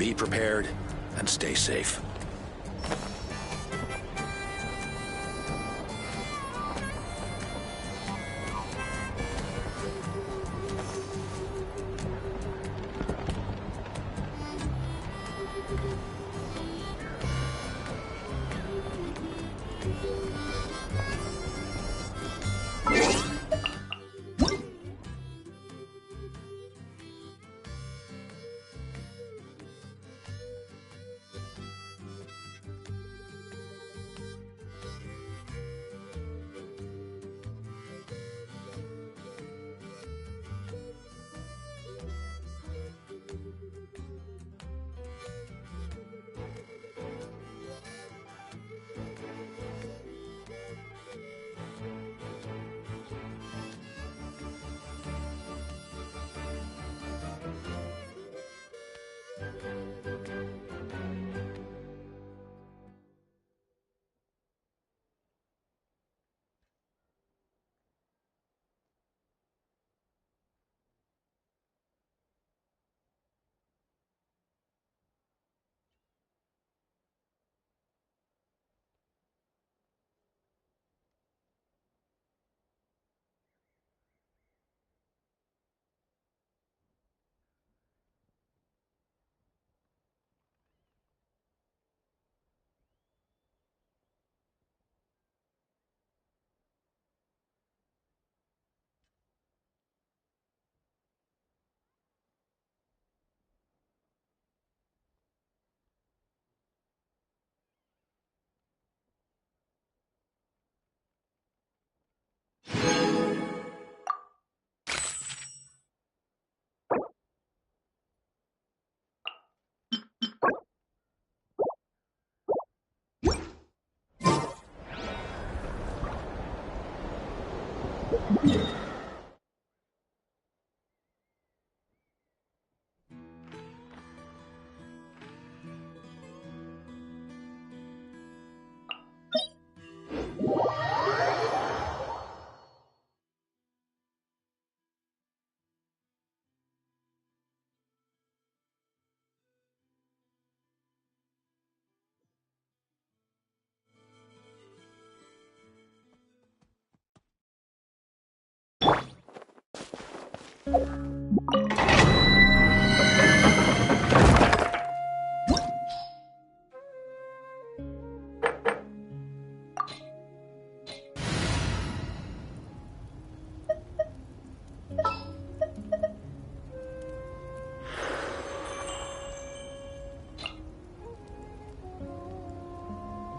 Be prepared and stay safe.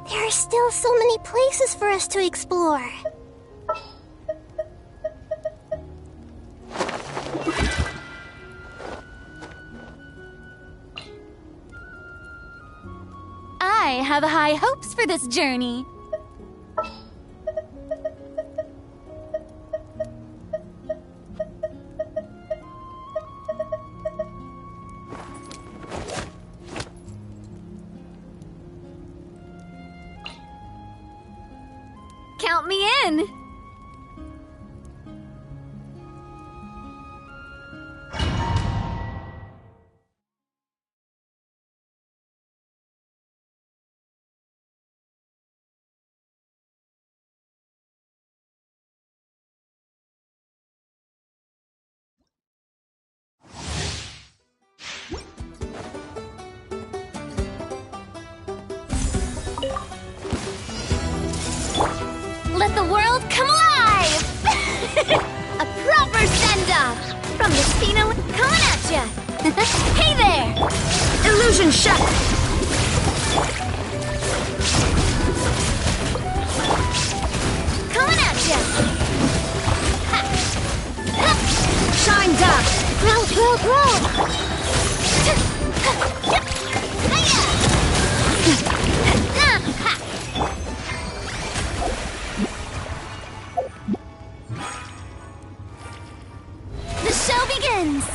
There are still so many places for us to explore. I have high hopes for this journey. Count me in! Let the world come alive! A proper send-off! From the Spino coming at ya! Hey there! Illusion shot! Coming at ya! Ha. Ha. Shined up! Grow, grow, grow! Hiya! Ha. The show begins!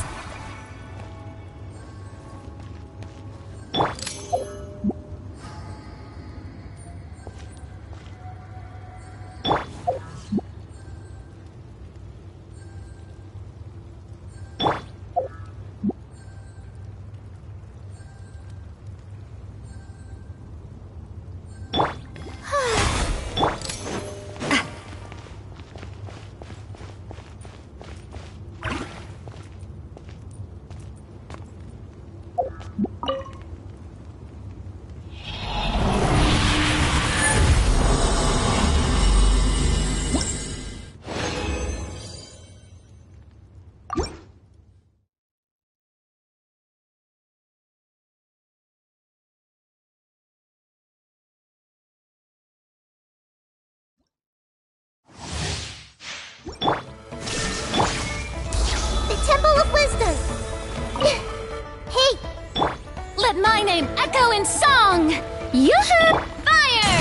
name echo in song. Yoo-hoo! Fire!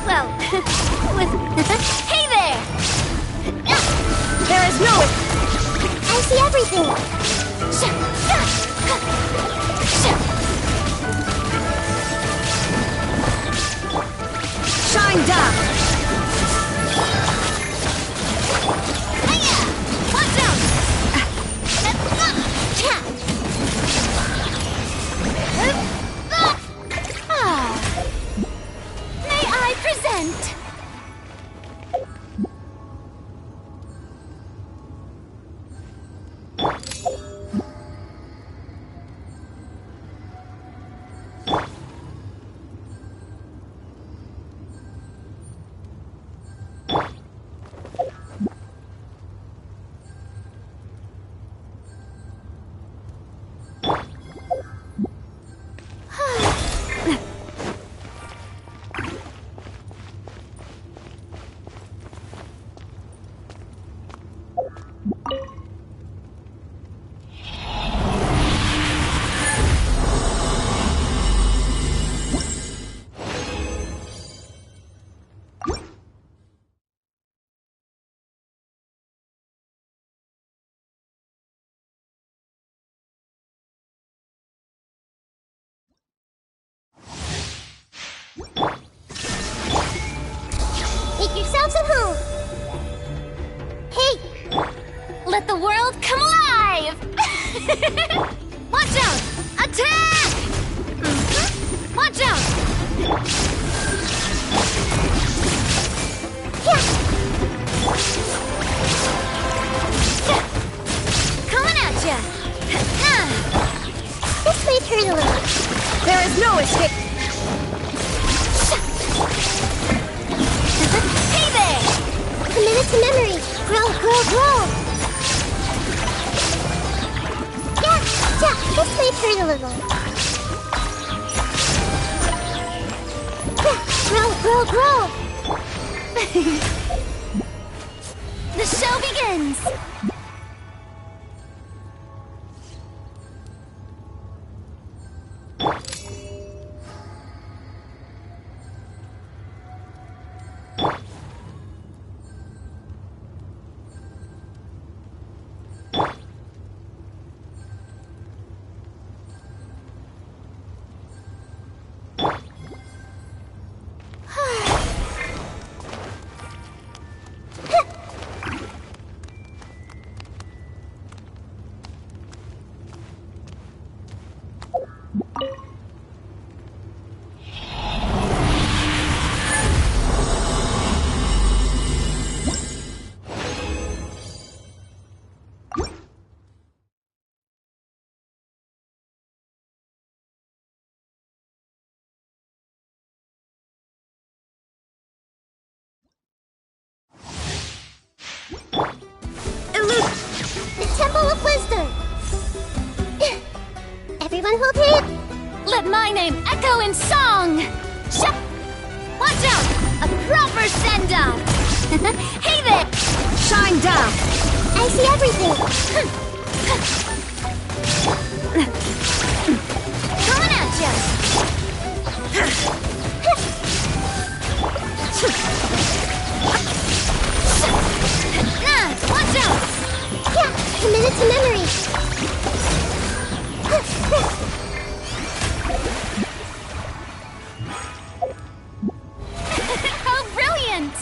Well, with... Hey there! There is no... I see everything. Shine down! Hiya! Watch out! May I present? Make yourselves at home. Hey! Let the world come alive! Watch out! Attack! Watch out! Coming at ya! This may hurt a little. There is no escape! Hey there! Commit it to memory. Grow, grow, grow. Yeah, this may hurt a little. Yeah, grow, grow, grow. The show begins! The Temple of Wisdom. Everyone hold hands. Let my name echo in song! Watch out! A proper send-off! Hey there! Shine down! I see everything. Coming at ya! Watch out! Yeah, commit it to memory. How brilliant!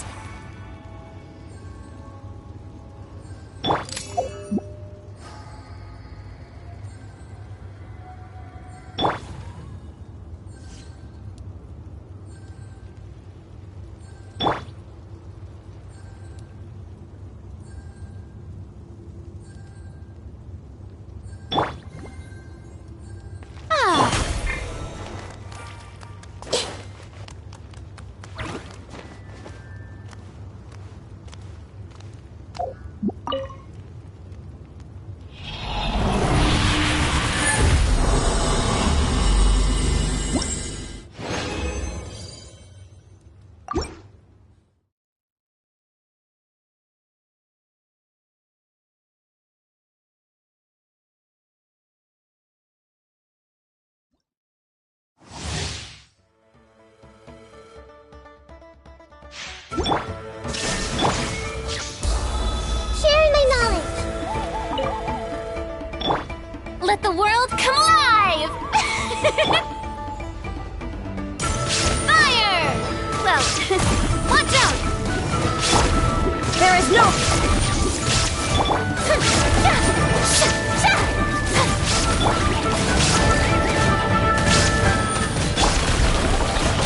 There's no...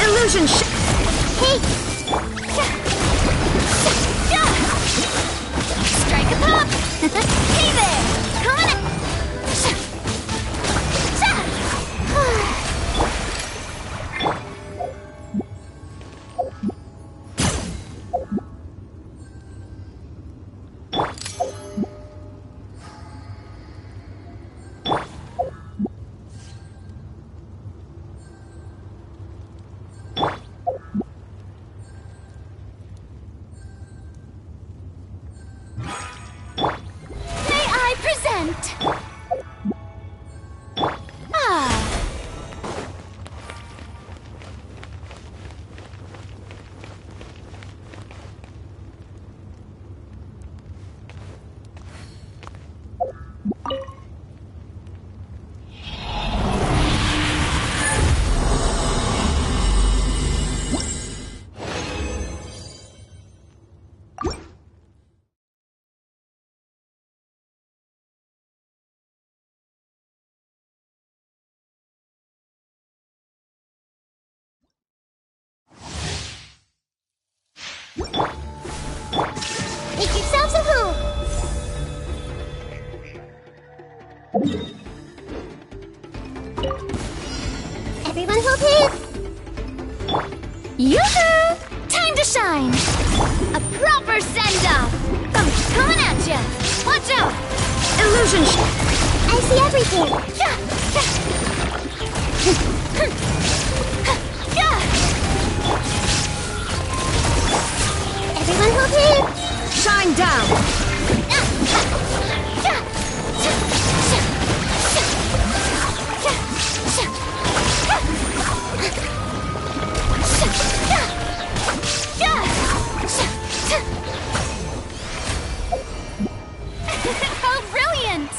Illusion Hey! Strike a pop! Hey there! Come on! Make yourselves at home. Everyone hold hands. Yoo-hoo! Time to shine. A proper send-off. Coming at ya. Watch out. Illusion. I see everything. Everyone hold hands. Shine down. How brilliant!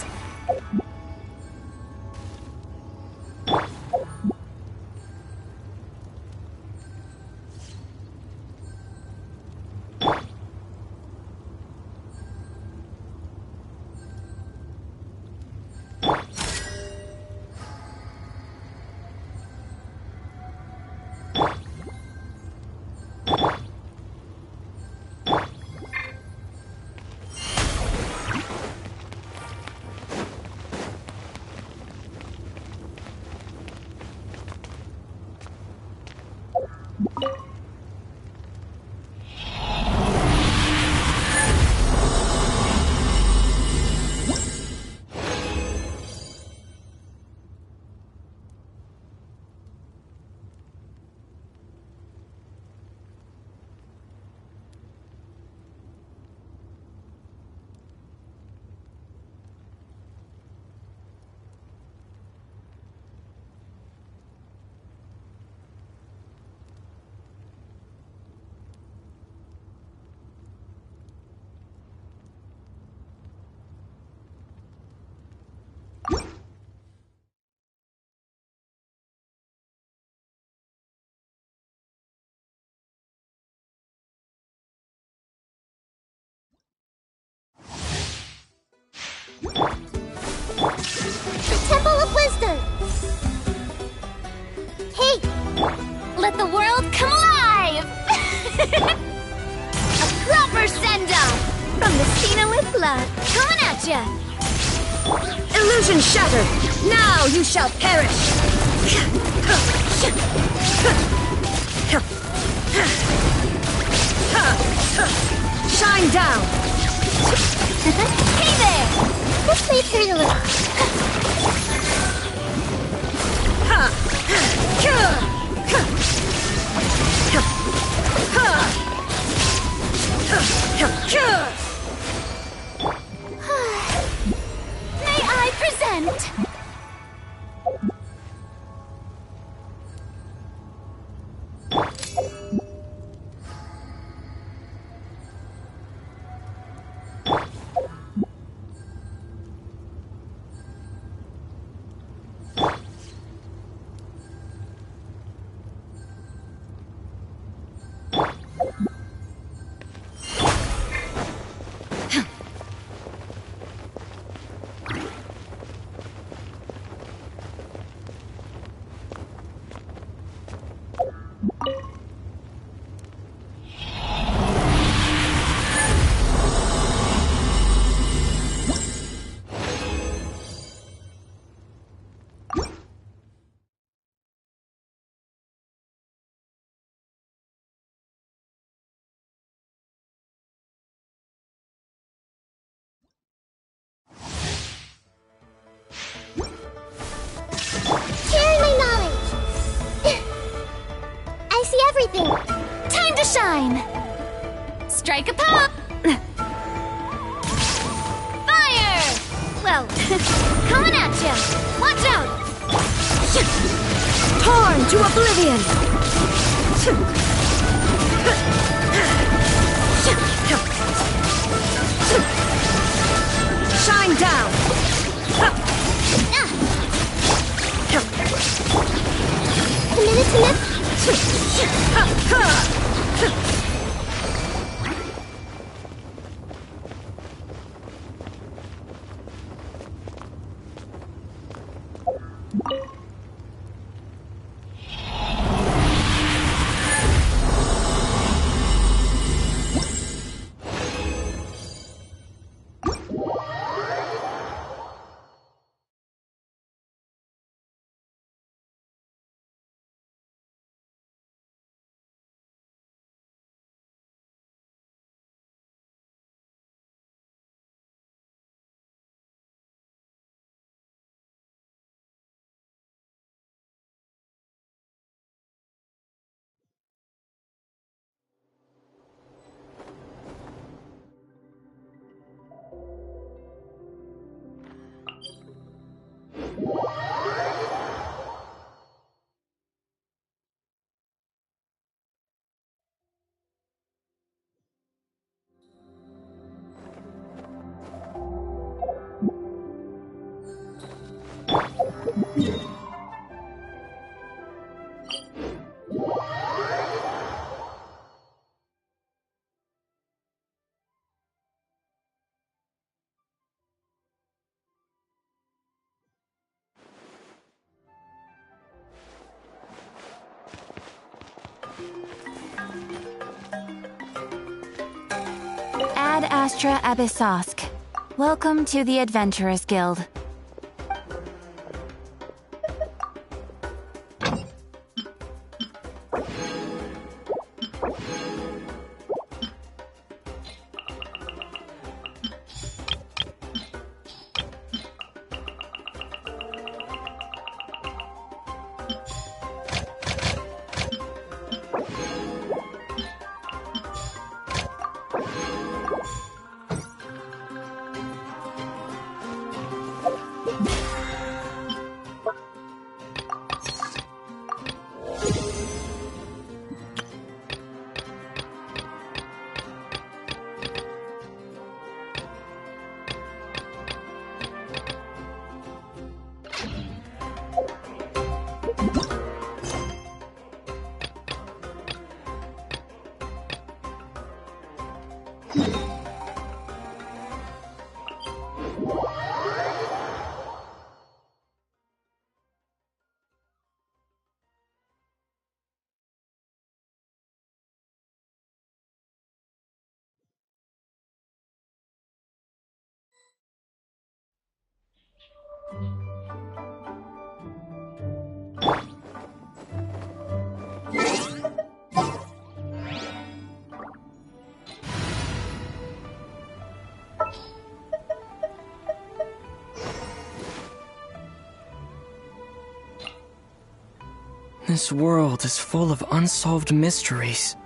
The Temple of Wisdom! Hey! Let the world come alive! A proper send-off! From the Cena with blood, coming at ya! Illusion shattered! Now you shall perish! Shine down! Hey there! This may hurt a little. May I present? to shine. Strike a pop. Fire! Well, coming at ya. Watch out. Torn to oblivion. Shine down. Ad Astra Abyssosk. Welcome to the Adventurers Guild. This world is full of unsolved mysteries.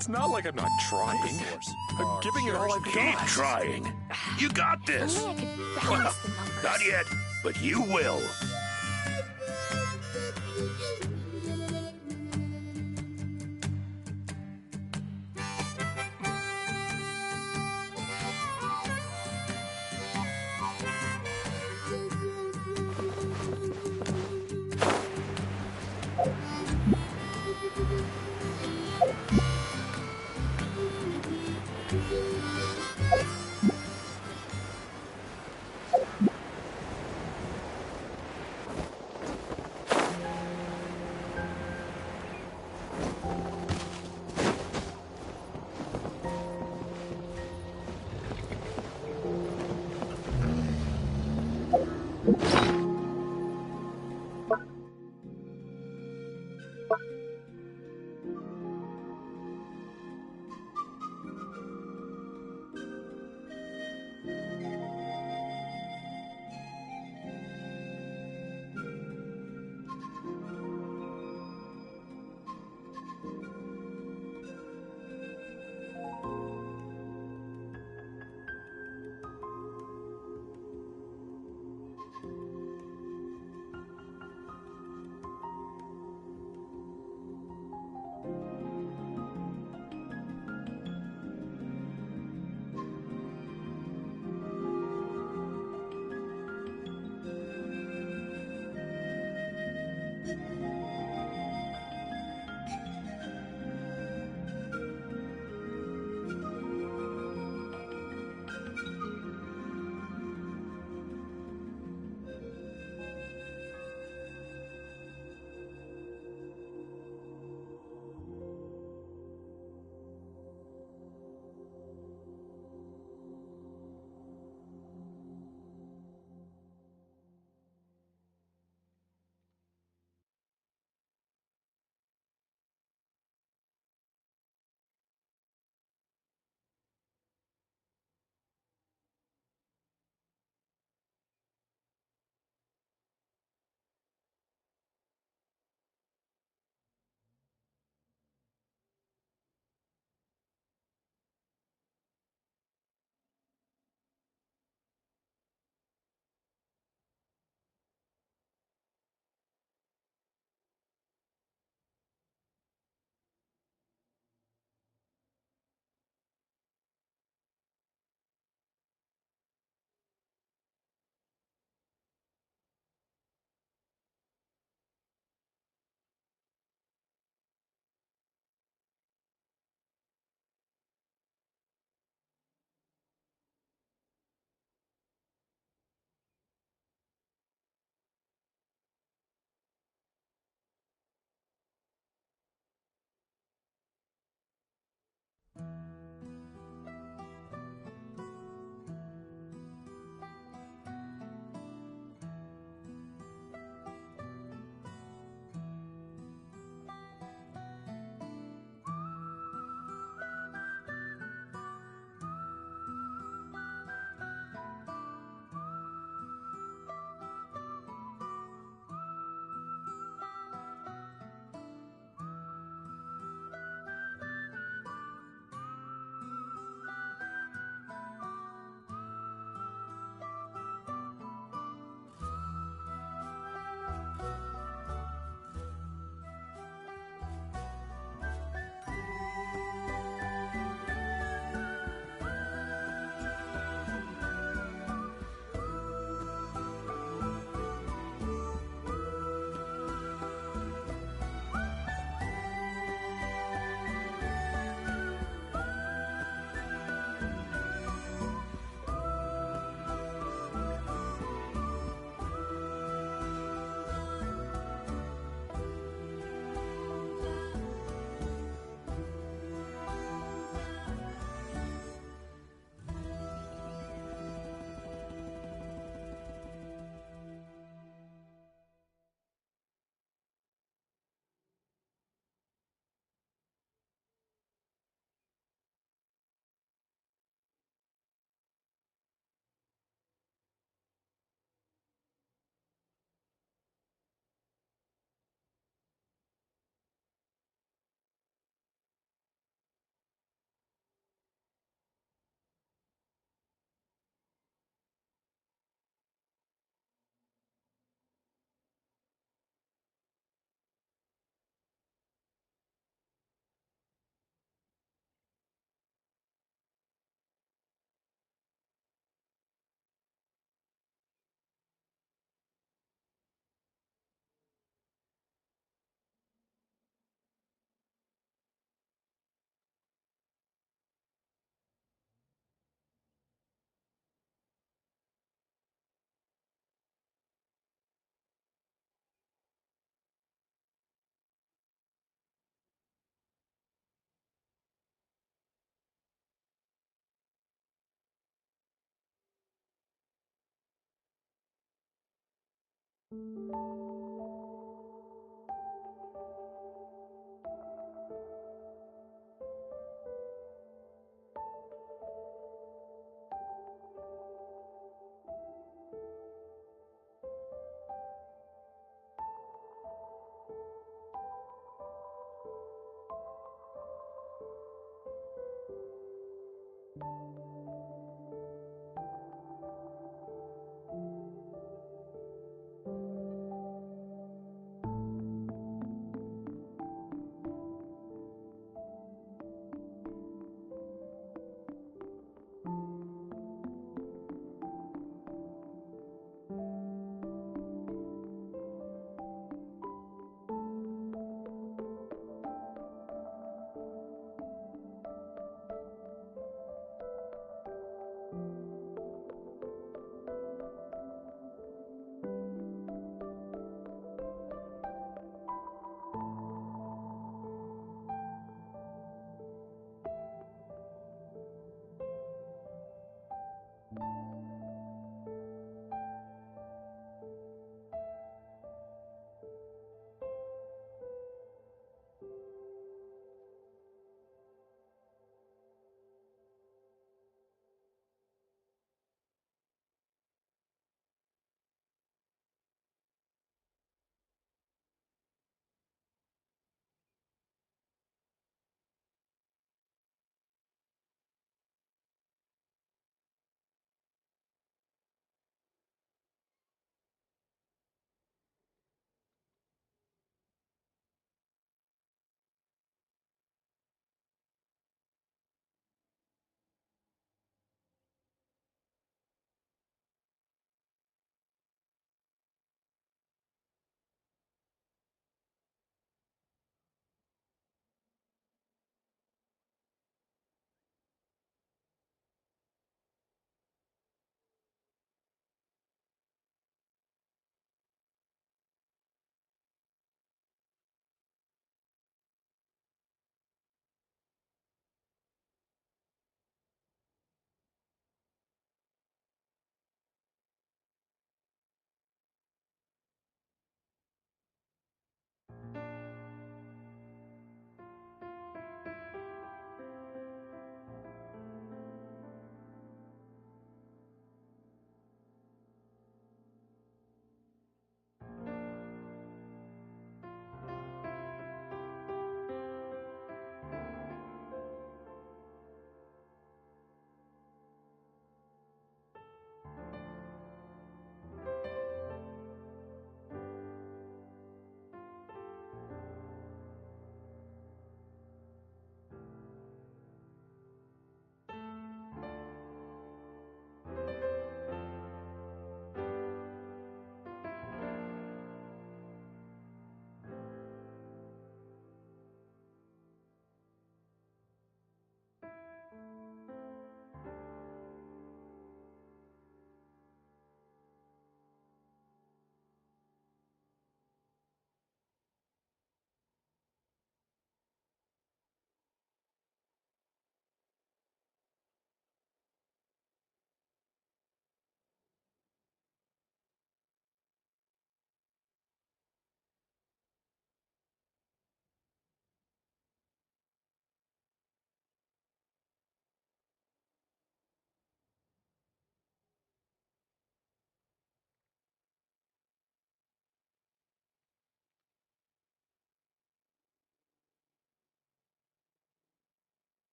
It's not like I'm not trying. I'm giving it all I've got. Keep trying. You got this. Only I could balance the numbers. Not yet, but you will.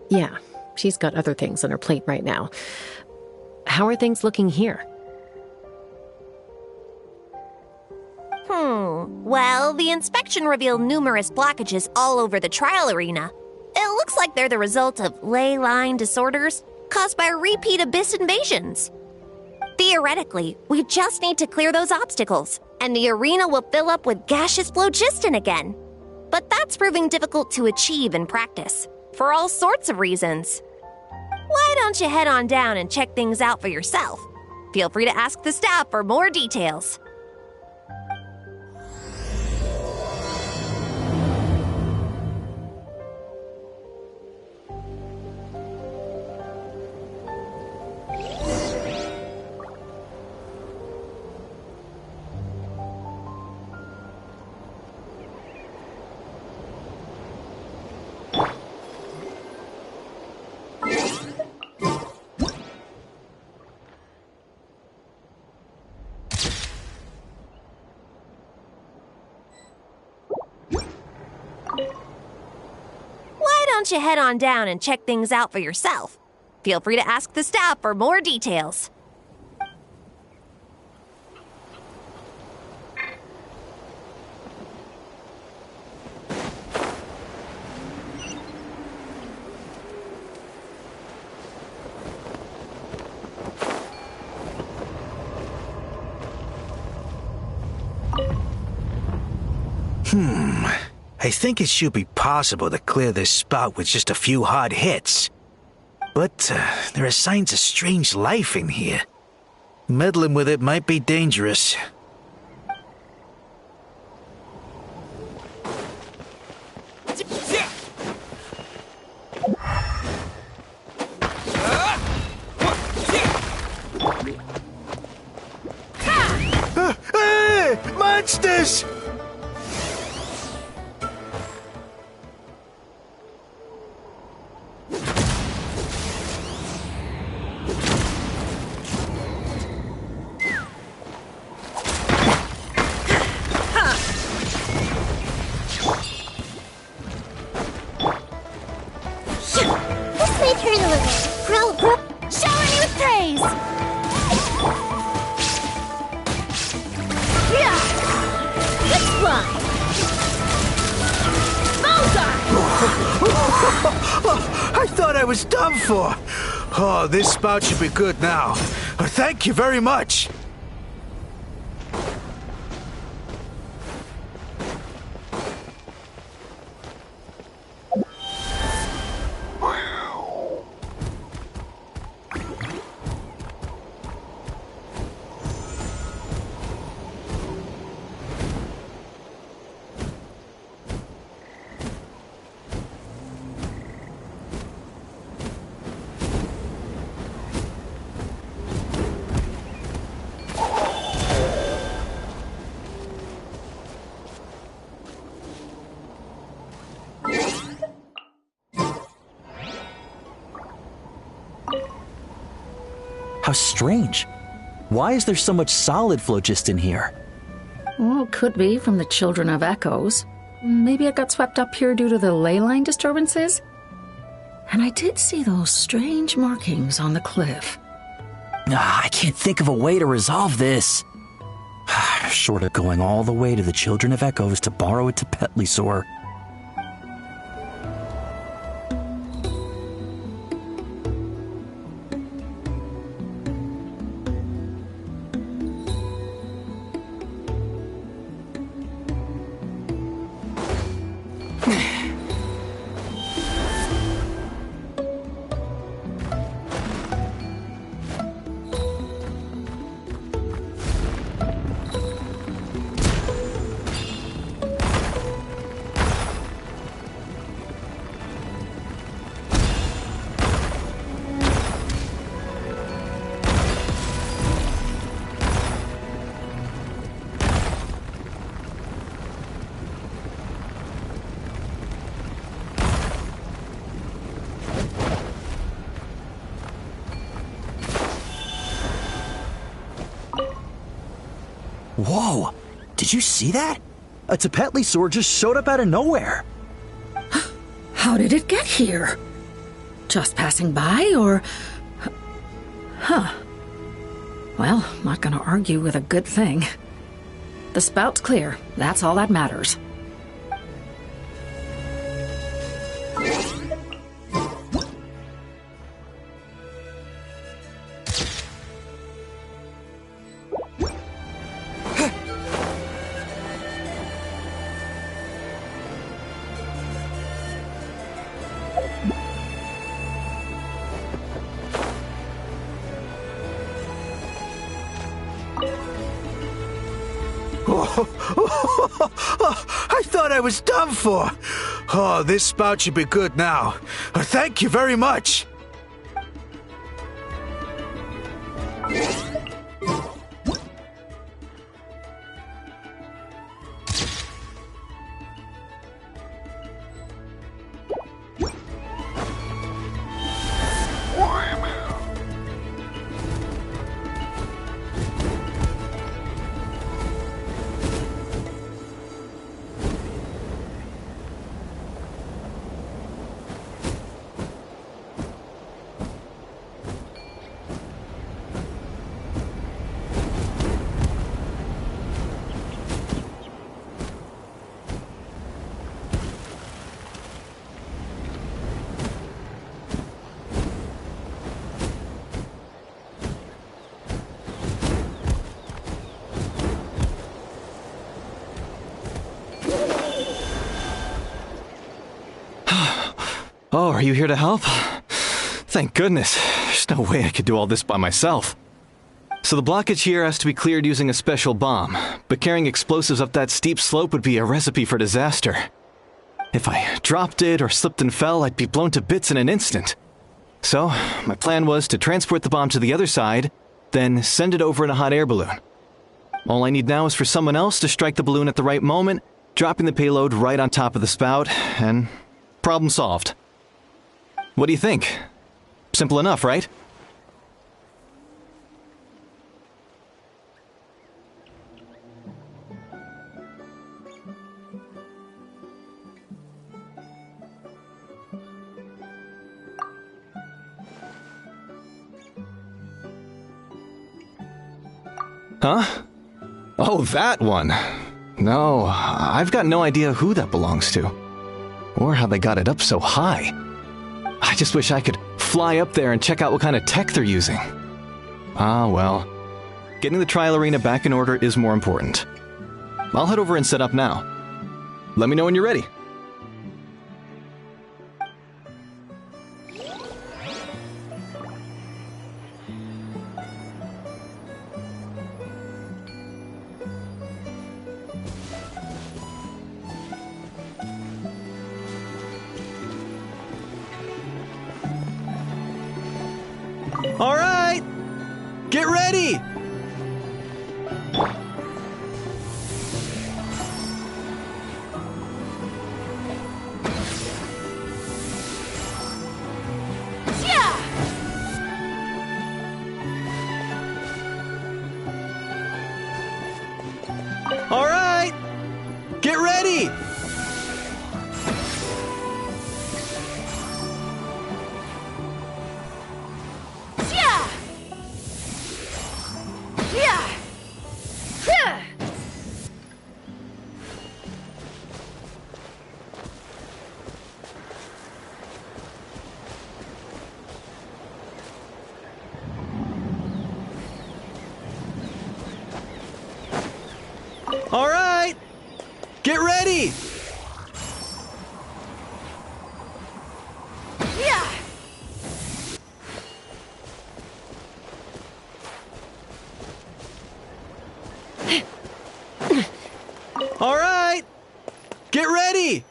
Yeah, she's got other things on her plate right now. How are things looking here? Well, the inspection revealed numerous blockages all over the trial arena. It looks like they're the result of ley line disorders. caused by repeat abyss invasions. Theoretically, we just need to clear those obstacles, and the arena will fill up with gaseous phlogiston again. But that's proving difficult to achieve in practice, for all sorts of reasons. Why don't you head on down and check things out for yourself? Feel free to ask the staff for more details. Why don't you head on down and check things out for yourself? Feel free to ask the staff for more details. I think it should be possible to clear this spout with just a few hard hits. But there are signs of strange life in here. Meddling with it might be dangerous. Hey! Monsters! This may turn a little. Shower me with praise! Yeah! Let's fly! I thought I was done for. Oh, this spout should be good now. Thank you very much. How strange. Why is there so much solid phlogiston here? Well, could be from the Children of Echoes. Maybe it got swept up here due to the ley line disturbances? And I did see those strange markings on the cliff. I can't think of a way to resolve this. Short of going all the way to the Children of Echoes to borrow it to Petlisaur. Whoa! Did you see that? A Petlisaur just showed up out of nowhere. How did it get here? Just passing by, or... Huh. Well, not gonna argue with a good thing. The spout's clear. That's all that matters. I thought I was done for. Oh, this spout should be good now. Thank you very much. Oh, are you here to help? Thank goodness. There's no way I could do all this by myself. So the blockage here has to be cleared using a special bomb, but carrying explosives up that steep slope would be a recipe for disaster. If I dropped it or slipped and fell, I'd be blown to bits in an instant. So, my plan was to transport the bomb to the other side, then send it over in a hot air balloon. All I need now is for someone else to strike the balloon at the right moment, dropping the payload right on top of the spout, and problem solved. What do you think? Simple enough, right? Huh? Oh, that one. No, I've got no idea who that belongs to. Or how they got it up so high. I just wish I could fly up there and check out what kind of tech they're using. Ah, well. Getting the trial arena back in order is more important. I'll head over and set up now. Let me know when you're ready. All right, get ready. All right, get ready. All right, get ready. All right, get ready.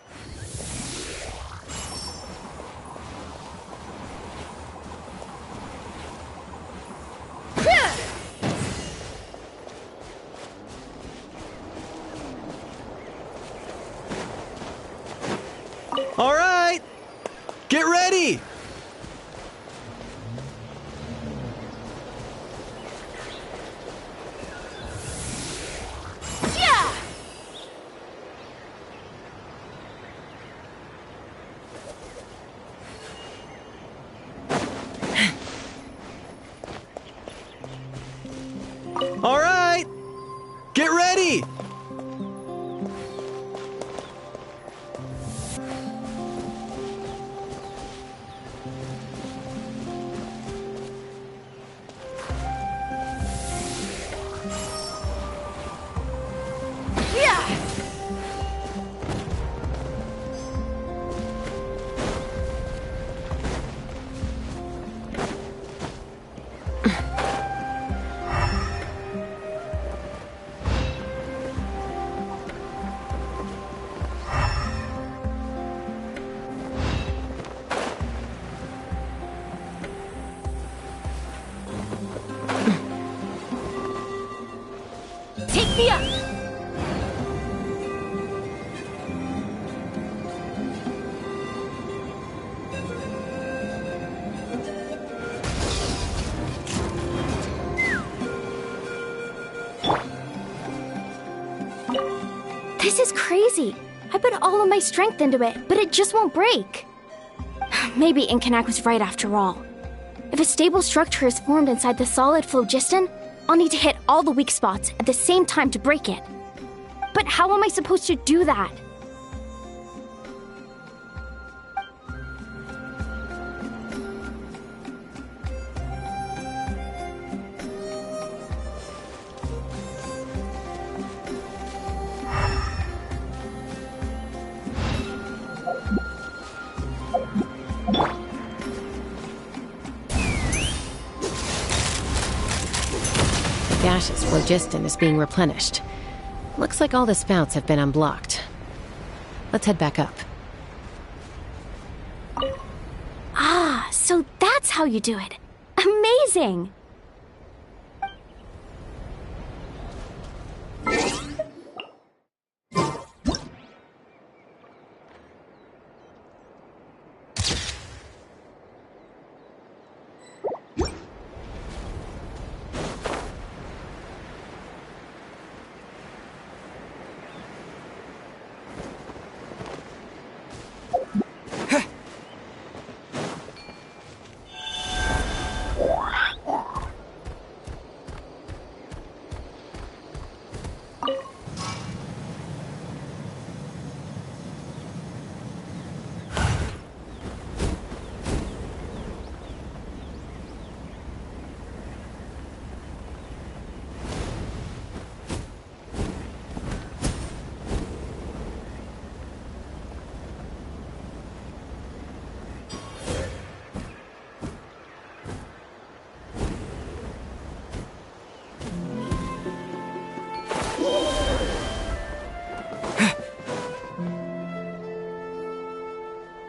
All right, get ready. All right, get ready. Sophia! This is crazy. I put all of my strength into it, but it just won't break. Maybe Inkanak was right after all. If a stable structure is formed inside the solid phlogiston, I'll need to hit all the weak spots at the same time to break it. But how am I supposed to do that? Gaseous phlogiston is being replenished. Looks like all the spouts have been unblocked. Let's head back up. Ah, so that's how you do it. Amazing!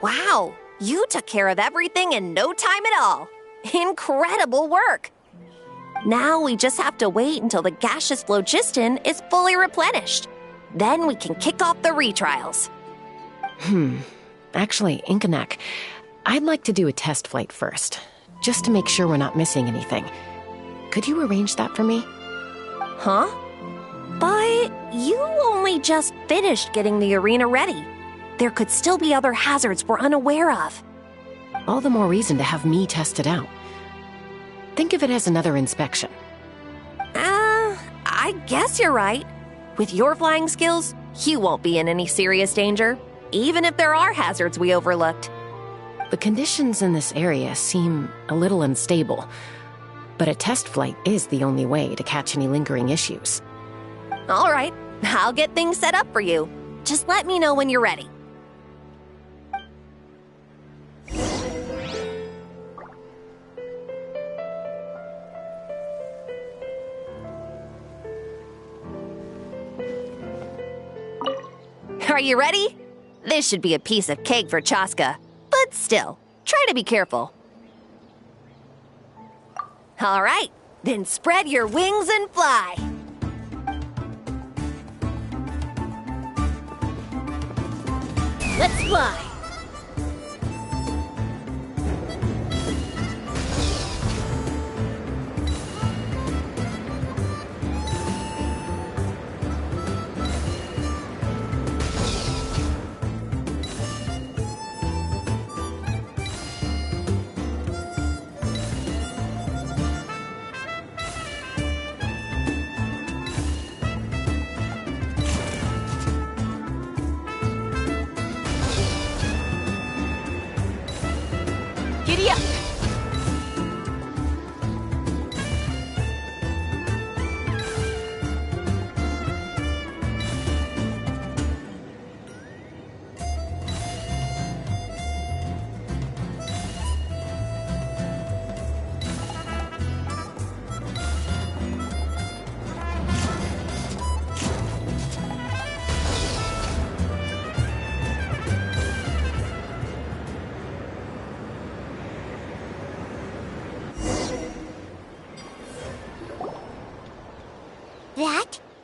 Wow, you took care of everything in no time at all. Incredible work. Now we just have to wait until the gaseous phlogiston is fully replenished. Then we can kick off the retrials. Actually, Inkanak, I'd like to do a test flight first, just to make sure we're not missing anything. Could you arrange that for me? Huh? But you only just finished getting the arena ready. There could still be other hazards we're unaware of. All the more reason to have me test it out. Think of it as another inspection. I guess you're right. With your flying skills, you won't be in any serious danger, even if there are hazards we overlooked. The conditions in this area seem a little unstable, but a test flight is the only way to catch any lingering issues. All right, I'll get things set up for you. Just let me know when you're ready. Are you ready? This should be a piece of cake for Chaska, but still, try to be careful. All right, then spread your wings and fly. Let's fly.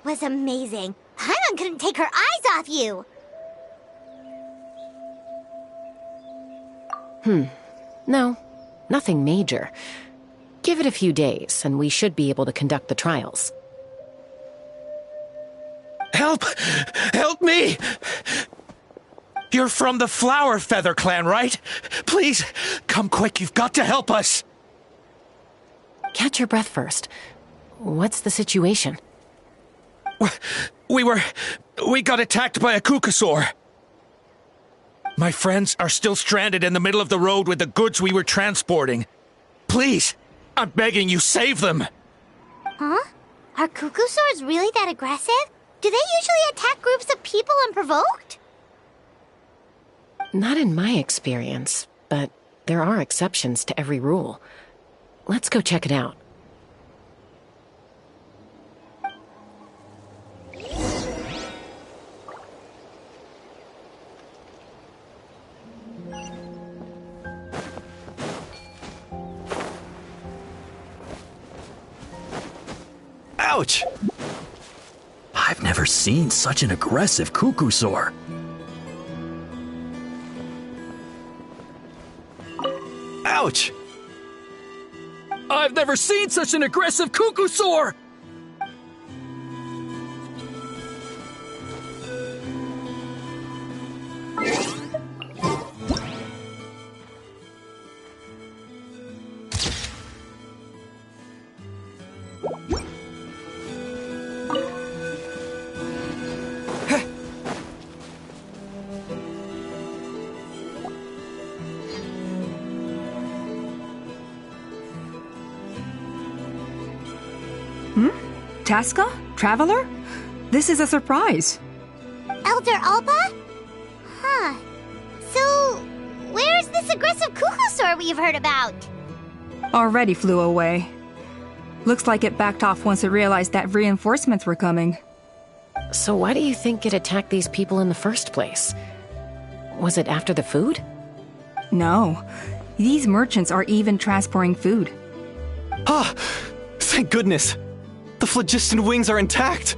was amazing. Paimon couldn't take her eyes off you. No, nothing major. Give it a few days, and we should be able to conduct the trials. Help! Help me! You're from the Flower Feather Clan, right? Please, come quick, you've got to help us! Catch your breath first. What's the situation? We got attacked by a Kukasaur. My friends are still stranded in the middle of the road with the goods we were transporting. Please, I'm begging you, save them! Huh? Are Kukusaurs really that aggressive? Do they usually attack groups of people unprovoked? Not in my experience, but there are exceptions to every rule. Let's go check it out. Ouch! I've never seen such an aggressive Kukusaur. Ouch! I've never seen such an aggressive Kukusaur! Tasca? Traveler? This is a surprise. Elder Alpa? Huh. So, where's this aggressive Kukusaur we've heard about? Already flew away. Looks like it backed off once it realized that reinforcements were coming. So why do you think it attacked these people in the first place? Was it after the food? No. These merchants are even transporting food. Ah! Thank goodness! The phlogiston wings are intact!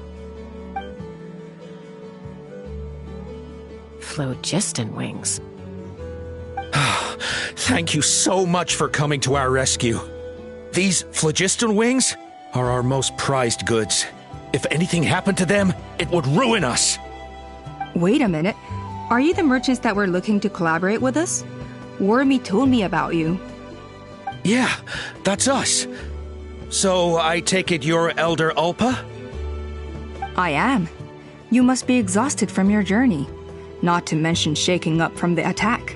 Phlogiston wings? Thank you so much for coming to our rescue. These phlogiston wings are our most prized goods. If anything happened to them, it would ruin us. Wait a minute. Are you the merchants that were looking to collaborate with us? Wormy told me about you. Yeah, that's us. So, I take it you're Elder Ulpa? I am. You must be exhausted from your journey, not to mention shaking up from the attack.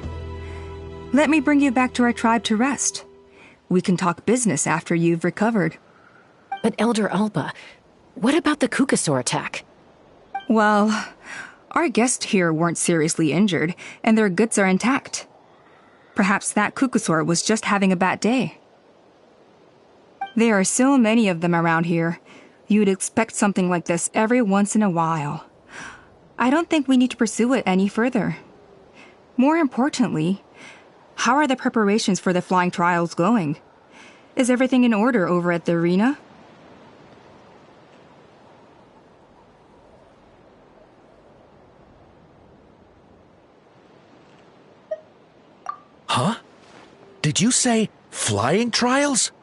Let me bring you back to our tribe to rest. We can talk business after you've recovered. But Elder Ulpa, what about the Kukusaur attack? Well, our guests here weren't seriously injured, and their goods are intact. Perhaps that Kukusaur was just having a bad day. There are so many of them around here. You'd expect something like this every once in a while. I don't think we need to pursue it any further. More importantly, how are the preparations for the flying trials going? Is everything in order over at the arena? Huh? Did you say flying trials?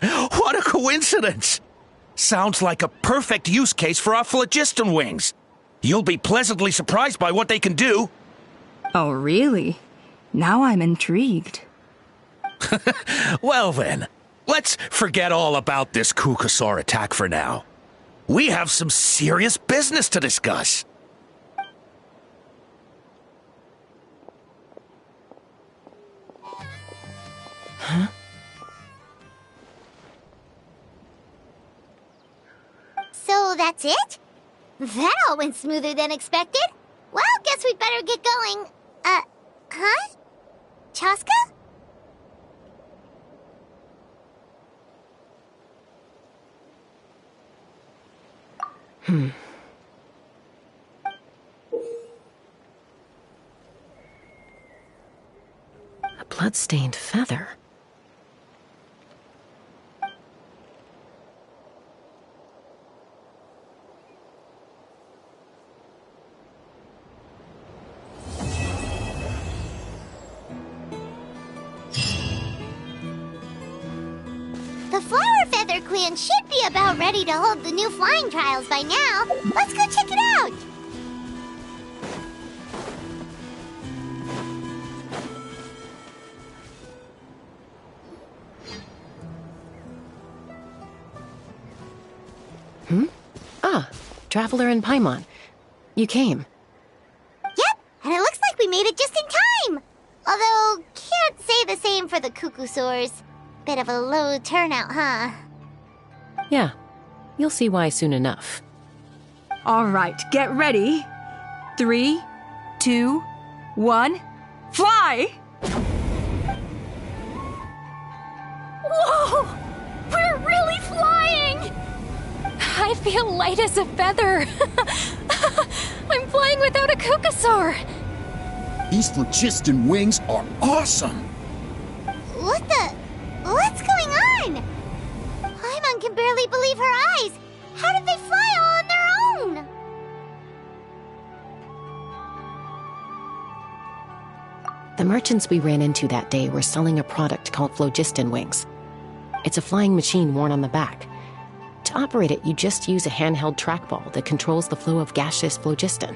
What a coincidence! Sounds like a perfect use case for our phlogiston wings. You'll be pleasantly surprised by what they can do. Oh, really? Now I'm intrigued. Well then, let's forget all about this Kukusaur attack for now. We have some serious business to discuss. Huh? So that's it? That all went smoother than expected. Well, guess we'd better get going. Huh? Chaska? A blood-stained feather. The Flower Feather Clan should be about ready to hold the new flying trials by now. Let's go check it out! Traveler and Paimon. You came. Yep, and it looks like we made it just in time! Although, can't say the same for the Cuckoosaurs. Bit of a low turnout, huh? Yeah, you'll see why soon enough. All right, get ready. 3, 2, 1, fly! Whoa! We're really flying! I feel light as a feather. I'm flying without a Cuckoosaur. These phlogiston wings are awesome! What's going on? Paimon can barely believe her eyes. How did they fly all on their own? The merchants we ran into that day were selling a product called phlogiston wings. It's a flying machine worn on the back. To operate it, you just use a handheld trackball that controls the flow of gaseous phlogiston.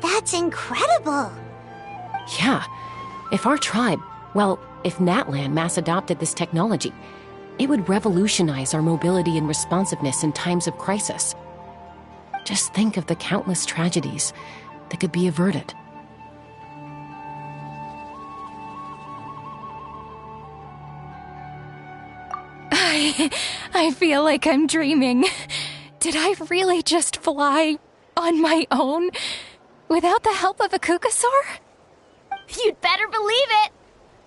That's incredible! Yeah. If Natlan mass adopted this technology, it would revolutionize our mobility and responsiveness in times of crisis. Just think of the countless tragedies that could be averted. I feel like I'm dreaming. Did I really just fly on my own without the help of a Cuckoosaur? You'd better believe it!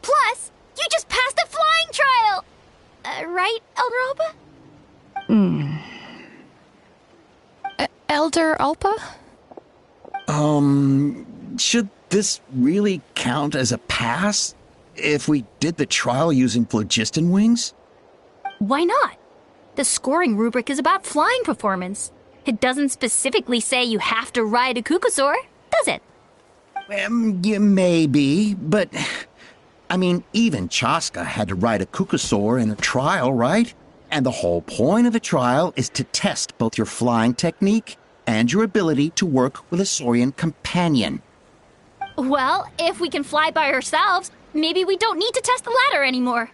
Plus, you just passed a flying trial! Right, Elder Alpa? Elder Alpa? Should this really count as a pass? If we did the trial using phlogiston wings? Why not? The scoring rubric is about flying performance. It doesn't specifically say you have to ride a Cuckoosaur, does it? Yeah, maybe, but... I mean, even Chaska had to ride a Cuckoosaur in a trial, right? And the whole point of the trial is to test both your flying technique and your ability to work with a Saurian companion. Well, if we can fly by ourselves, maybe we don't need to test the ladder anymore.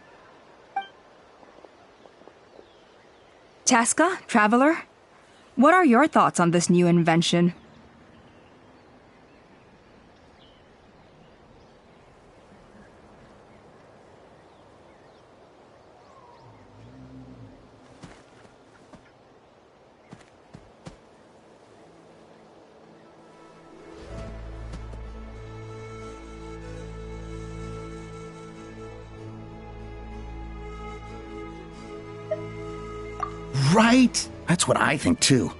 Chaska, Traveler, what are your thoughts on this new invention? Right? That's what I think, too.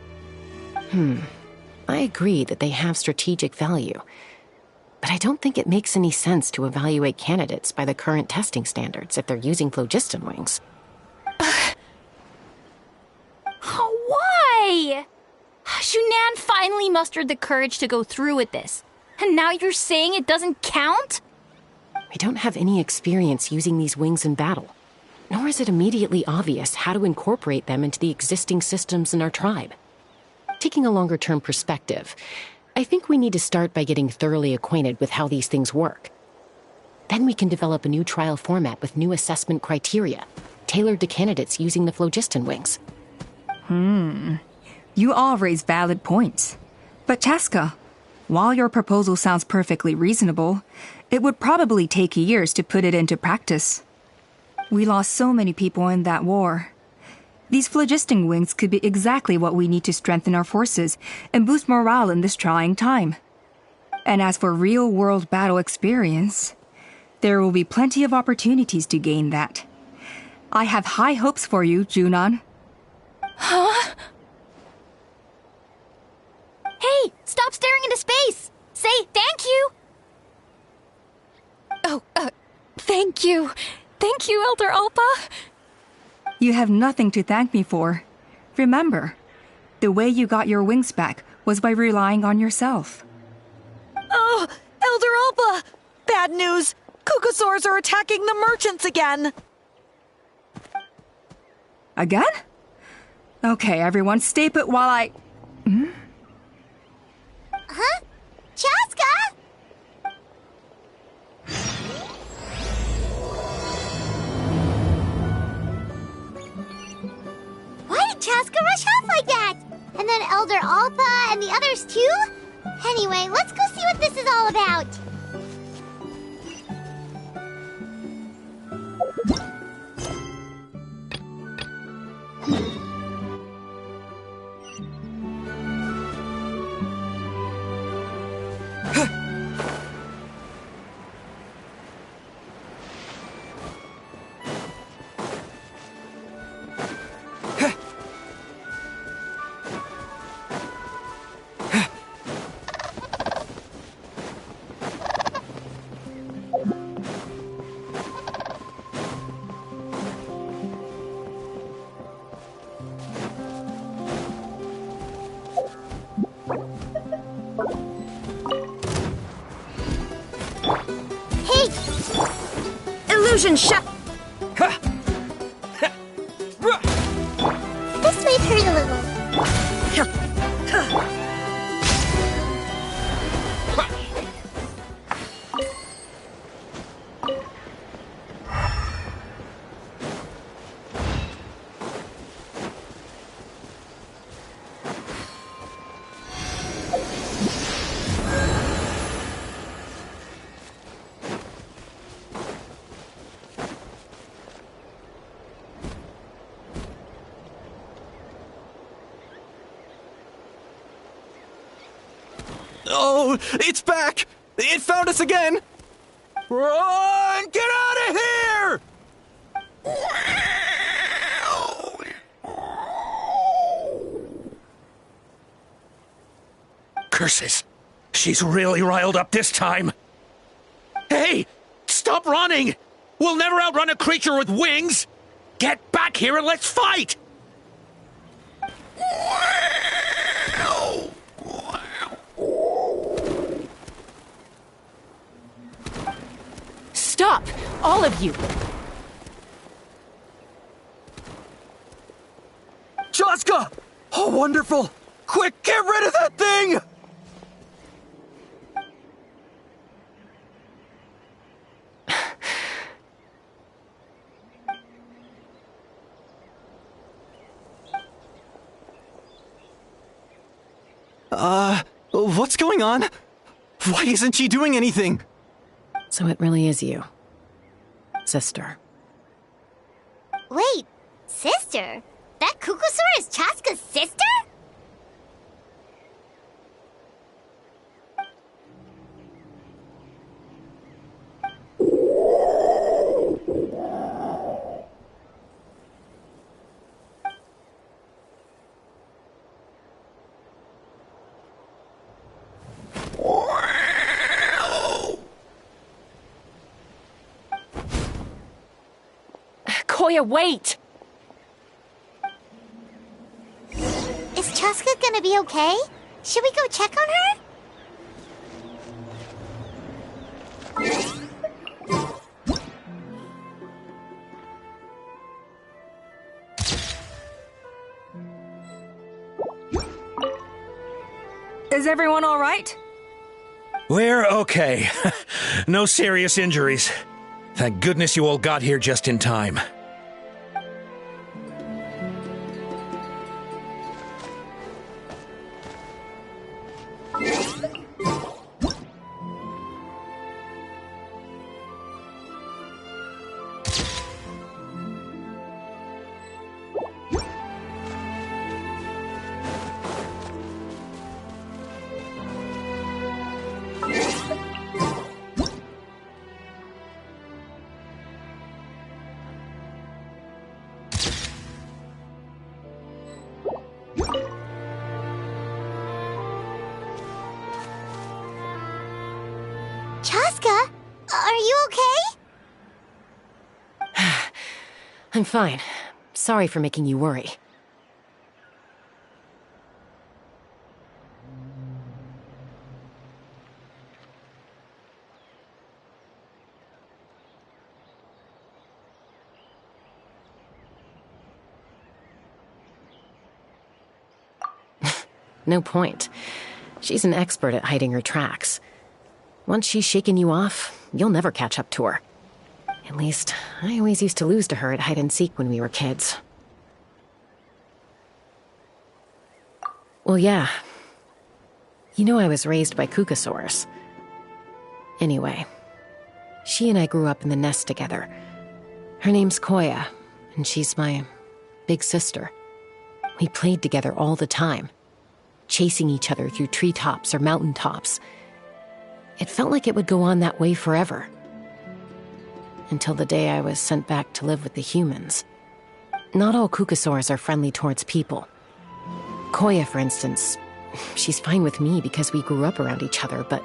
I agree that they have strategic value, but I don't think it makes any sense to evaluate candidates by the current testing standards if they're using phlogiston wings. Why? Shunan finally mustered the courage to go through with this, and now you're saying it doesn't count? We don't have any experience using these wings in battle, nor is it immediately obvious how to incorporate them into the existing systems in our tribe. Taking a longer-term perspective, I think we need to start by getting thoroughly acquainted with how these things work. Then we can develop a new trial format with new assessment criteria, tailored to candidates using the phlogiston wings. You all raise valid points. But Chaska, while your proposal sounds perfectly reasonable, it would probably take years to put it into practice. We lost so many people in that war. These phlogiston wings could be exactly what we need to strengthen our forces and boost morale in this trying time. And as for real-world battle experience, there will be plenty of opportunities to gain that. I have high hopes for you, Junon. Huh? Hey, stop staring into space! Say thank you! Thank you. Thank you, Elder Alpa. You have nothing to thank me for. Remember, the way you got your wings back was by relying on yourself. Oh, Elder Alpa! Bad news! Cuckoosaurs are attacking the merchants again! Again? Okay, everyone, stay put while I... Huh? Chaska? Why did Chaska rush off like that? And then Elder Alpa and the others too? Anyway, let's go see what this is all about. Illusion shot! This may hurt a little. Oh, it's back! It found us again! Run! Get out of here! Curses! She's really riled up this time. Hey! Stop running! We'll never outrun a creature with wings! Get back here and let's fight! Stop! All of you! Chaska! Oh, wonderful! Quick, get rid of that thing! What's going on? Why isn't she doing anything? So it really is you. Sister. Wait, sister? That Kukusaur is Chaska's sister? Koya, wait! Is Chaska gonna be okay? Should we go check on her? Is everyone all right? We're okay. No serious injuries. Thank goodness you all got here just in time. Chaska, are you okay? I'm fine. Sorry for making you worry. No point. She's an expert at hiding her tracks. Once she's shaken you off, you'll never catch up to her. At least, I always used to lose to her at hide-and-seek when we were kids. Well, yeah. You know I was raised by Kukasaurs. Anyway, she and I grew up in the nest together. Her name's Koya, and she's my big sister. We played together all the time, chasing each other through treetops or mountaintops. It felt like it would go on that way forever. Until the day I was sent back to live with the humans. Not all Kukasaurs are friendly towards people. Koya, for instance, she's fine with me because we grew up around each other, but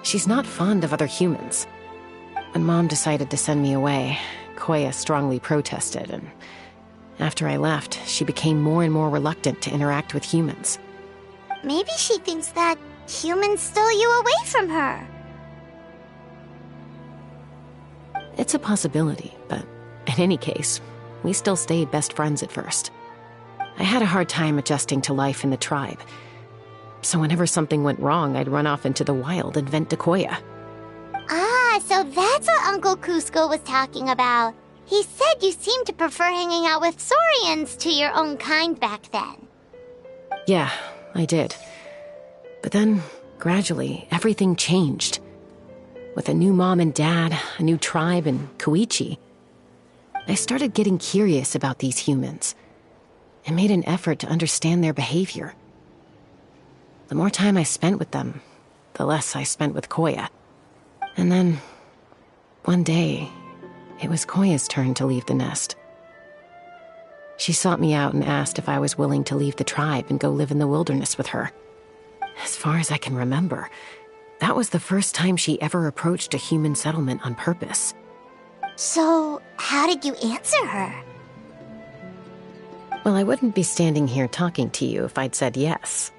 she's not fond of other humans. When Mom decided to send me away, Koya strongly protested, and after I left, she became more and more reluctant to interact with humans. Maybe she thinks that humans stole you away from her. It's a possibility, but in any case, we still stayed best friends at first. I had a hard time adjusting to life in the tribe, so whenever something went wrong, I'd run off into the wild and vent to Koya. Ah, so that's what Uncle Cusco was talking about. He said you seemed to prefer hanging out with Saurians to your own kind back then. Yeah, I did. But then, gradually, everything changed. With a new mom and dad, a new tribe, and Koichi, I started getting curious about these humans and made an effort to understand their behavior. The more time I spent with them, the less I spent with Koya. And then, one day, it was Koya's turn to leave the nest. She sought me out and asked if I was willing to leave the tribe and go live in the wilderness with her. As far as I can remember, that was the first time she ever approached a human settlement on purpose. So, how did you answer her? Well, I wouldn't be standing here talking to you if I'd said yes.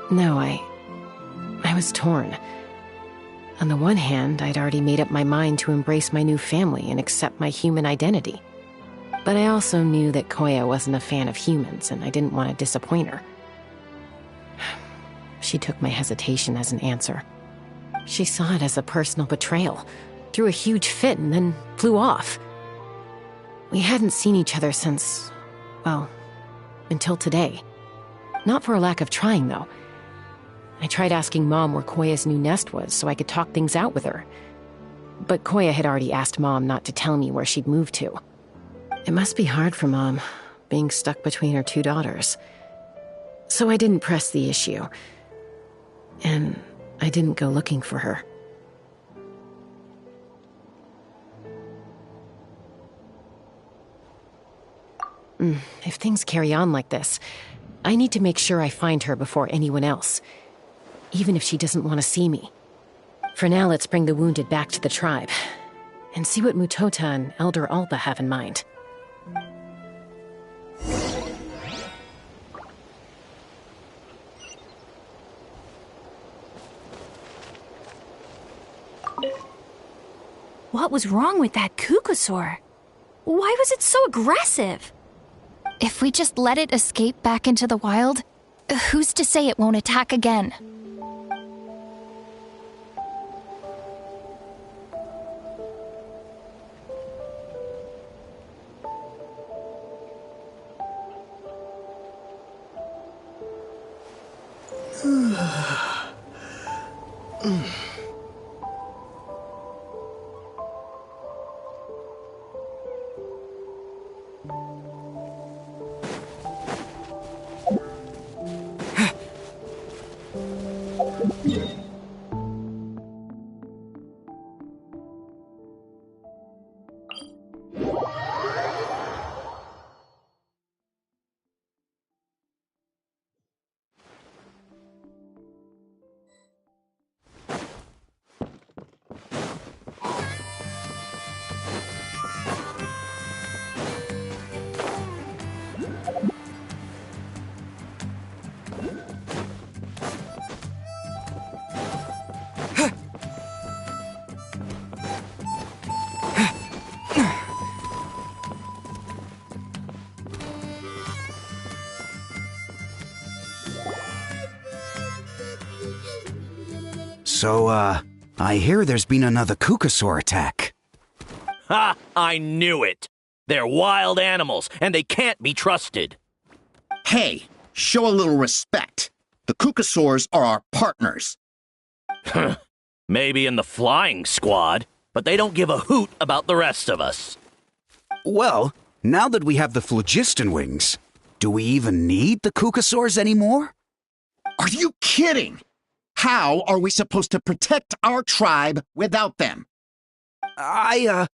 No, I was torn. On the one hand, I'd already made up my mind to embrace my new family and accept my human identity. But I also knew that Koya wasn't a fan of humans, and I didn't want to disappoint her. She took my hesitation as an answer. She saw it as a personal betrayal, threw a huge fit, and then flew off. We hadn't seen each other since, well, until today. Not for a lack of trying, though. I tried asking Mom where Koya's new nest was so I could talk things out with her. But Koya had already asked Mom not to tell me where she'd moved to. It must be hard for Mom, being stuck between her two daughters. So I didn't press the issue. And I didn't go looking for her. If things carry on like this, I need to make sure I find her before anyone else, even if she doesn't want to see me. For now, let's bring the wounded back to the tribe and see what Mutota and Elder Alba have in mind. What was wrong with that Kukusaur? Why was it so aggressive? If we just let it escape back into the wild, who's to say it won't attack again? So, I hear there's been another Kukasaur attack. Ha! I knew it! They're wild animals, and they can't be trusted. Hey, show a little respect. The Kukasaurs are our partners. Maybe in the flying squad, but they don't give a hoot about the rest of us. Well, now that we have the phlogiston wings, do we even need the Kukasaurs anymore? Are you kidding? How are we supposed to protect our tribe without them? I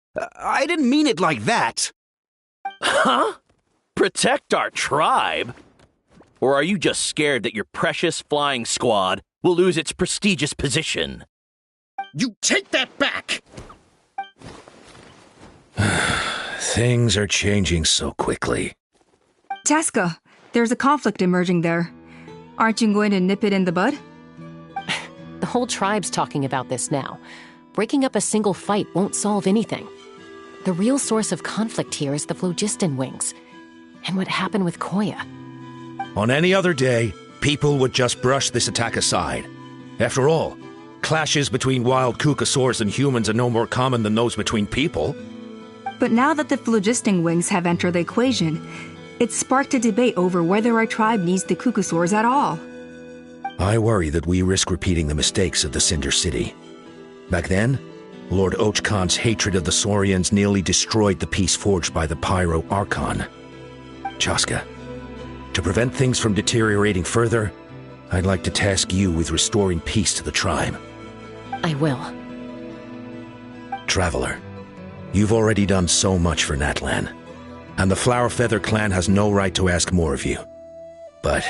didn't mean it like that. Huh? Protect our tribe? Or are you just scared that your precious flying squad will lose its prestigious position? You take that back! Things are changing so quickly. Chaska, there's a conflict emerging there. Aren't you going to nip it in the bud? The whole tribe's talking about this now. Breaking up a single fight won't solve anything. The real source of conflict here is the phlogiston wings. And what happened with Koya. On any other day, people would just brush this attack aside. After all, clashes between wild Kukasaurs and humans are no more common than those between people. But now that the phlogiston wings have entered the equation, it's sparked a debate over whether our tribe needs the Kukasaurs at all. I worry that we risk repeating the mistakes of the Cinder City. Back then, Lord Ochkon's hatred of the Saurians nearly destroyed the peace forged by the Pyro Archon. Chaska, to prevent things from deteriorating further, I'd like to task you with restoring peace to the tribe. I will. Traveler, you've already done so much for Natlan, and the Flower Feather clan has no right to ask more of you. But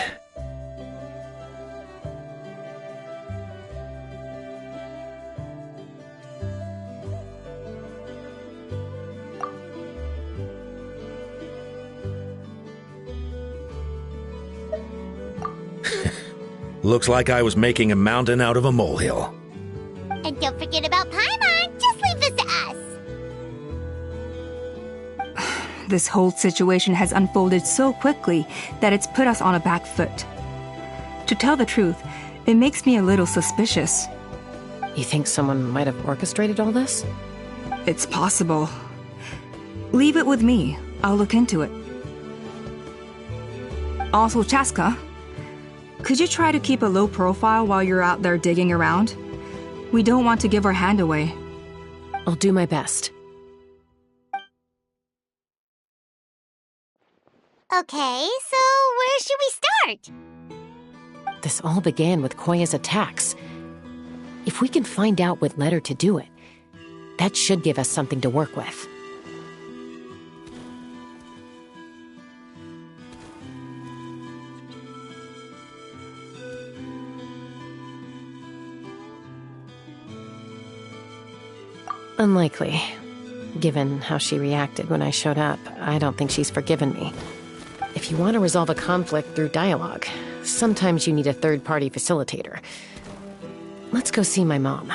looks like I was making a mountain out of a molehill. And don't forget about Paimon. Just leave this to us. This whole situation has unfolded so quickly that it's put us on a back foot. To tell the truth, it makes me a little suspicious. You think someone might have orchestrated all this? It's possible. Leave it with me. I'll look into it. Also, Chaska, could you try to keep a low profile while you're out there digging around? We don't want to give our hand away. I'll do my best. Okay, so where should we start? This all began with Koya's attacks. If we can find out what led her to do it, that should give us something to work with. Unlikely. Given how she reacted when I showed up, I don't think she's forgiven me. If you want to resolve a conflict through dialogue, sometimes you need a third-party facilitator. Let's go see my mom.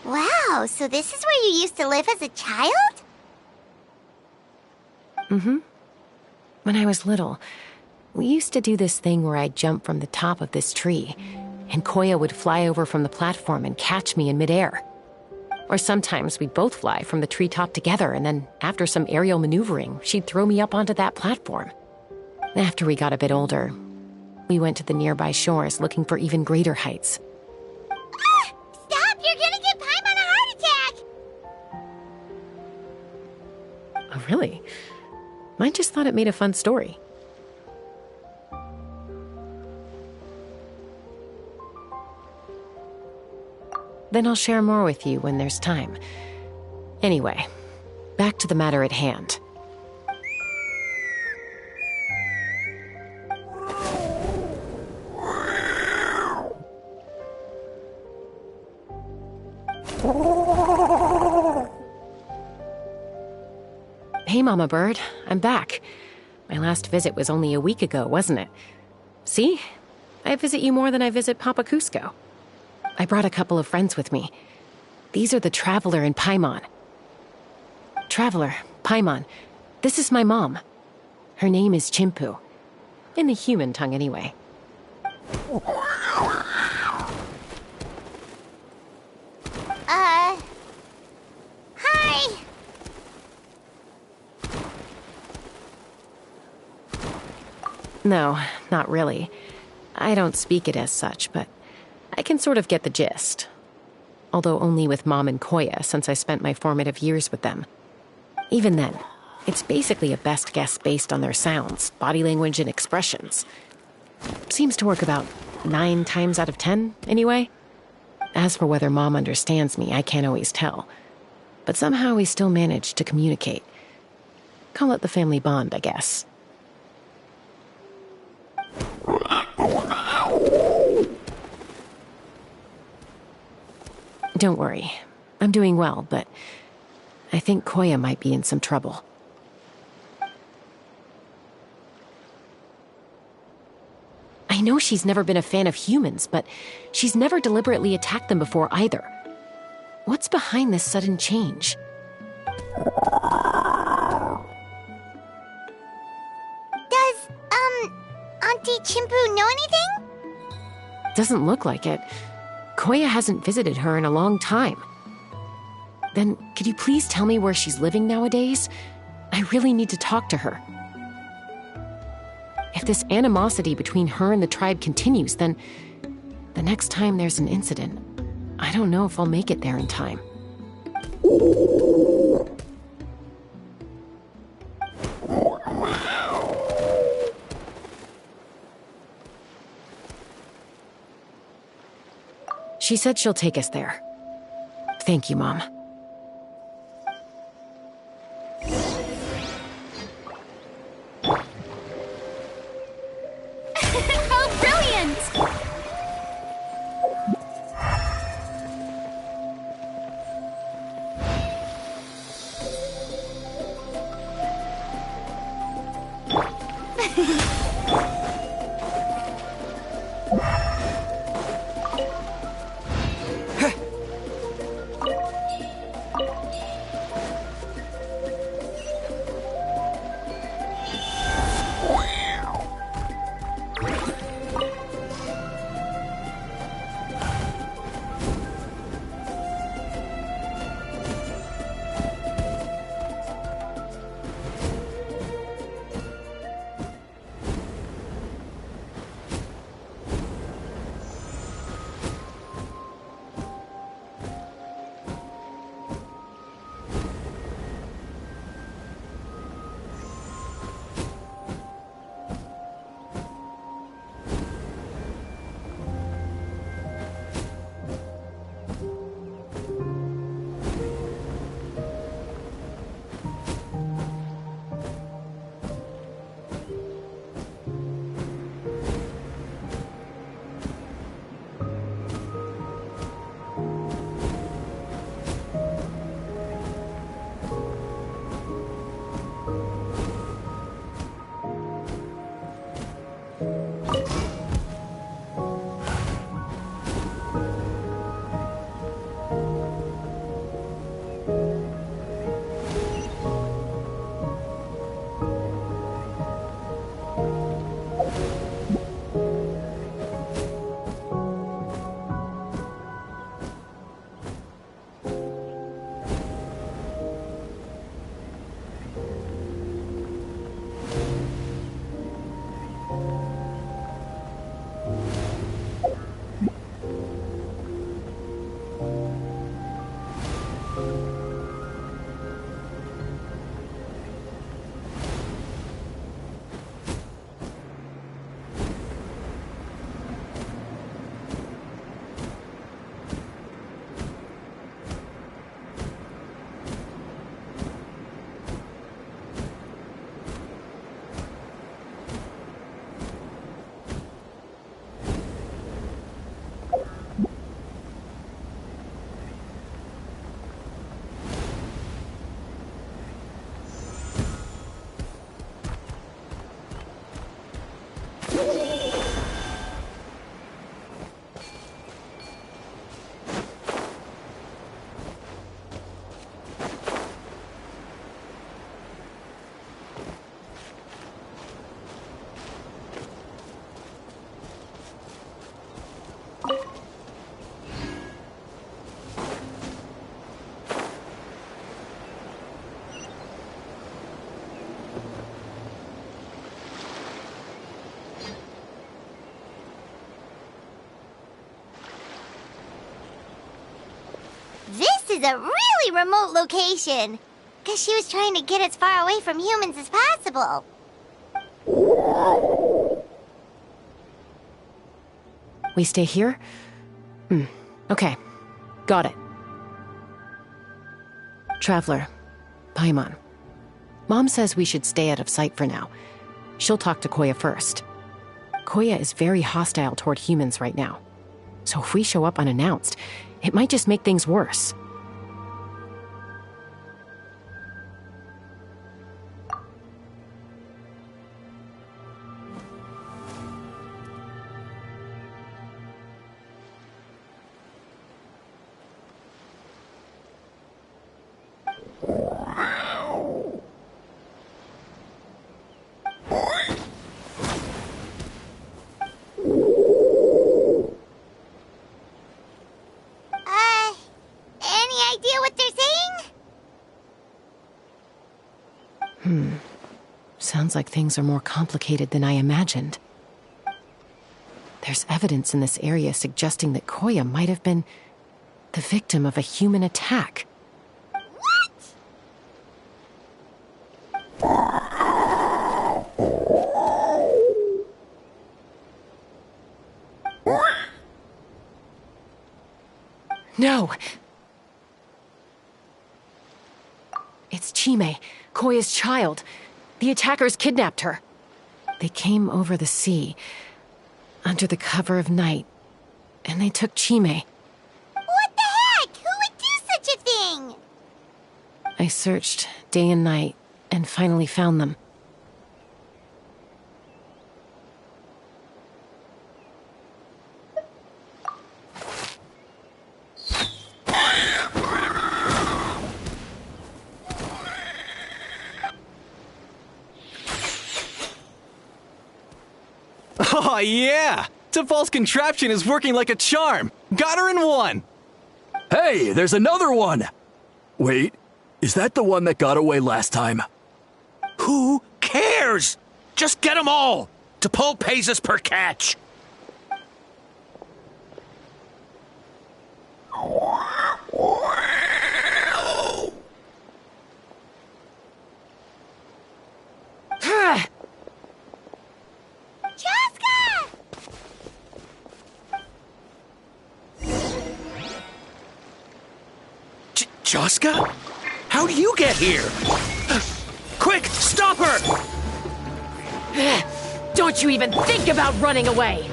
Wow, so this is where you used to live as a child? Mm-hmm. When I was little, we used to do this thing where I'd jump from the top of this tree, and Koya would fly over from the platform and catch me in midair. Or sometimes we'd both fly from the treetop together, and then after some aerial maneuvering, she'd throw me up onto that platform. After we got a bit older, we went to the nearby shores looking for even greater heights. Stop! You're gonna give Paimon a heart attack! Oh, really? I just thought it made a fun story. Then I'll share more with you when there's time. Anyway, back to the matter at hand. Hey, Mama Bird. I'm back. My last visit was only a week ago, wasn't it? See? I visit you more than I visit Papa Cusco. I brought a couple of friends with me. These are the Traveler and Paimon. Traveler, Paimon, this is my mom. Her name is Chimpu. In the human tongue, anyway. Hi! No, not really. I don't speak it as such, but I can sort of get the gist. Although only with Mom and Koya, since I spent my formative years with them. Even then, it's basically a best guess based on their sounds, body language, and expressions. Seems to work about 9 times out of 10, anyway. As for whether Mom understands me, I can't always tell. But somehow we still manage to communicate. Call it the family bond, I guess. Don't worry. I'm doing well, but I think Koya might be in some trouble. I know she's never been a fan of humans, but she's never deliberately attacked them before either. What's behind this sudden change? Does, Auntie Chimpu know anything? Doesn't look like it. Koya hasn't visited her in a long time. Then, could you please tell me where she's living nowadays? I really need to talk to her. If this animosity between her and the tribe continues, then the next time there's an incident, I don't know if I'll make it there in time. She said she'll take us there. Thank you, Mom. How brilliant! is a really remote location. Guess she was trying to get as far away from humans as possible. We stay here? Okay. Got it. Traveler, Paimon. Mom says we should stay out of sight for now. She'll talk to Koya first. Koya is very hostile toward humans right now. So if we show up unannounced, it might just make things worse. Sounds like things are more complicated than I imagined. There's evidence in this area suggesting that Koya might have been the victim of a human attack. What? No! It's Chime, Koya's child. The attackers kidnapped her. They came over the sea, under the cover of night, and they took Chime. What the heck? Who would do such a thing? I searched day and night, and finally found them. Oh, yeah! T'Pol's contraption is working like a charm! Got her in one! Hey, there's another one! Wait, is that the one that got away last time? Who cares? Just get them all! T'Pol pays us per catch! Joska? How do you get here? Quick, stop her! Don't you even think about running away!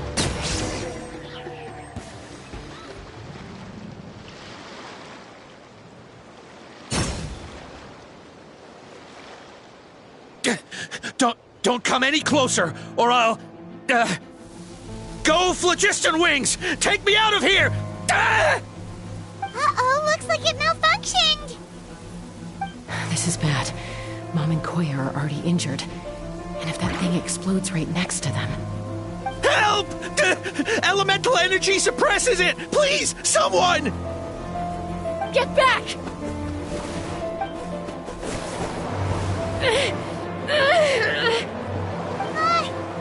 Don't come any closer, or I'll... Go, Phlogiston Wings! Take me out of here! Uh-oh, looks like it malfunctioned! This is bad. Mom and Koya are already injured. And if that thing explodes right next to them... Help! Elemental energy suppresses it! Please, someone! Get back!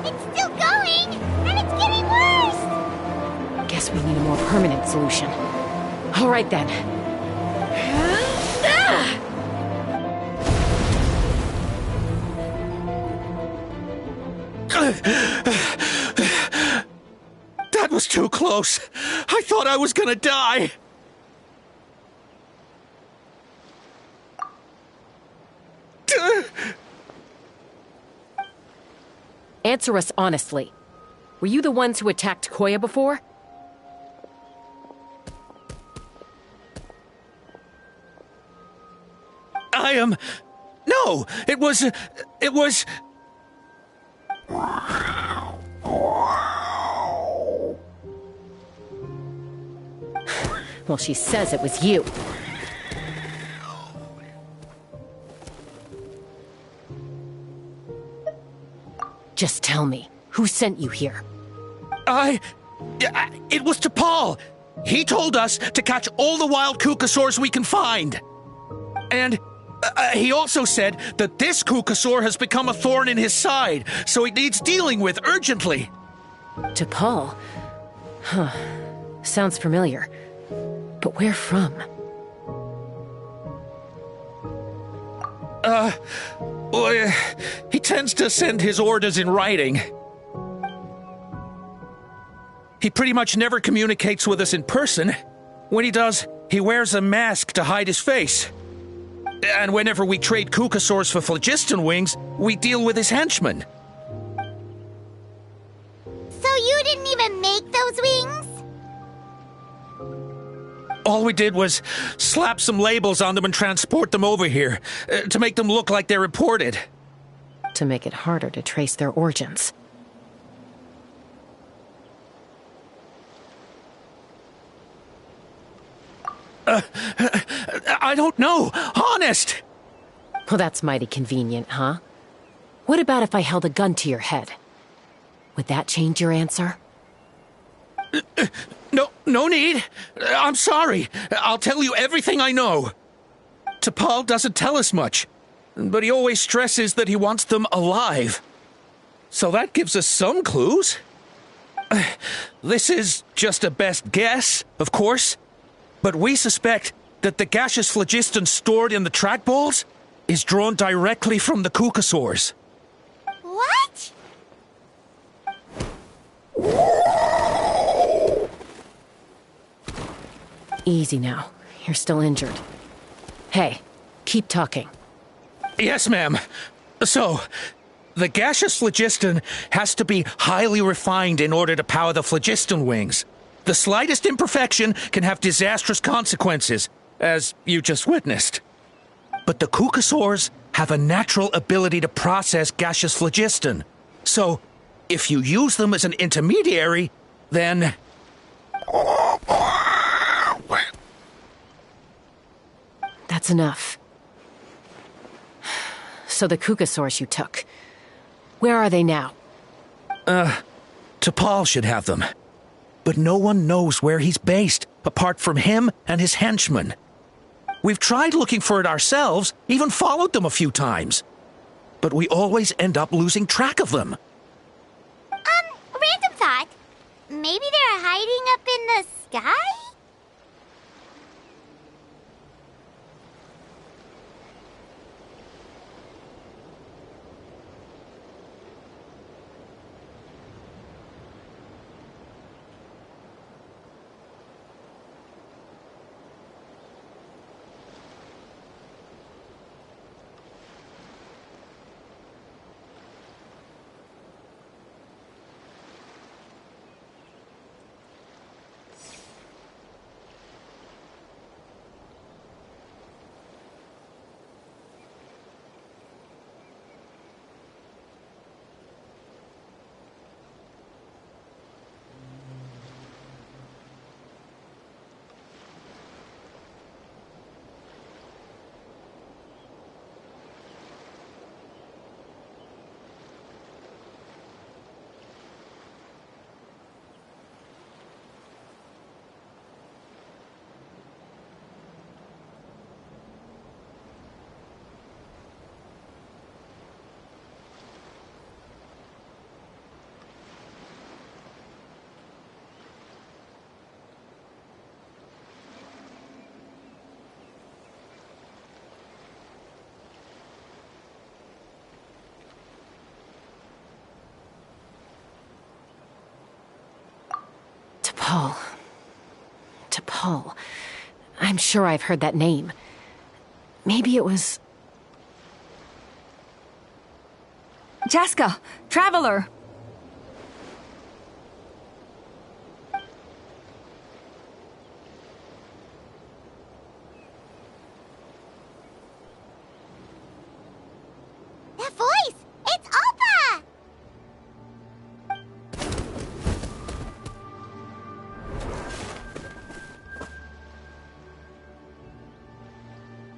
It's still going! And it's getting worse! Guess we need a more permanent solution. All right, then. That was too close. I thought I was gonna die. Answer us honestly. Were you the ones who attacked Koya before? I am... No, it was... Well, she says it was you. Just tell me, who sent you here? It was T'Pol. He told us to catch all the wild Kukasaurs we can find. And he also said that this Kukasaur has become a thorn in his side, so it needs dealing with urgently. T'Pol? Huh. Sounds familiar. But where from? Well, he tends to send his orders in writing. He pretty much never communicates with us in person. When he does, he wears a mask to hide his face. And whenever we trade Kukasaurs for phlogiston wings, we deal with his henchmen. So you didn't even make those wings? All we did was slap some labels on them and transport them over here, to make them look like they're imported. To make it harder to trace their origins. I don't know, honest! Well, that's mighty convenient, huh? What about if I held a gun to your head? Would that change your answer? No need. I'm sorry. I'll tell you everything I know. T'Pol doesn't tell us much, but he always stresses that he wants them alive. So that gives us some clues. This is just a best guess, of course, but we suspect that the gaseous phlogiston stored in the trackballs is drawn directly from the Kukasaurs. What? Easy now. You're still injured. Hey, keep talking. Yes, ma'am. So, the gaseous phlogiston has to be highly refined in order to power the phlogiston wings. The slightest imperfection can have disastrous consequences, as you just witnessed. But the Kukasaurs have a natural ability to process gaseous phlogiston. So, if you use them as an intermediary, then... That's enough. So the Kukasaurs you took, where are they now? T'Pol should have them. But no one knows where he's based, apart from him and his henchmen. We've tried looking for it ourselves, even followed them a few times. But we always end up losing track of them. Random thought. Maybe they're hiding up in the sky? T'Pol. I'm sure I've heard that name. Maybe it was... Jaska, Traveler! That voice! It's Alpa!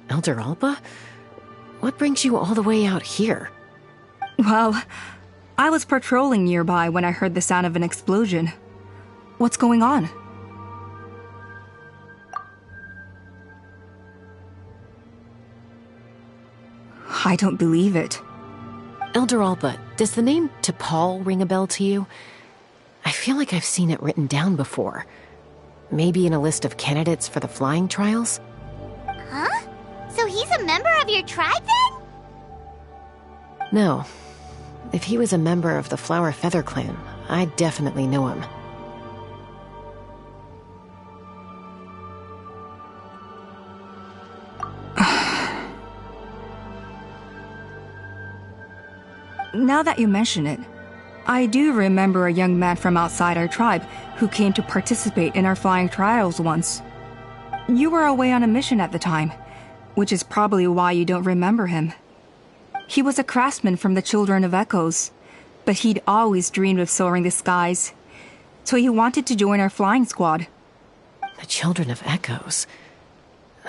Elder Alpa? What brings you all the way out here? Well, I was patrolling nearby when I heard the sound of an explosion. What's going on? I don't believe it. Elder Alpa, does the name T'Pol ring a bell to you? I feel like I've seen it written down before. Maybe in a list of candidates for the flying trials? Huh? So he's a member of your tribe then? No. If he was a member of the Flower Feather Clan, I'd definitely know him. Now that you mention it, I do remember a young man from outside our tribe who came to participate in our flying trials once. You were away on a mission at the time, which is probably why you don't remember him. He was a craftsman from the Children of Echoes, but he'd always dreamed of soaring the skies, so he wanted to join our flying squad. The Children of Echoes?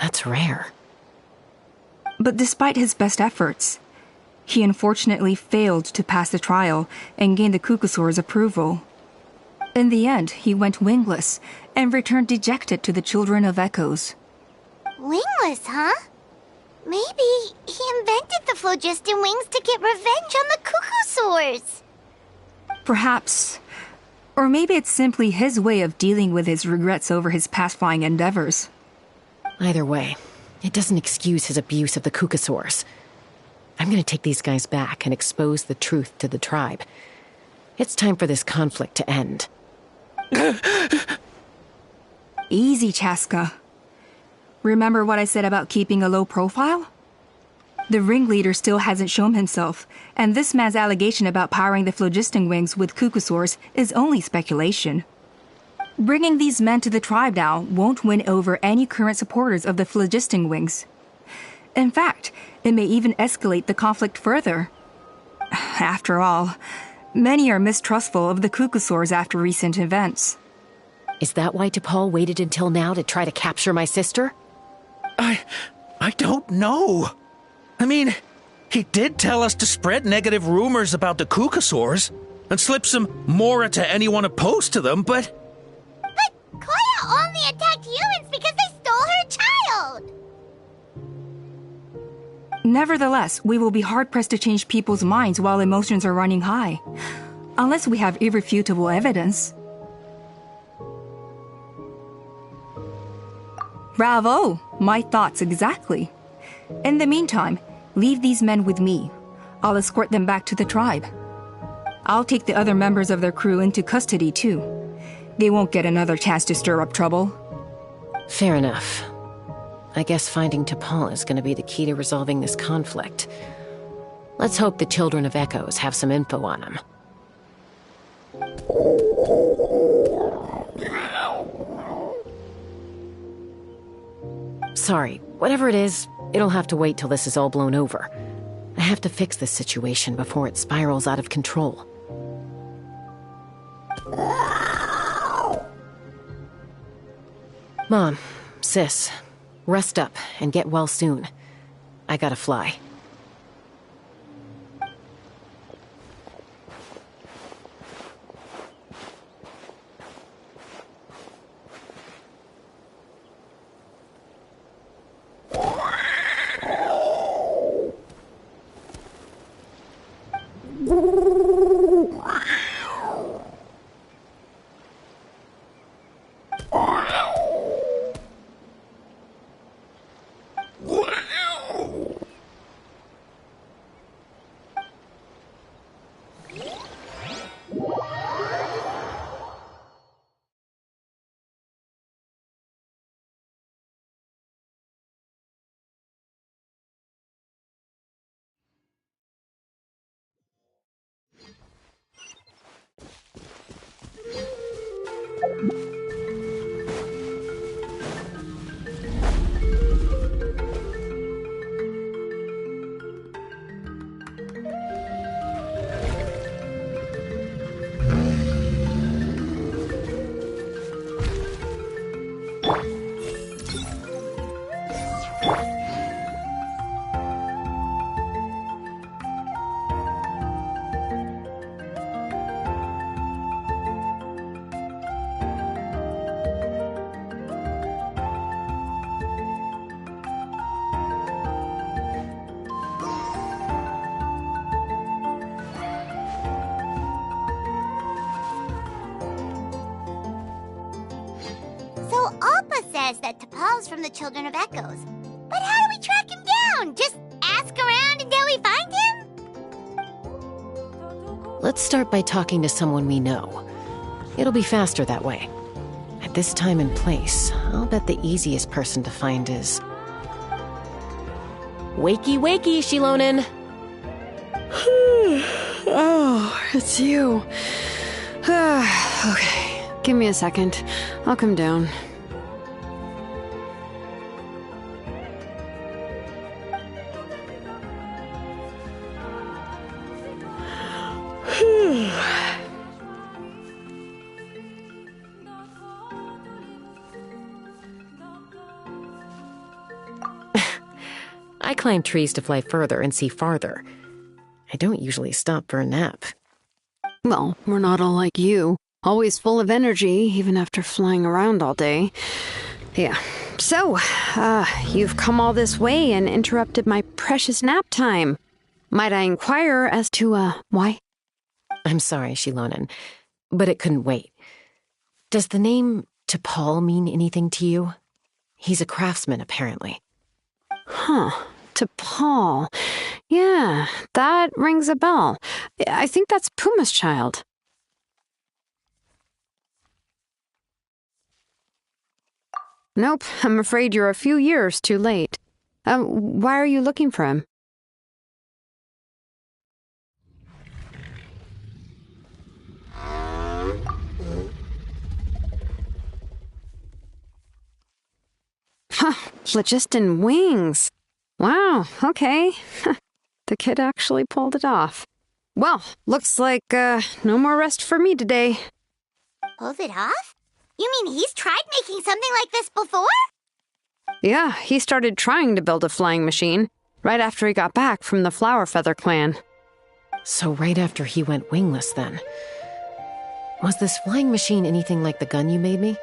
That's rare. But despite his best efforts, he unfortunately failed to pass the trial and gain the Kukusaur's approval. In the end, he went wingless and returned dejected to the Children of Echoes. Wingless, huh? Maybe he invented the phlogiston wings to get revenge on the Kukusaurs. Perhaps. Or maybe it's simply his way of dealing with his regrets over his past flying endeavors. Either way, it doesn't excuse his abuse of the Kukusaurs. I'm gonna take these guys back and expose the truth to the tribe. It's time for this conflict to end. Easy, Chaska. Remember what I said about keeping a low profile? The ringleader still hasn't shown himself, and this man's allegation about powering the phlogiston wings with Kukusaurs is only speculation. Bringing these men to the tribe now won't win over any current supporters of the phlogiston wings. In fact, it may even escalate the conflict further. After all, many are mistrustful of the Kukusaurs after recent events. Is that why T'Pol waited until now to try to capture my sister? I don't know. I mean, he did tell us to spread negative rumors about the Kukusaurs and slip some Mora to anyone opposed to them, but... But Koya only attacked humans because they stole her child! Nevertheless, we will be hard-pressed to change people's minds while emotions are running high. Unless we have irrefutable evidence. Bravo! My thoughts exactly. In the meantime, leave these men with me. I'll escort them back to the tribe. I'll take the other members of their crew into custody too. They won't get another chance to stir up trouble. Fair enough. I guess finding T'Pol is going to be the key to resolving this conflict. Let's hope the Children of Echoes have some info on him. Sorry, whatever it is, it'll have to wait till this is all blown over. I have to fix this situation before it spirals out of control. Mom, Sis, rest up and get well soon. I gotta fly. Says that T'Pol's from the Children of Echoes. But how do we track him down? Just ask around until we find him? Let's start by talking to someone we know. It'll be faster that way. At this time and place, I'll bet the easiest person to find is... Wakey, wakey, Shilonen! Oh, it's you. Okay, give me a second. I'll come down. I climb trees to fly further and see farther. I don't usually stop for a nap. Well, we're not all like you. Always full of energy, even after flying around all day. Yeah. So, you've come all this way and interrupted my precious nap time. Might I inquire as to, why? I'm sorry, Shilonen, but it couldn't wait. Does the name T'Pol mean anything to you? He's a craftsman, apparently. Huh. T'Pol. Yeah, that rings a bell. I think that's Puma's child. Nope, I'm afraid you're a few years too late. Why are you looking for him? Huh, phlogiston wings. Wow, okay. The kid actually pulled it off. Well, looks like, no more rest for me today. Pulled it off? You mean he's tried making something like this before? Yeah, he started trying to build a flying machine right after he got back from the Flower Feather clan. So right after he went wingless, then. Was this flying machine anything like the gun you made me?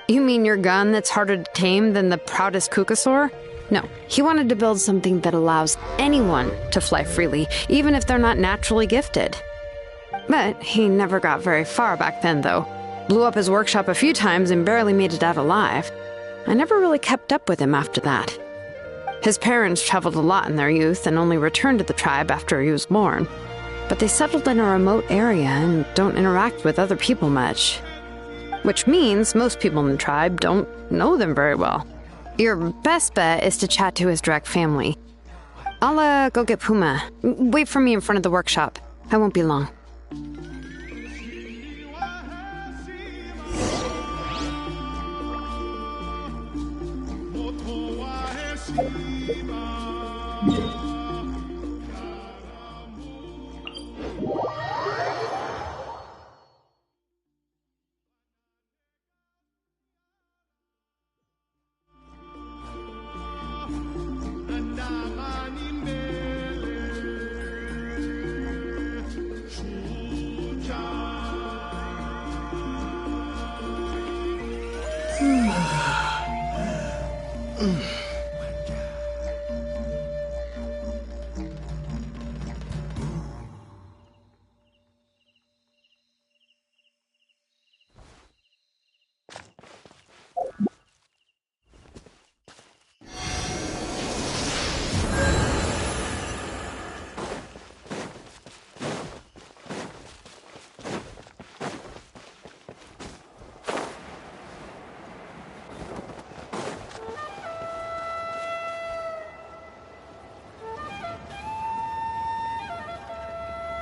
You mean your gun that's harder to tame than the proudest Kukasaur? No, he wanted to build something that allows anyone to fly freely, even if they're not naturally gifted. But he never got very far back then, though. Blew up his workshop a few times and barely made it out alive. I never really kept up with him after that. His parents traveled a lot in their youth and only returned to the tribe after he was born. But they settled in a remote area and don't interact with other people much. Which means most people in the tribe don't know them very well. Your best bet is to chat to his direct family. I'll, go get Puma. Wait for me in front of the workshop. I won't be long.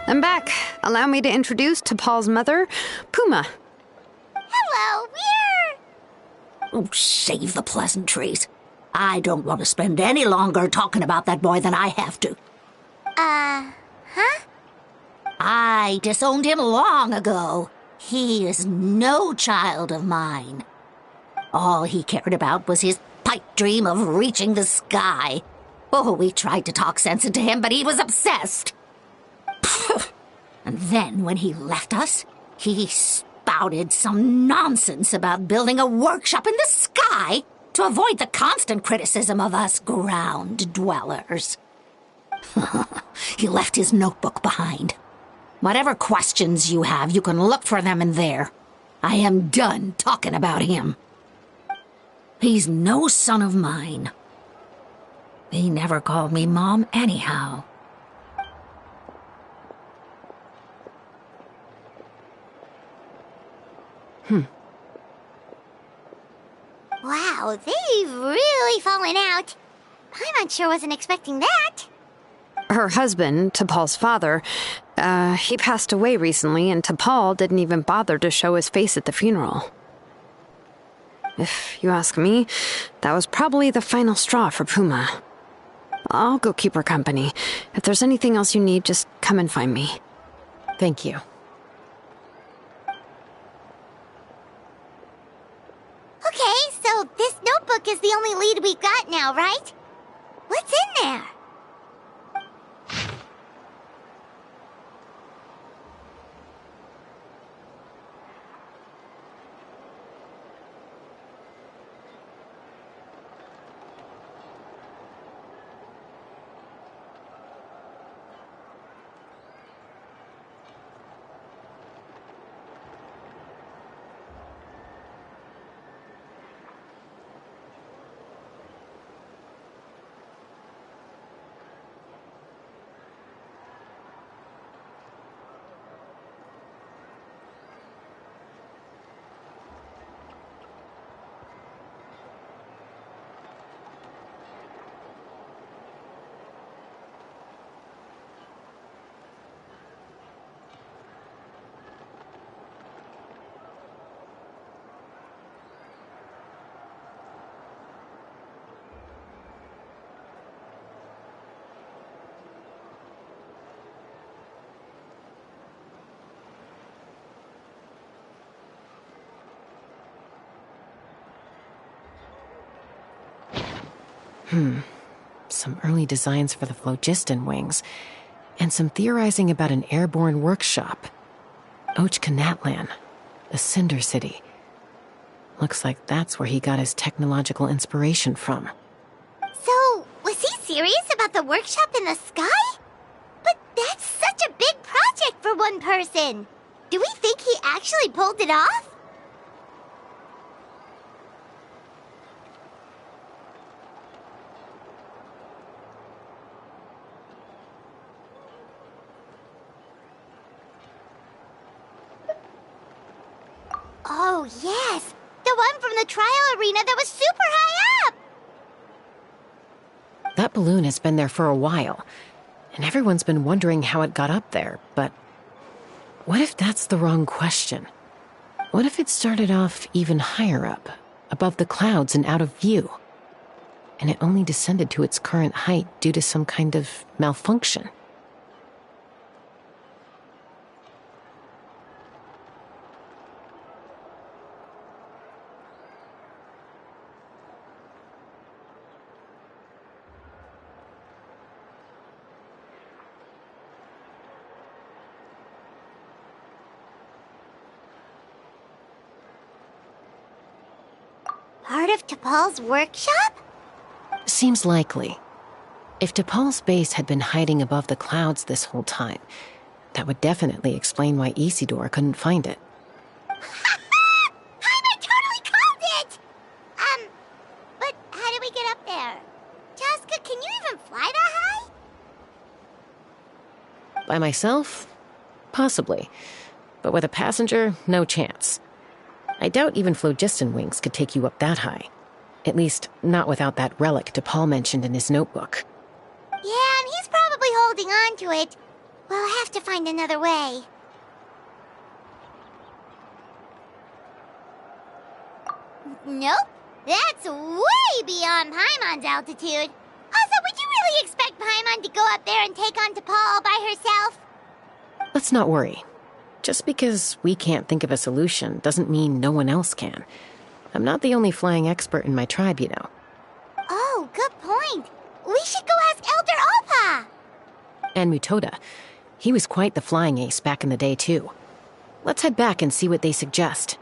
I'm back. Allow me to introduce T'Pol's mother, Puma. Hello, we're... Oh, save the pleasantries. I don't want to spend any longer talking about that boy than I have to. Huh? I disowned him long ago. He is no child of mine. All he cared about was his pipe dream of reaching the sky. Oh, we tried to talk sense into him, but he was obsessed. And then, when he left us, he spouted some nonsense about building a workshop in the sky to avoid the constant criticism of us ground dwellers. He left his notebook behind. Whatever questions you have, you can look for them in there. I am done talking about him. He's no son of mine. He never called me Mom anyhow. Wow, they've really fallen out. Paimon sure wasn't expecting that. Her husband, T'Pol's father, he passed away recently, and T'Pol didn't even bother to show his face at the funeral. If you ask me, that was probably the final straw for Puma. I'll go keep her company. If there's anything else you need, just come and find me. Thank you. Okay, so this notebook is the only lead we've got now, right? What's in there? Some early designs for the phlogiston wings, and some theorizing about an airborne workshop. Natlan, the Cinder City. Looks like that's where he got his technological inspiration from. So, was he serious about the workshop in the sky? But that's such a big project for one person. Do we think he actually pulled it off? Oh, yes! The one from the trial arena that was super high up! That balloon has been there for a while, and everyone's been wondering how it got up there, but what if that's the wrong question? What if it started off even higher up, above the clouds and out of view, and it only descended to its current height due to some kind of malfunction? Part of T'Pol's workshop? Seems likely. If T'Pol's base had been hiding above the clouds this whole time, that would definitely explain why Isidore couldn't find it. I totally called it! But how do we get up there? Jaska, can you even fly that high? By myself? Possibly. But with a passenger, no chance. I doubt even phlogiston wings could take you up that high. At least, not without that relic T'Pol mentioned in his notebook. Yeah, and he's probably holding on to it. We'll have to find another way. Nope. That's way beyond Paimon's altitude. Also, would you really expect Paimon to go up there and take on T'Pol all by herself? Let's not worry. Just because we can't think of a solution doesn't mean no one else can. I'm not the only flying expert in my tribe, you know. Oh, good point. We should go ask Elder Opa! And Mutoda. He was quite the flying ace back in the day, too. Let's head back and see what they suggest.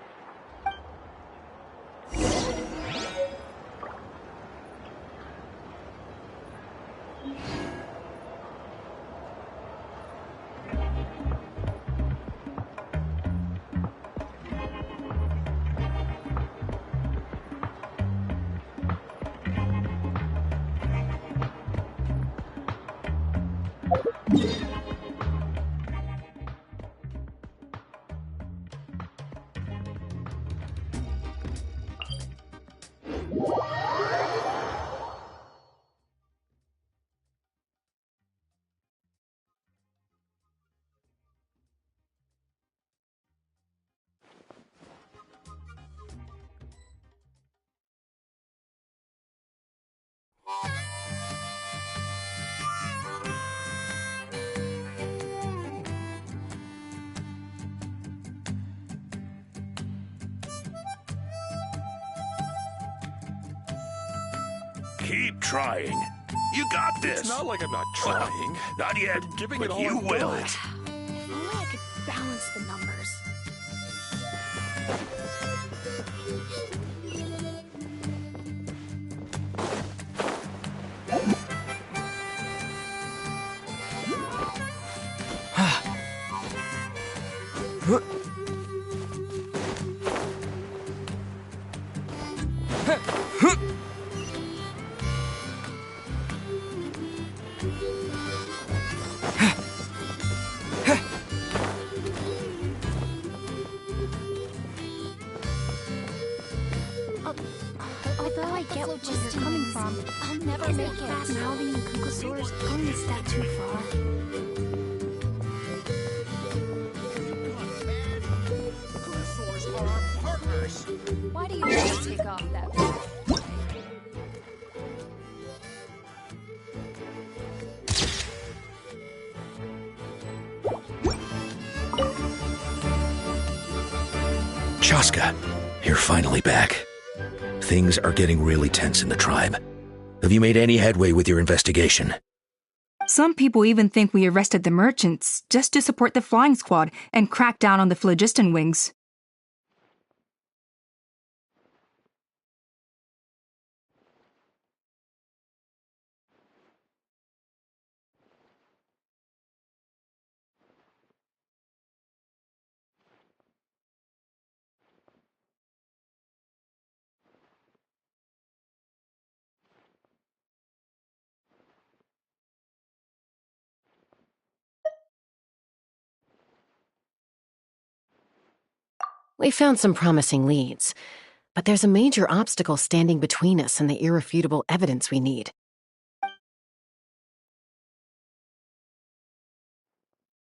Keep trying. You got this. It's not like I'm not trying. Not yet, I'm giving but it all you I've will. got. If only I could balance the numbers. Although I get where you're coming from, I'll never make it. Mouthing the Kukusaur's going a step too far. Kukusaurs are our partners. Why do you always take off that way? Chaska, you're finally back. Things are getting really tense in the tribe. Have you made any headway with your investigation? Some people even think we arrested the merchants just to support the flying squad and crack down on the phlogiston wings. We found some promising leads, but there's a major obstacle standing between us and the irrefutable evidence we need.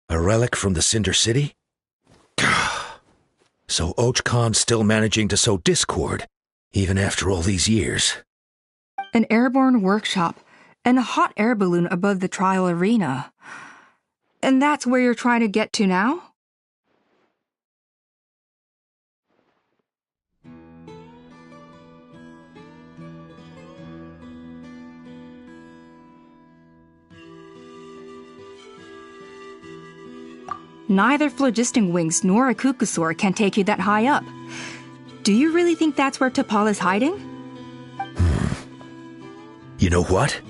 A relic from the Cinder City? So Och Khan's still managing to sow discord, even after all these years. An airborne workshop and a hot air balloon above the trial arena. And that's where you're trying to get to now? Neither phlogiston wings nor a Kukusaur can take you that high up. Do you really think that's where T'Pol is hiding? You know what?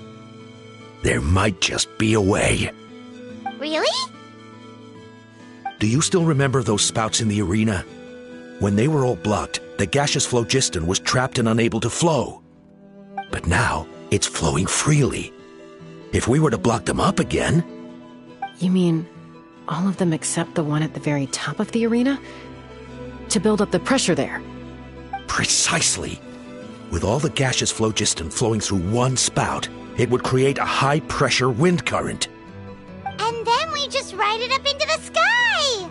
There might just be a way. Really? Do you still remember those spouts in the arena? When they were all blocked, the gaseous phlogiston was trapped and unable to flow. But now, it's flowing freely. If we were to block them up again... You mean all of them except the one at the very top of the arena? To build up the pressure there? Precisely. With all the gaseous phlogiston flowing through one spout, it would create a high-pressure wind current. And then we just ride it up into the sky!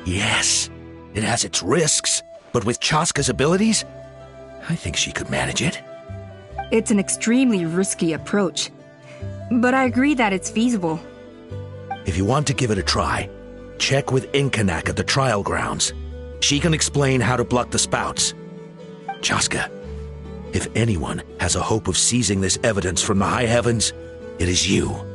Yes, it has its risks, but with Chaska's abilities, I think she could manage it. It's an extremely risky approach, but I agree that it's feasible. If you want to give it a try, check with Inkanak at the trial grounds. She can explain how to block the spouts. Chaska, if anyone has a hope of seizing this evidence from the high heavens, it is you.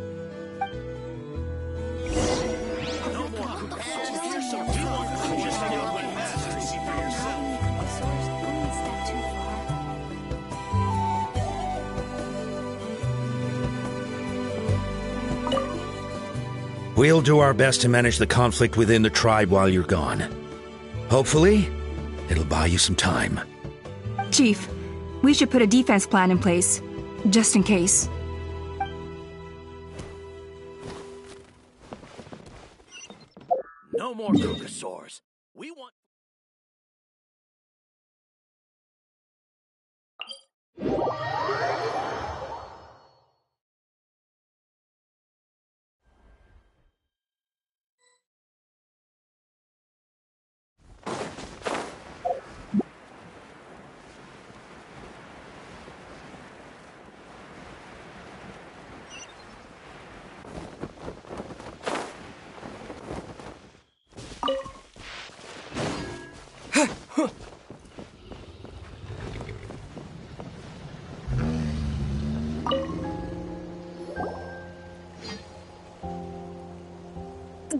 We'll do our best to manage the conflict within the tribe while you're gone. Hopefully, it'll buy you some time. Chief, we should put a defense plan in place, just in case. No more Kukusaurs. We want...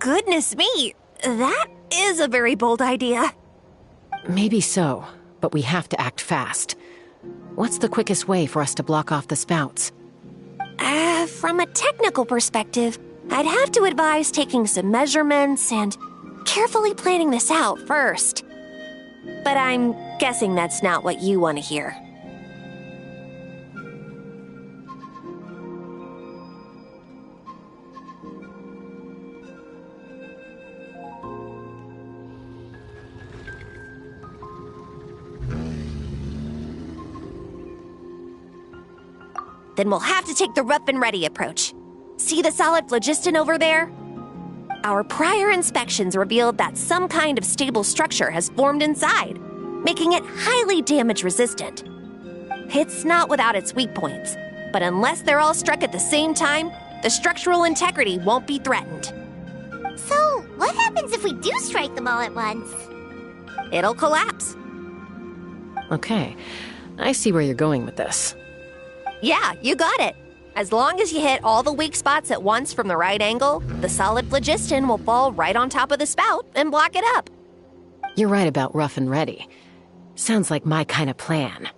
Goodness me, that is a very bold idea. Maybe so, but we have to act fast. What's the quickest way for us to block off the spouts? From a technical perspective, I'd have to advise taking some measurements and carefully planning this out first. But I'm guessing that's not what you want to hear. Then we'll have to take the rough and ready approach. See the solid phlogiston over there? Our prior inspections revealed that some kind of stable structure has formed inside, making it highly damage resistant. It's not without its weak points, but unless they're all struck at the same time, the structural integrity won't be threatened. So, what happens if we do strike them all at once? It'll collapse. Okay, I see where you're going with this. Yeah, you got it. As long as you hit all the weak spots at once from the right angle, the solid phlogiston will fall right on top of the spout and block it up. You're right about rough and ready. Sounds like my kind of plan.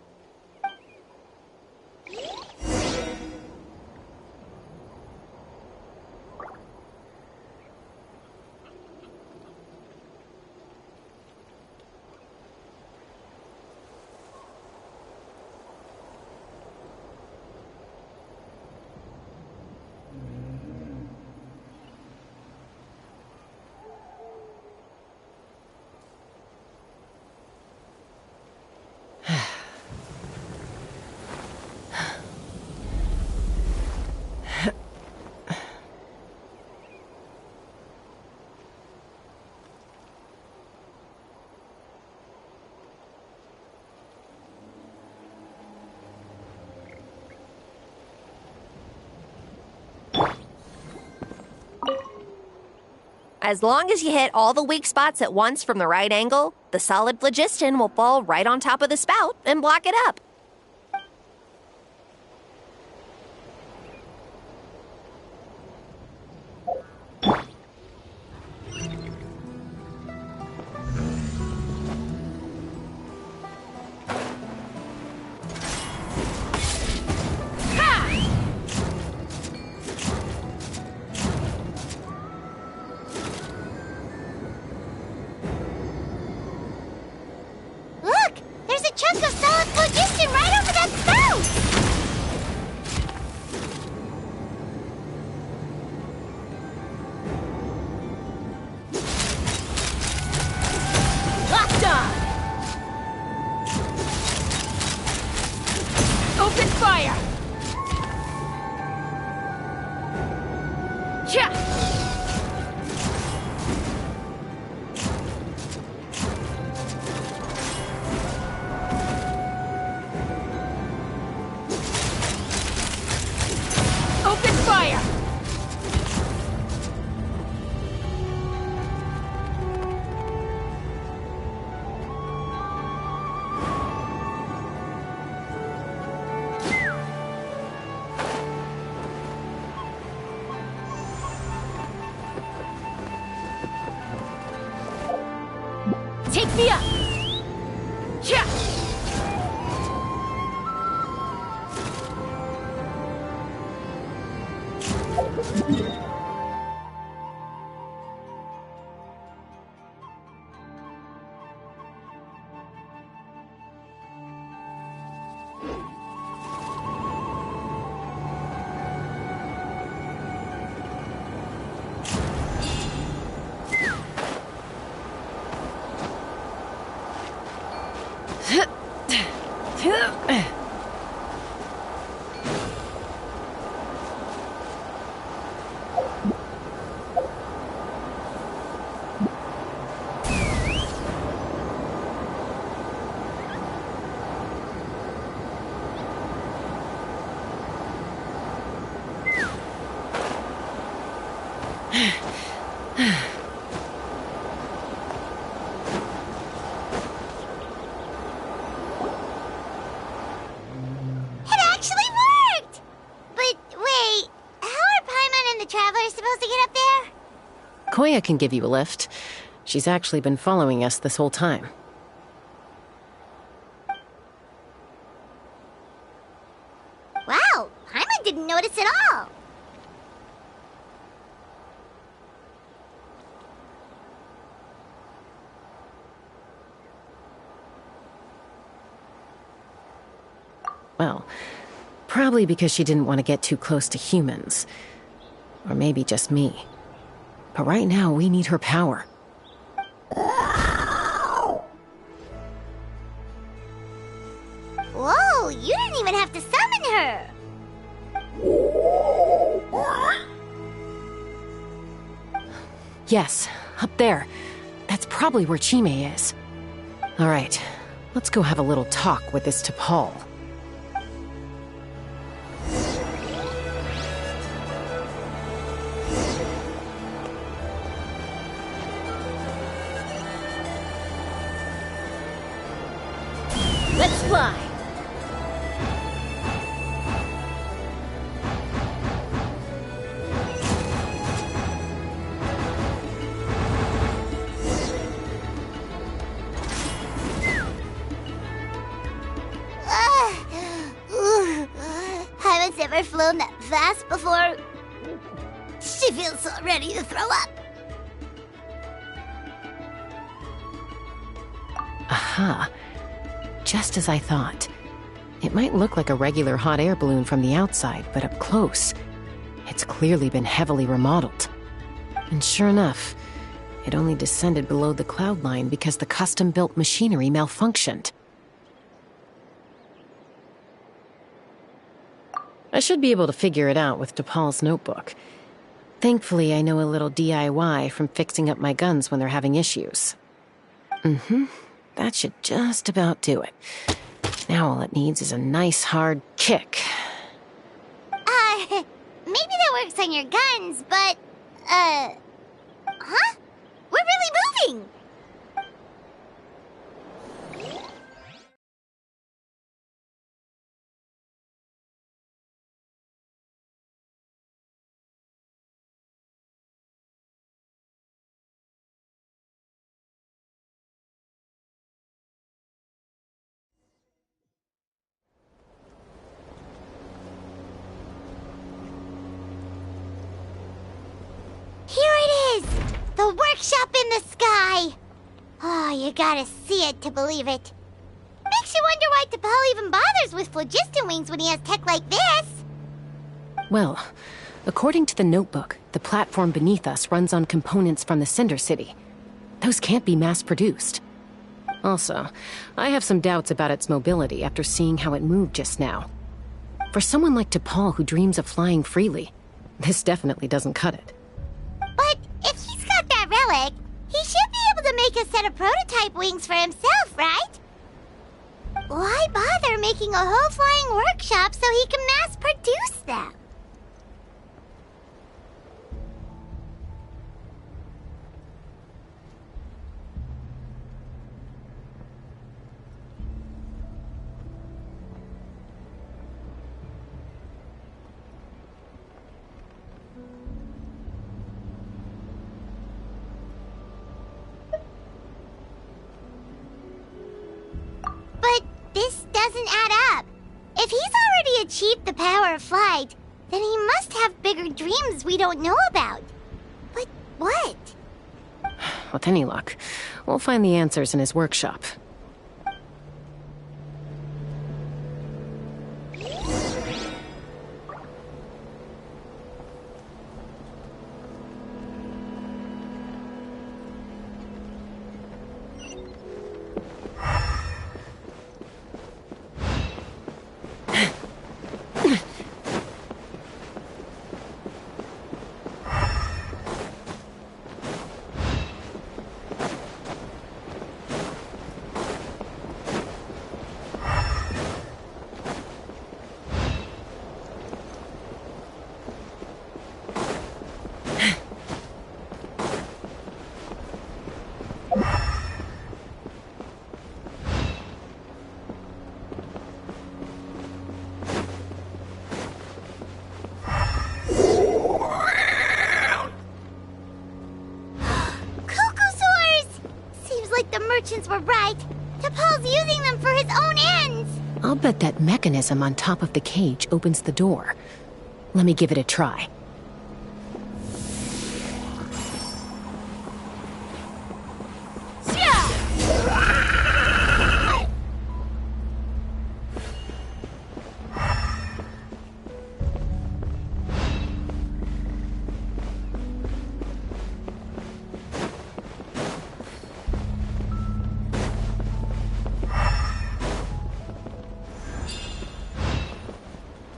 As long as you hit all the weak spots at once from the right angle, the solid phlogiston will fall right on top of the spout and block it up. Look! There's a chunk of solid phlogiston right over that spout! Locked on! Open fire! Yeah! Open fire! Take me up! Yeah! Koya can give you a lift. She's actually been following us this whole time. Wow, Paimon didn't notice at all. Well, probably because she didn't want to get too close to humans. Or maybe just me. But right now, we need her power. Whoa, you didn't even have to summon her! Yes, up there. That's probably where Chime is. Alright, let's go have a little talk with this T'Pol. Let's fly! Haven't ever flown that fast before. She feels so ready to throw up. Aha. Just as I thought. It might look like a regular hot air balloon from the outside, but up close, it's clearly been heavily remodeled. And sure enough, it only descended below the cloud line because the custom-built machinery malfunctioned. I should be able to figure it out with T'Pol's notebook. Thankfully, I know a little DIY from fixing up my guns when they're having issues. That should just about do it. Now all it needs is a nice hard kick. Maybe that works on your guns, but, huh? We're really moving! Here it is! The workshop in the sky! Oh, you gotta see it to believe it. Makes you wonder why T'Pol even bothers with phlogiston wings when he has tech like this. Well, according to the notebook, the platform beneath us runs on components from the Cinder City. Those can't be mass-produced. Also, I have some doubts about its mobility after seeing how it moved just now. For someone like T'Pol who dreams of flying freely, this definitely doesn't cut it. But if he's got that relic, he should be able to make a set of prototype wings for himself, right? Why bother making a whole flying workshop so he can mass-produce them? But this doesn't add up. If he's already achieved the power of flight, then he must have bigger dreams we don't know about. But what? With any luck, we'll find the answers in his workshop. merchants were right. T'Pol's using them for his own ends. I'll bet that mechanism on top of the cage opens the door. Let me give it a try.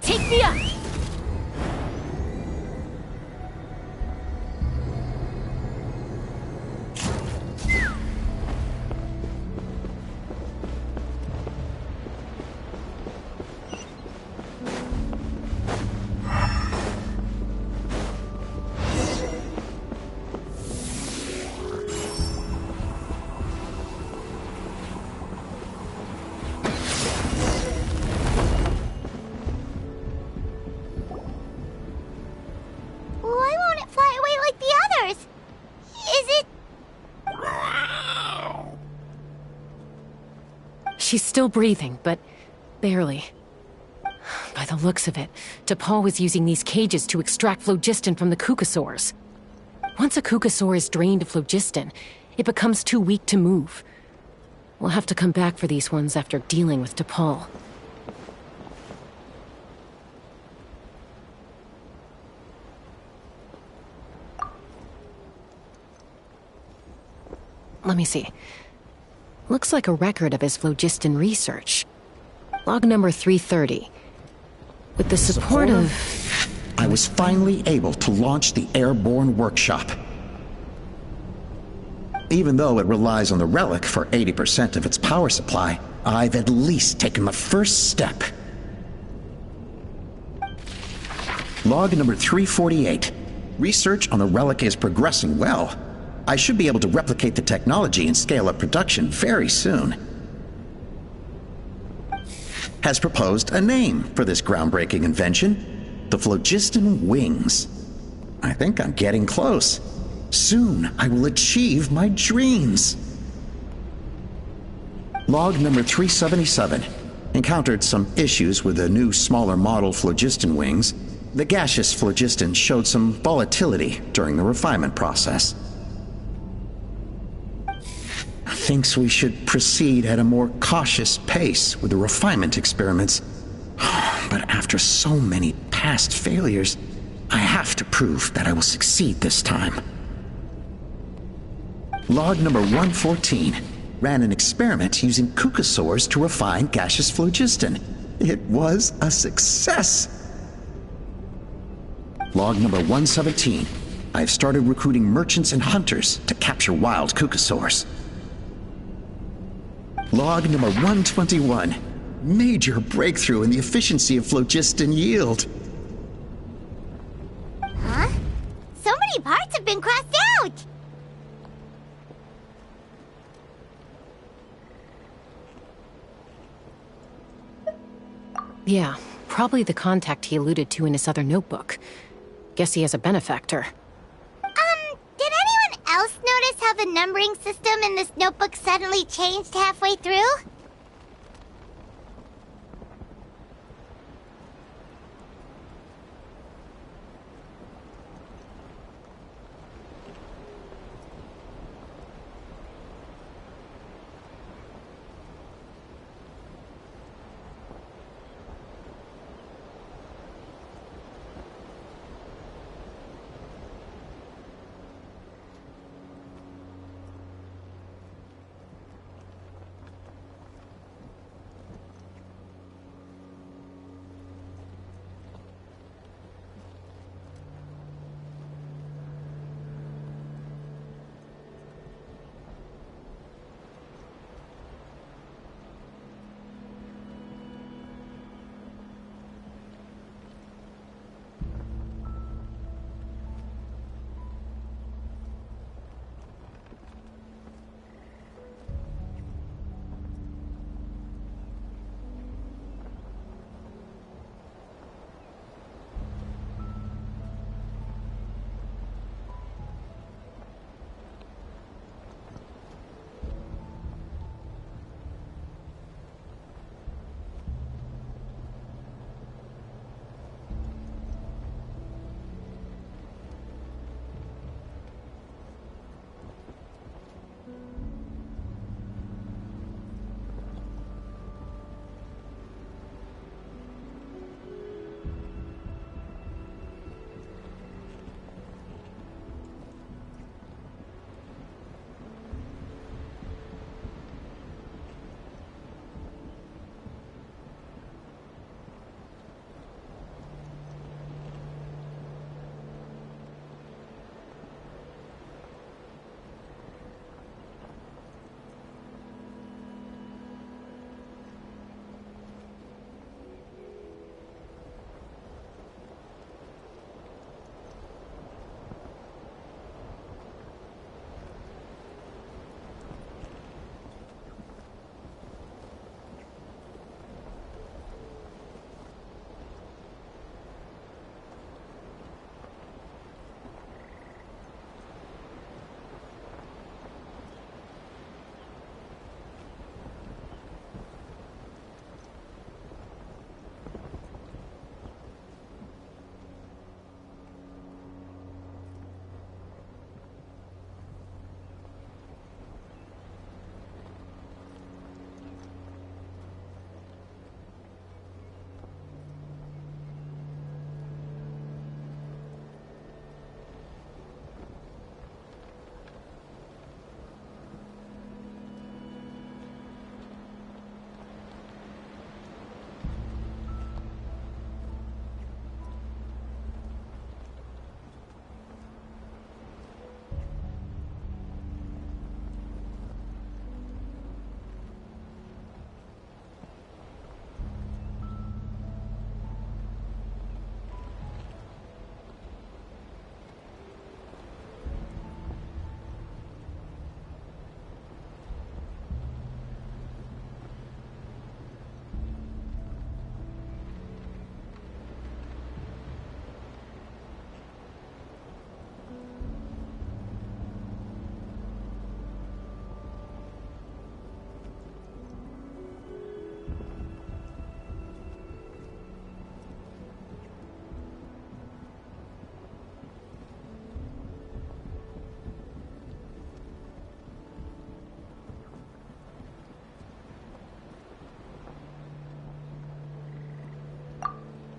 Take me up! Why won't it fly away like the others? Is it... She's still breathing, but barely. By the looks of it, T'Pol was using these cages to extract phlogiston from the Kukasaurs. Once a Kukasaur is drained of phlogiston, it becomes too weak to move. We'll have to come back for these ones after dealing with T'Pol. Let me see. Looks like a record of his phlogiston research. Log number 330. With the support of... I was finally able to launch the airborne workshop. Even though it relies on the relic for 80% of its power supply, I've at least taken the first step. Log number 348. Research on the relic is progressing well. I should be able to replicate the technology and scale up production very soon. Has proposed a name for this groundbreaking invention: the phlogiston wings. I think I'm getting close. Soon I will achieve my dreams. Log number 377. Encountered some issues with the new smaller model phlogiston wings. The gaseous phlogiston showed some volatility during the refinement process. Thinks we should proceed at a more cautious pace with the refinement experiments. But after so many past failures, I have to prove that I will succeed this time. Log number 114. Ran an experiment using Kukasaurs to refine gaseous phlogiston. It was a success. Log number 117. I've started recruiting merchants and hunters to capture wild Kukasaurs. Log number 121. Major breakthrough in the efficiency of phlogiston yield. Huh? So many parts have been crossed out! Yeah, probably the contact he alluded to in his other notebook. Guess he has a benefactor. Did anyone else notice how the numbering system in this notebook suddenly changed halfway through?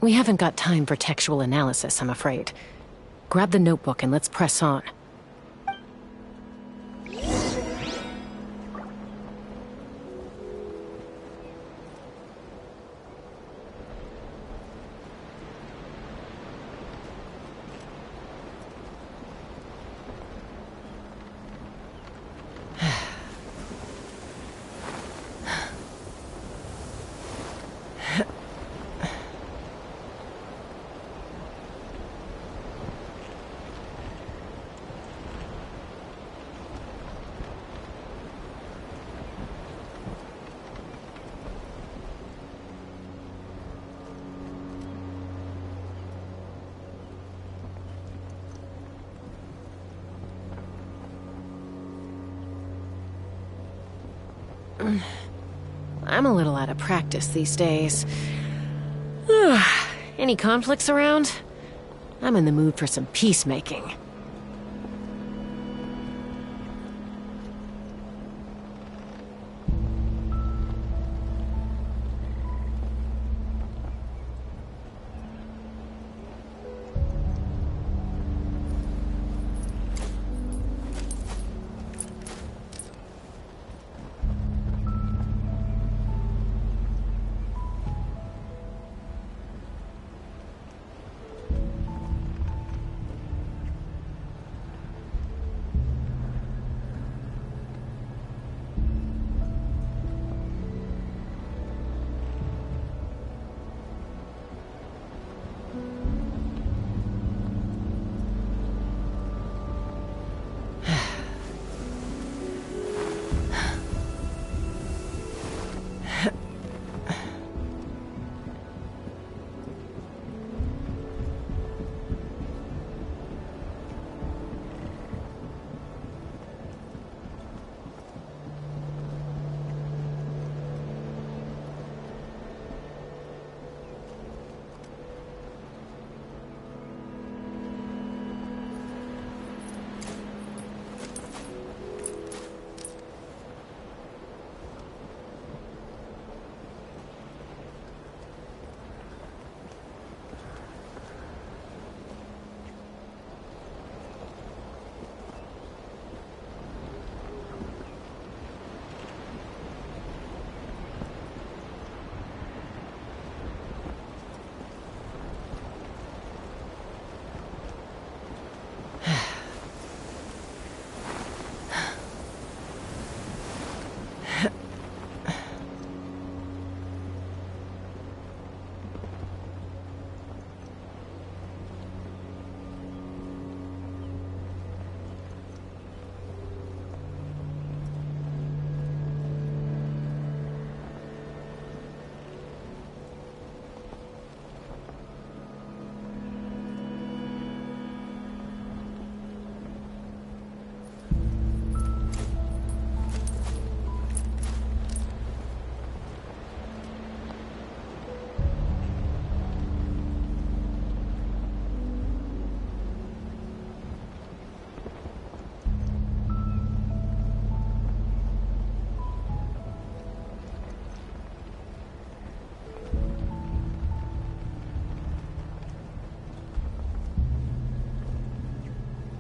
We haven't got time for textual analysis, I'm afraid. Grab the notebook and let's press on. I'm a little out of practice these days. Any conflicts around? I'm in the mood for some peacemaking.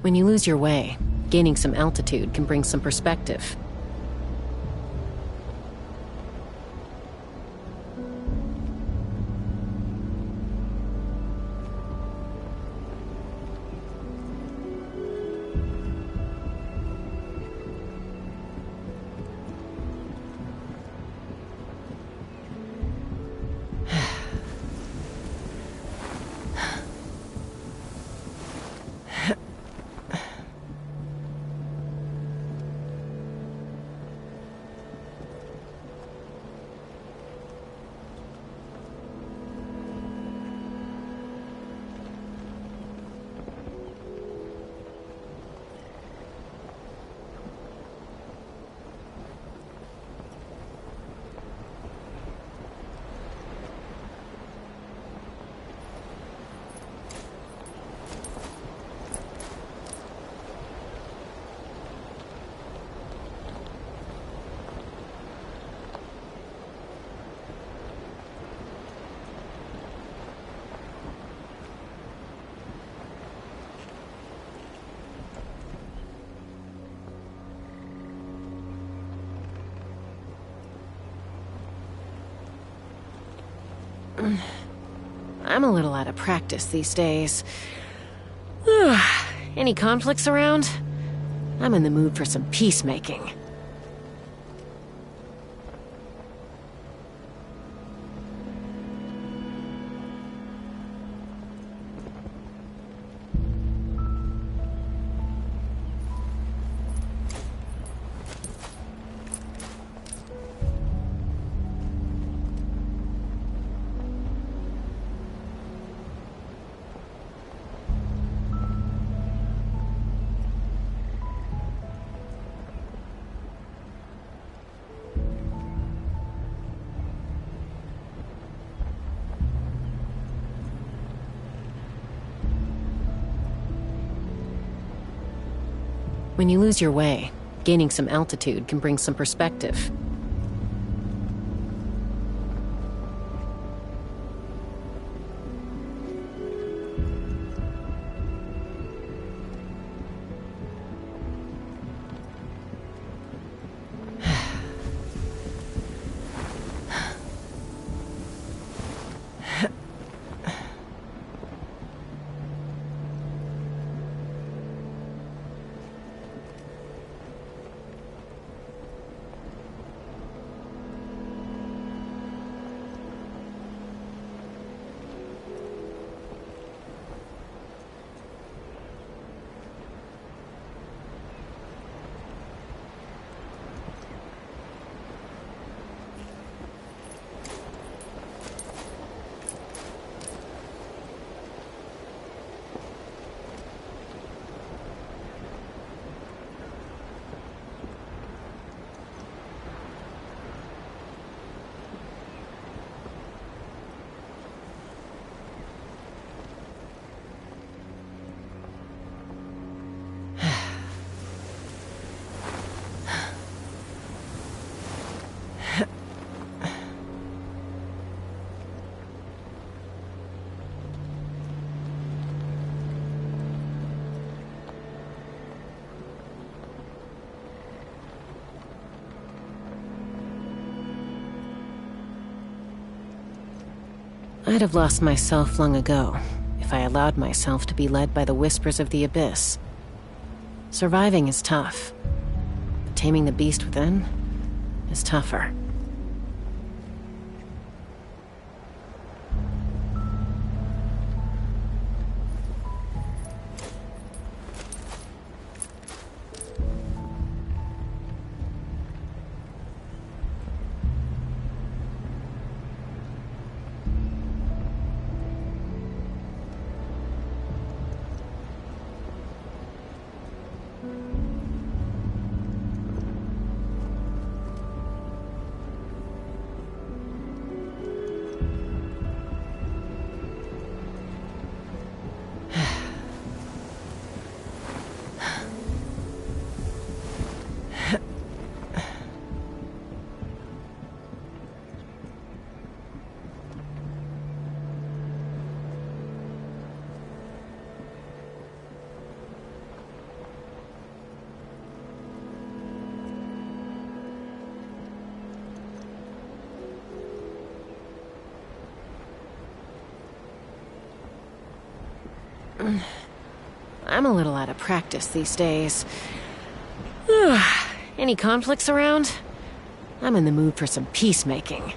When you lose your way, gaining some altitude can bring some perspective. I'm a little out of practice these days. Any conflicts around? I'm in the mood for some peacemaking. When you lose your way, gaining some altitude can bring some perspective. I'd have lost myself long ago if I allowed myself to be led by the whispers of the abyss. Surviving is tough. But taming the beast within is tougher. I'm a little out of practice these days. Any conflicts around? I'm in the mood for some peacemaking.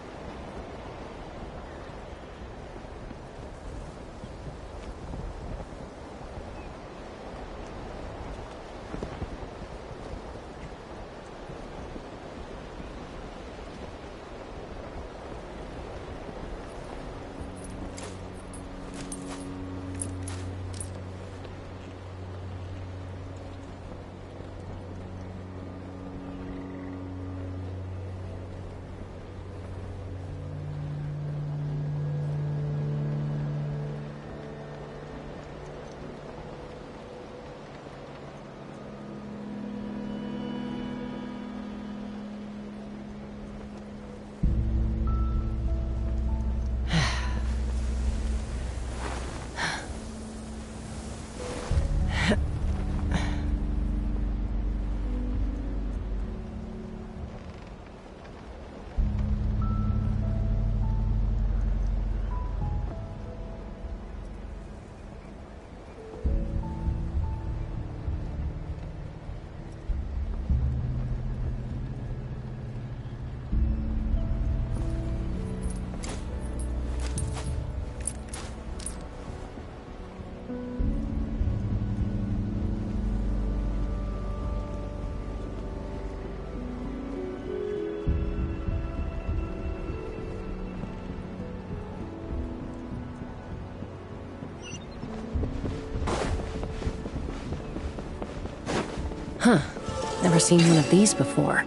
seen one of these before.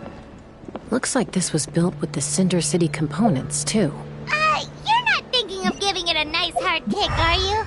Looks like this was built with the Cinder City components, too. You're not thinking of giving it a nice hard kick, are you?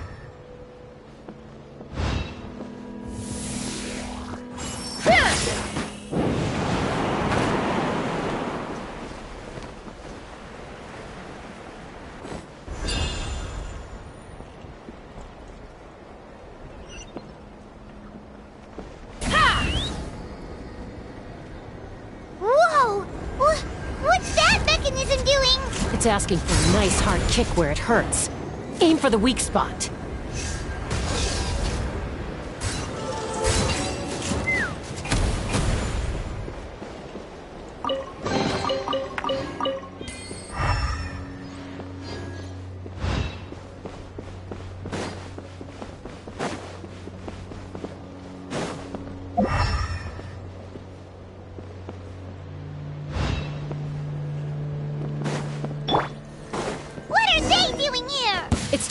It's asking for a nice hard kick where it hurts. Aim for the weak spot.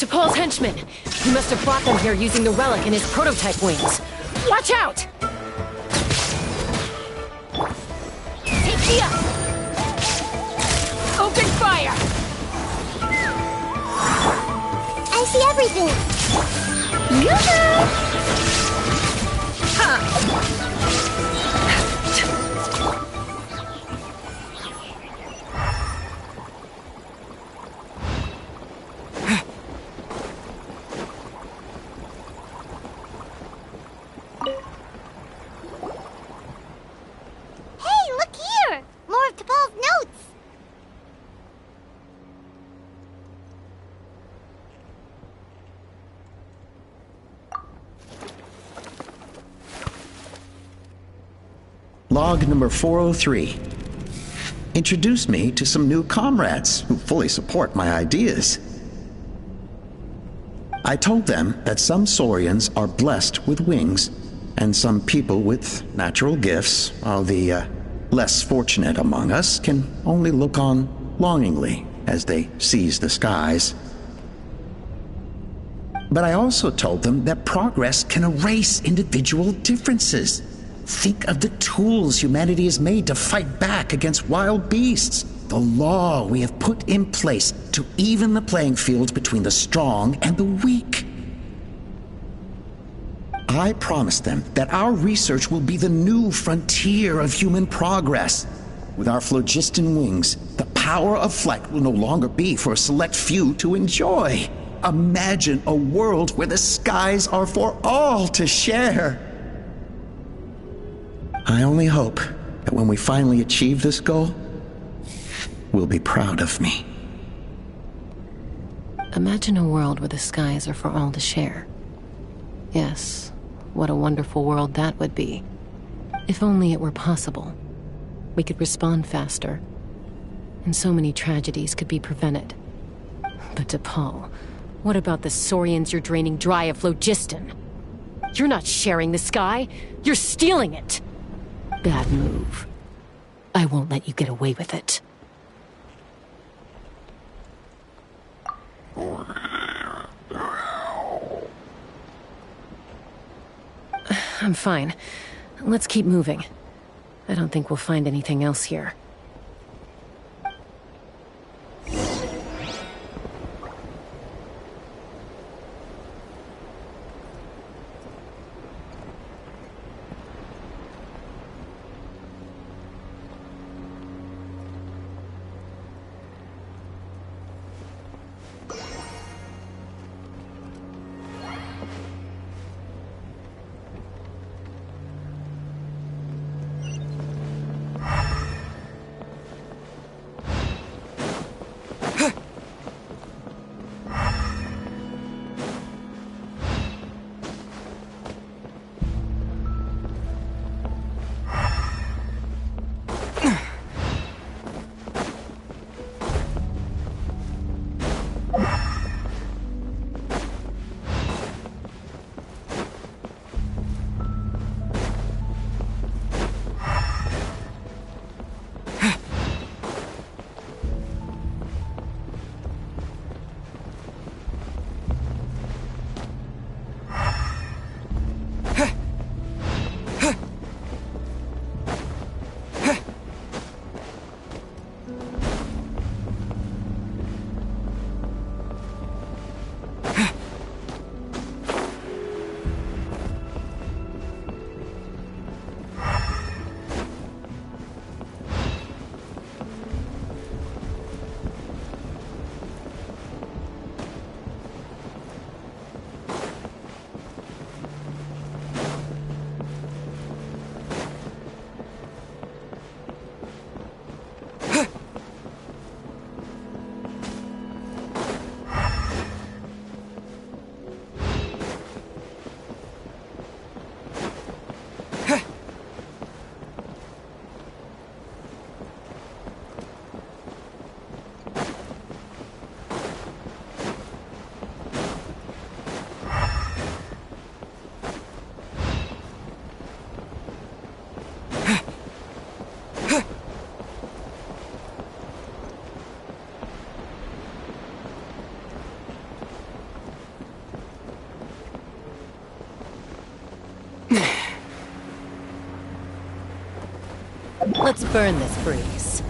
Paul's henchmen. He must have brought them here using the relic in his prototype wings. Watch out! Take me up! Open fire! I see everything. Log number 403. Introduce me to some new comrades who fully support my ideas. I told them that some Saurians are blessed with wings, and some people with natural gifts, while the less fortunate among us can only look on longingly as they seize the skies. But I also told them that progress can erase individual differences. Think of the tools humanity has made to fight back against wild beasts. The law we have put in place to even the playing field between the strong and the weak. I promised them that our research will be the new frontier of human progress. With our phlogiston wings, the power of flight will no longer be for a select few to enjoy. Imagine a world where the skies are for all to share. I only hope that when we finally achieve this goal, we'll be proud of me. Imagine a world where the skies are for all to share. Yes, what a wonderful world that would be. If only it were possible. We could respond faster, and so many tragedies could be prevented. But to Paul, what about the Saurians you're draining dry of phlogiston? You're not sharing the sky, you're stealing it! Bad move. I won't let you get away with it. I'm fine. Let's keep moving. I don't think we'll find anything else here. Let's burn this breeze.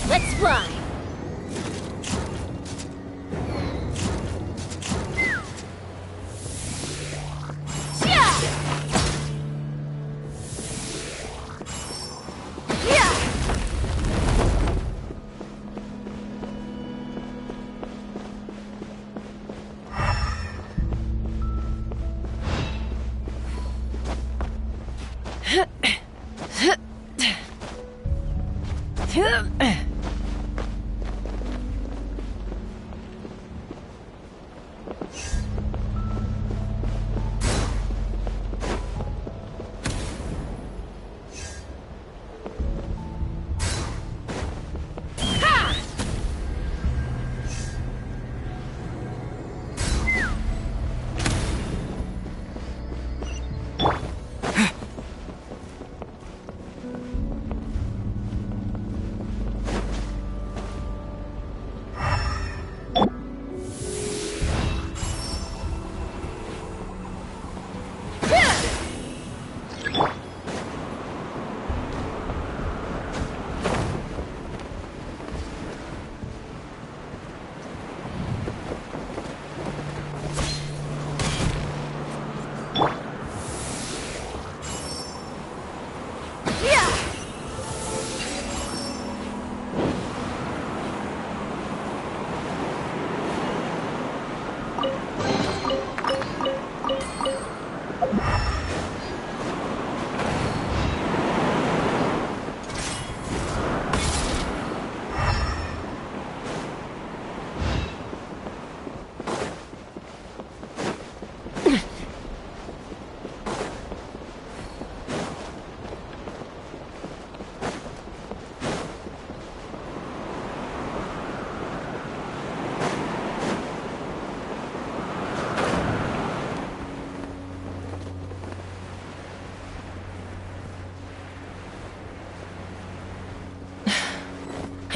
Let's fly!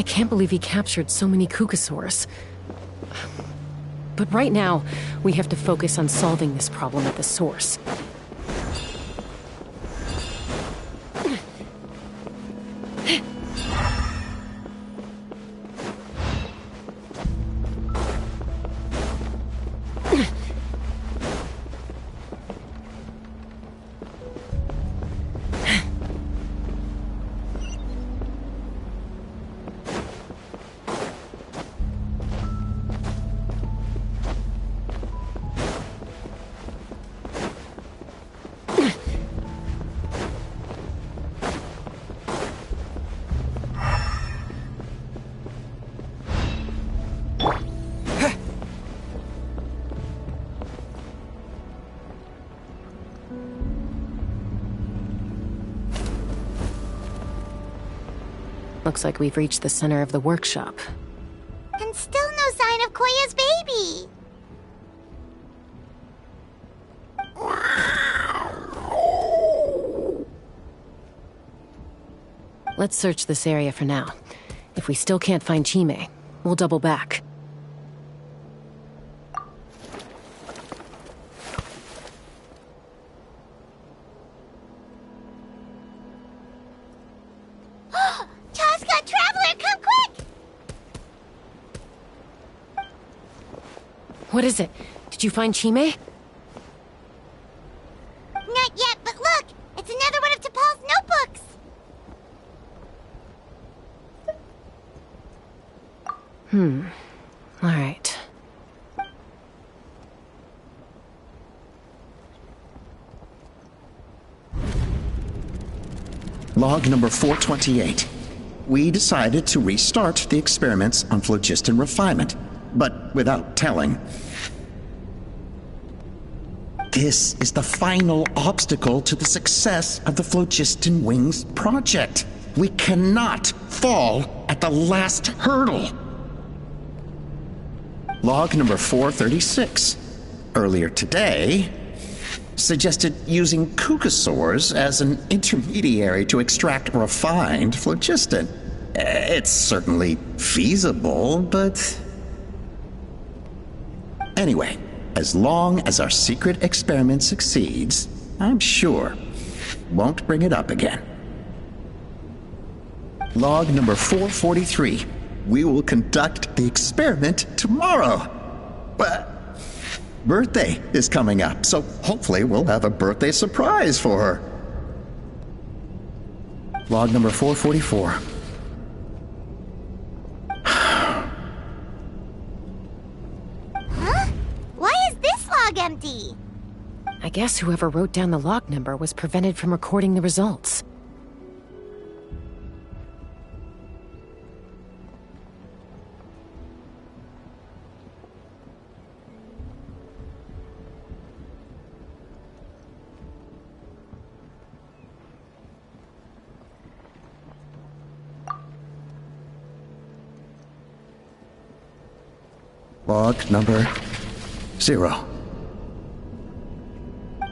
I can't believe he captured so many Kukasaurs. But right now, we have to focus on solving this problem at the source. Looks like we've reached the center of the workshop. And still no sign of Koya's baby. Let's search this area for now. If we still can't find Chime, we'll double back. Tosca, Traveler, come quick! What is it? Did you find Chime? Not yet, but look! It's another one of T'Pol's notebooks! Alright. Log number 428. We decided to restart the experiments on phlogiston refinement, but without telling. This is the final obstacle to the success of the Phlogiston Wings project. We cannot fall at the last hurdle. Log number 436. Earlier today, suggested using cucosaurs as an intermediary to extract refined phlogiston. It's certainly feasible, but... Anyway, as long as our secret experiment succeeds, I'm sure won't bring it up again. Log number 443. We will conduct the experiment tomorrow. But birthday is coming up, so hopefully we'll have a birthday surprise for her. Log number 444. Huh? Why is this log empty? I guess whoever wrote down the log number was prevented from recording the results. Log number 0.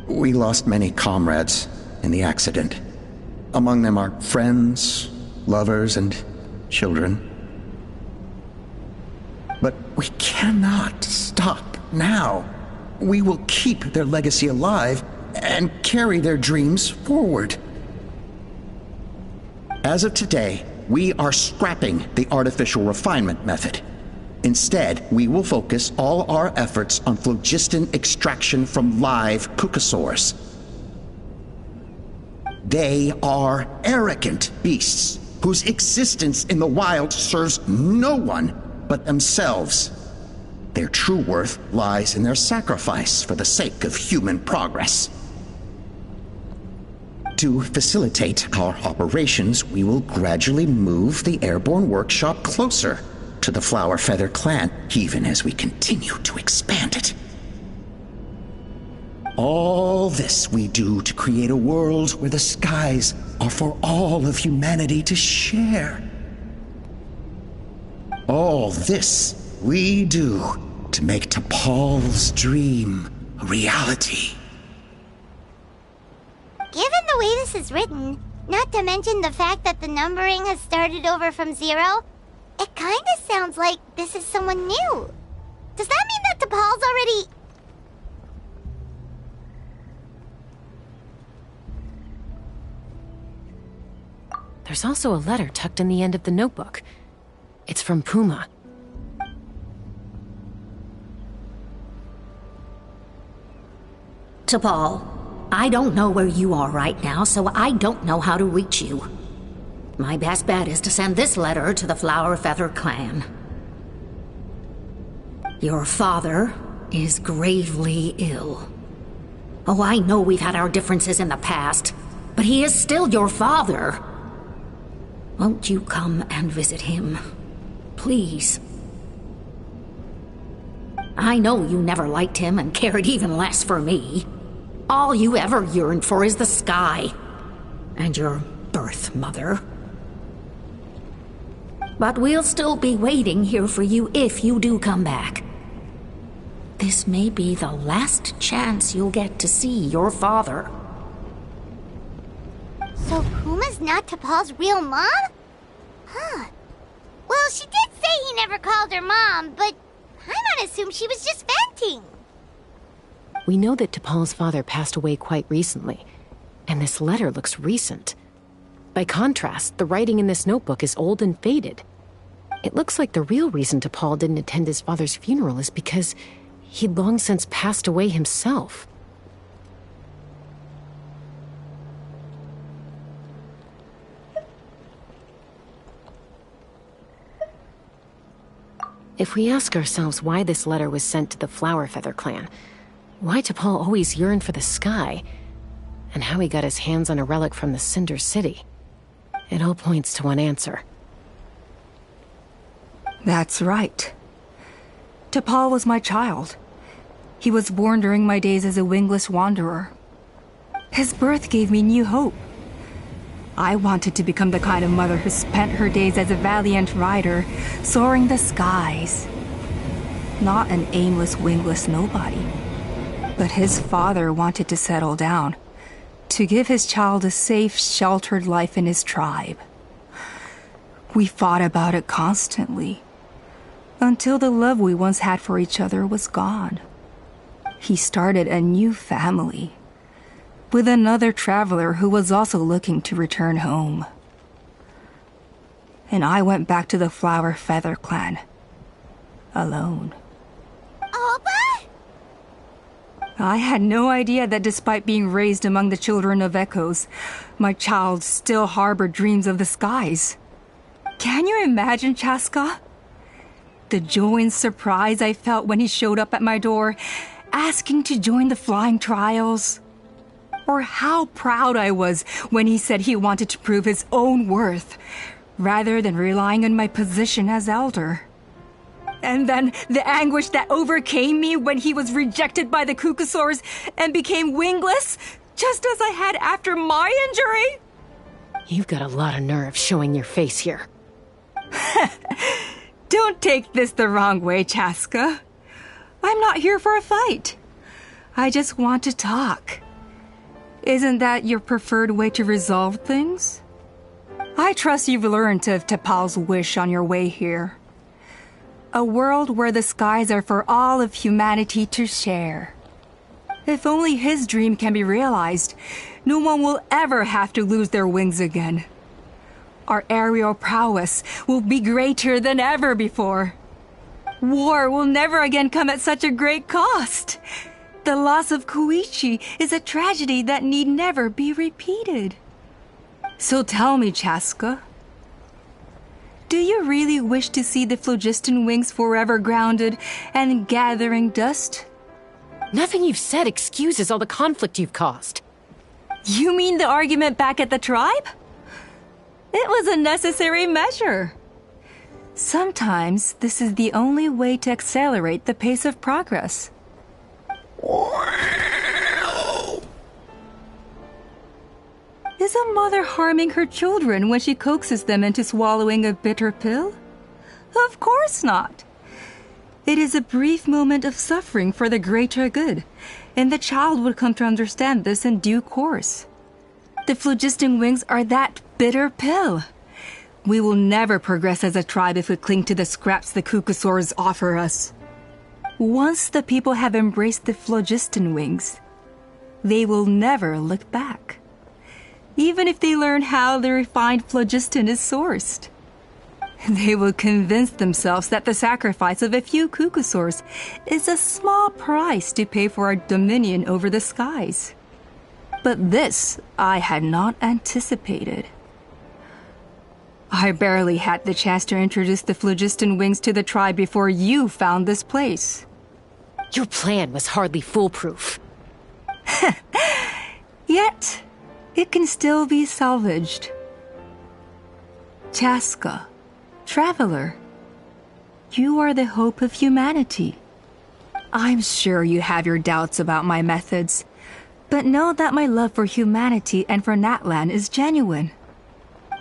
We lost many comrades in the accident. Among them are friends, lovers, and children. But we cannot stop now. We will keep their legacy alive and carry their dreams forward. As of today, we are scrapping the artificial refinement method. Instead, we will focus all our efforts on phlogiston extraction from live cucosaurs. They are arrogant beasts whose existence in the wild serves no one but themselves. Their true worth lies in their sacrifice for the sake of human progress. To facilitate our operations, we will gradually move the airborne workshop closer to the Flower Feather clan, even as we continue to expand it. All this we do to create a world where the skies are for all of humanity to share. All this we do to make T'Pol's dream a reality. Given the way this is written, not to mention the fact that the numbering has started over from 0, it kinda sounds like this is someone new. Does that mean that T'Pol's already... There's also a letter tucked in the end of the notebook. It's from Puma. T'Pol, I don't know where you are right now, so I don't know how to reach you. My best bet is to send this letter to the Flower Feather clan. Your father is gravely ill. Oh, I know we've had our differences in the past, but he is still your father. Won't you come and visit him? Please. I know you never liked him and cared even less for me. All you ever yearned for is the sky. And your birth mother. But we'll still be waiting here for you if you do come back. This may be the last chance you'll get to see your father. So Puma's not T'Pol's real mom? Huh. Well, she did say he never called her mom, but I might assume she was just venting. We know that T'Pol's father passed away quite recently, and this letter looks recent. By contrast, the writing in this notebook is old and faded. It looks like the real reason T'Pol didn't attend his father's funeral is because he'd long since passed away himself. If we ask ourselves why this letter was sent to the Flower Feather clan, why T'Pol always yearned for the sky, and how he got his hands on a relic from the Cinder City, it all points to one answer. That's right. T'Pol was my child. He was born during my days as a wingless wanderer. His birth gave me new hope. I wanted to become the kind of mother who spent her days as a valiant rider, soaring the skies. Not an aimless, wingless nobody. But his father wanted to settle down, to give his child a safe, sheltered life in his tribe. We fought about it constantly, until the love we once had for each other was gone. He started a new family, with another traveler who was also looking to return home. And I went back to the Flower Feather clan, alone. Opa? I had no idea that despite being raised among the children of echoes, my child still harbored dreams of the skies. Can you imagine, Chaska? The joy and surprise I felt when he showed up at my door, asking to join the flying trials. Or how proud I was when he said he wanted to prove his own worth, rather than relying on my position as elder. And then the anguish that overcame me when he was rejected by the Kukusaurs and became wingless, just as I had after my injury. You've got a lot of nerve showing your face here. Don't take this the wrong way, Chaska. I'm not here for a fight. I just want to talk. Isn't that your preferred way to resolve things? I trust you've learned of T'Pol's wish on your way here. A world where the skies are for all of humanity to share. If only his dream can be realized, no one will ever have to lose their wings again. Our aerial prowess will be greater than ever before. War will never again come at such a great cost. The loss of Koichi is a tragedy that need never be repeated. So tell me, Chaska, do you really wish to see the phlogiston wings forever grounded and gathering dust? Nothing you've said excuses all the conflict you've caused. You mean the argument back at the tribe? It was a necessary measure. Sometimes this is the only way to accelerate the pace of progress. Is a mother harming her children when she coaxes them into swallowing a bitter pill? Of course not. It is a brief moment of suffering for the greater good, and the child would come to understand this in due course. The phlogiston wings are that bitter pill. We will never progress as a tribe if we cling to the scraps the Kukusaurs offer us. Once the people have embraced the phlogiston wings, they will never look back, even if they learn how the refined phlogiston is sourced. They will convince themselves that the sacrifice of a few Kukusaurs is a small price to pay for our dominion over the skies. But this I had not anticipated. I barely had the chance to introduce the phlogiston wings to the tribe before you found this place. Your plan was hardly foolproof. Yet, it can still be salvaged. Chaska, traveler, you are the hope of humanity. I'm sure you have your doubts about my methods, but know that my love for humanity and for Natlan is genuine.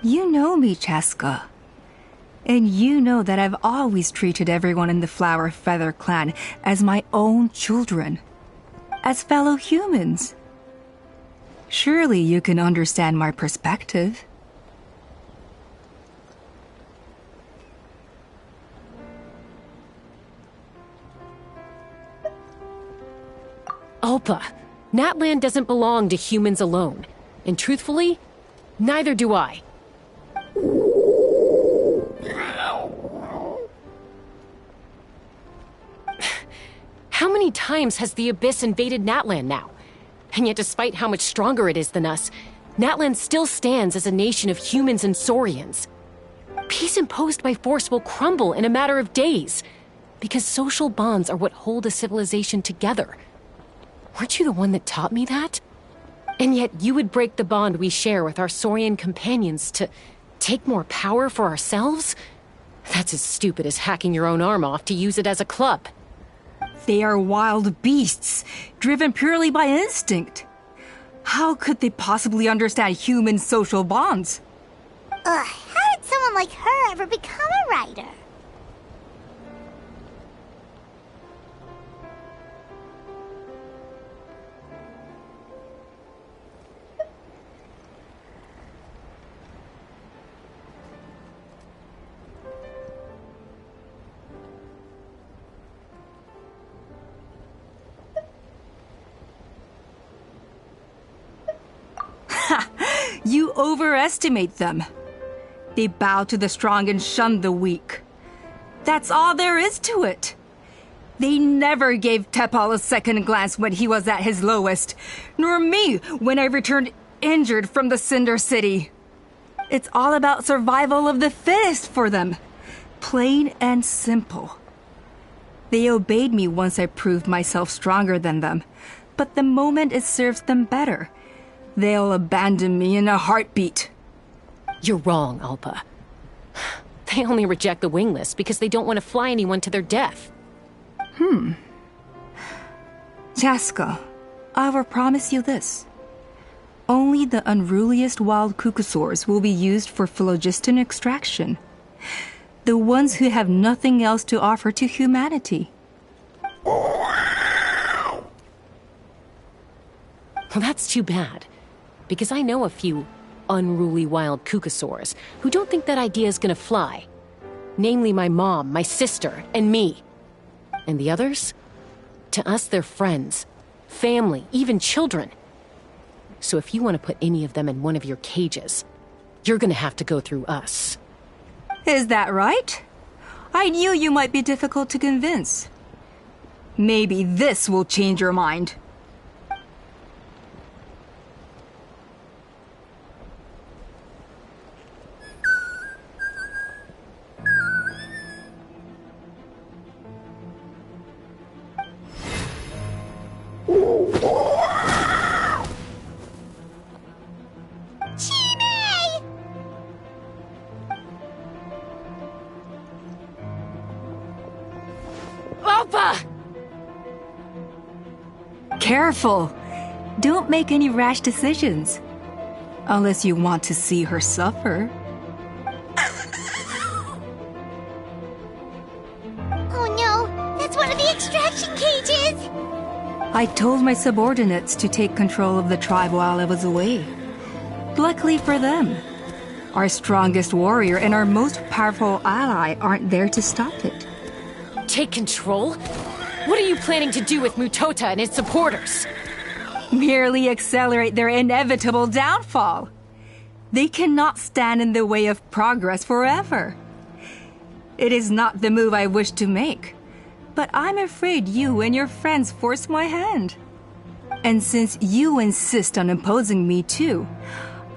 You know me, Chaska. And you know that I've always treated everyone in the Flower Feather clan as my own children, as fellow humans. Surely you can understand my perspective. Alpa, Natlan doesn't belong to humans alone. And truthfully, neither do I. How many times has the Abyss invaded Natlan now? And yet despite how much stronger it is than us, Natlan still stands as a nation of humans and Saurians. Peace imposed by force will crumble in a matter of days, because social bonds are what hold a civilization together. Weren't you the one that taught me that? And yet you would break the bond we share with our Saurian companions to take more power for ourselves? That's as stupid as hacking your own arm off to use it as a club. They are wild beasts, driven purely by instinct. How could they possibly understand human social bonds? How did someone like her ever become a writer? You overestimate them. They bow to the strong and shun the weak. That's all there is to it. They never gave Tepal a second glance when he was at his lowest, nor me when I returned injured from the Cinder City. It's all about survival of the fittest for them. Plain and simple. They obeyed me once I proved myself stronger than them, but the moment it serves them better, they'll abandon me in a heartbeat. You're wrong, Alpa. They only reject the wingless because they don't want to fly anyone to their death. Chaska, I will promise you this. Only the unruliest wild cucosaurs will be used for phlogiston extraction. The ones who have nothing else to offer to humanity. Well, that's too bad. Because I know a few unruly wild cucosaurs who don't think that idea is gonna fly. Namely my mom, my sister, and me. And the others? To us, they're friends, family, even children. So if you want to put any of them in one of your cages, you're gonna have to go through us. Is that right? I knew you might be difficult to convince. Maybe this will change your mind. Careful! Don't make any rash decisions. Unless you want to see her suffer. Oh no! That's one of the extraction cages! I told my subordinates to take control of the tribe while I was away. Luckily for them, our strongest warrior and our most powerful ally aren't there to stop it. Take control? What are you planning to do with Mutota and his supporters? Merely accelerate their inevitable downfall. They cannot stand in the way of progress forever. It is not the move I wish to make, but I'm afraid you and your friends force my hand. And since you insist on imposing me too,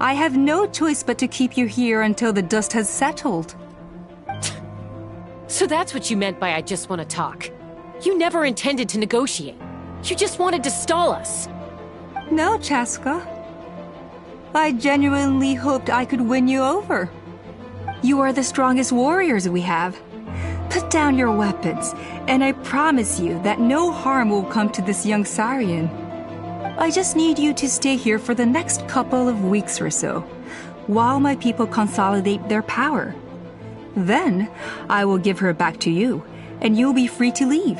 I have no choice but to keep you here until the dust has settled. So that's what you meant by I just want to talk. You never intended to negotiate. You just wanted to stall us. No, Chaska. I genuinely hoped I could win you over. You are the strongest warriors we have. Put down your weapons, and I promise you that no harm will come to this young Saurian. I just need you to stay here for the next couple of weeks or so, while my people consolidate their power. Then, I will give her back to you, and you'll be free to leave.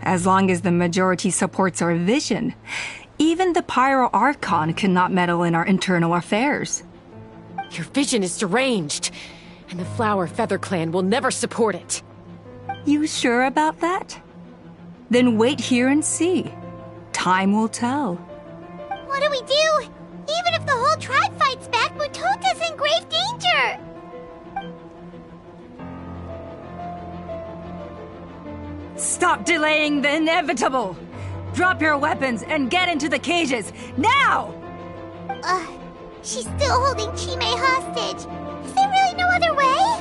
As long as the majority supports our vision, even the Pyro Archon cannot meddle in our internal affairs. Your vision is deranged, and the Flower Feather Clan will never support it. You sure about that? Then wait here and see. Time will tell. What do we do? Even if the whole tribe fights back, Mutota's in grave danger! Stop delaying the inevitable! Drop your weapons and get into the cages, now! She's still holding Chime hostage. Is there really no other way?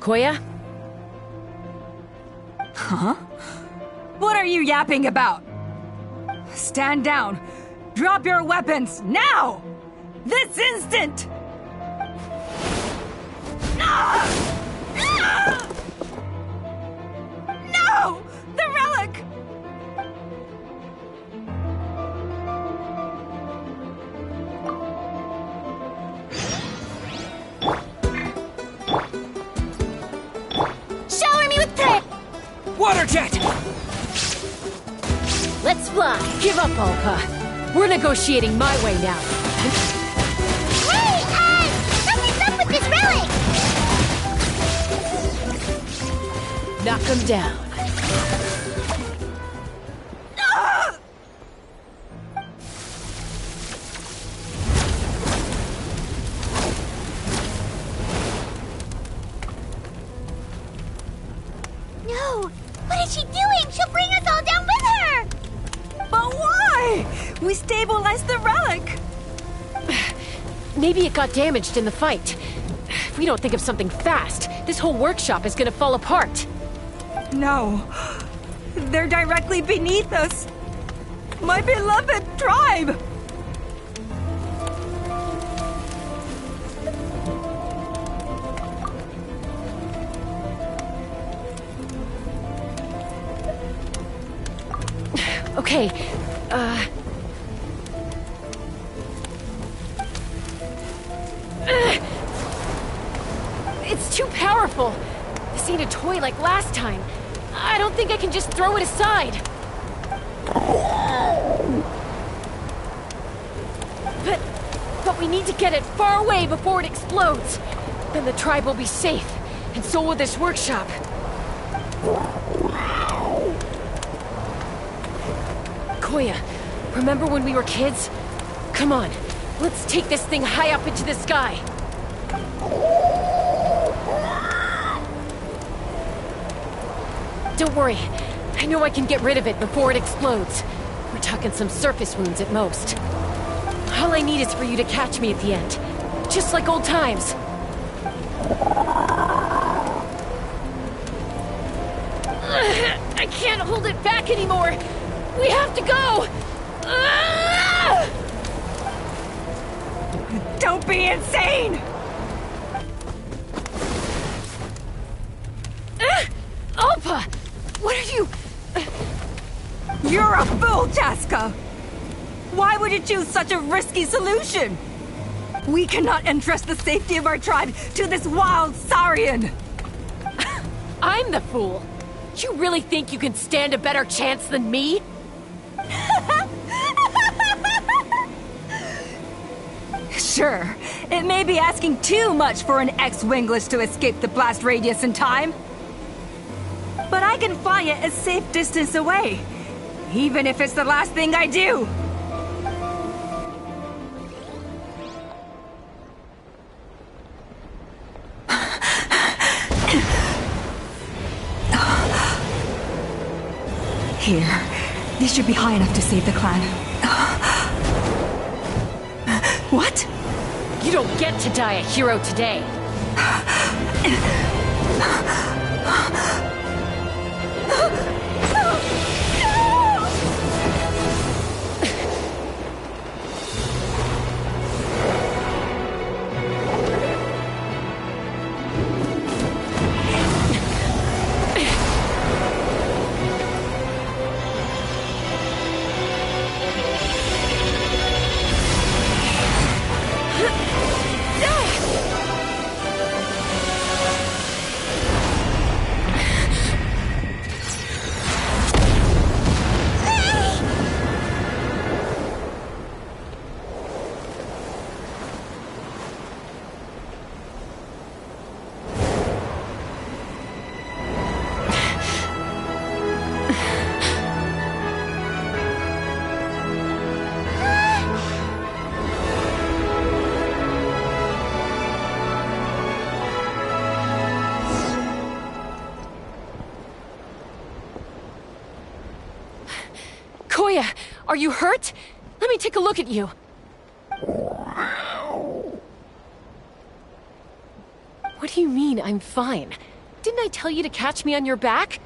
Koya? Huh? What are you yapping about? Stand down. Drop your weapons, now! This instant! No! The relic! Shower me with prayer! Water jet! Let's fly! Give up, Alpa. We're negotiating my way now. Hey, something's up with this relic! Knock them down. No! What is she doing? She'll bring us all down with her! But why? We stabilized the relic! Maybe it got damaged in the fight. If we don't think of something fast, this whole workshop is gonna fall apart. No. They're directly beneath us. My beloved tribe! Okay, it's too powerful. This ain't a toy like last time. I don't think I can just throw it aside. But we need to get it far away before it explodes. Then the tribe will be safe, and so will this workshop. Koya, remember when we were kids? Come on, let's take this thing high up into the sky. Don't worry, I know I can get rid of it before it explodes. We're talking some surface wounds at most. All I need is for you to catch me at the end, just like old times. I can't hold it back anymore. We have to go! Don't be insane! Alpa! What are you... You're a fool, Jaska! Why would you choose such a risky solution? We cannot entrust the safety of our tribe to this wild Saurian! I'm the fool! You really think you can stand a better chance than me? Sure, it may be asking too much for an ex-wingless to escape the blast radius in time. But I can fly it a safe distance away, even if it's the last thing I do. Here, this should be high enough to save the clan. What? You don't get to die a hero today. Koya, are you hurt? Let me take a look at you. What do you mean, I'm fine? Didn't I tell you to catch me on your back?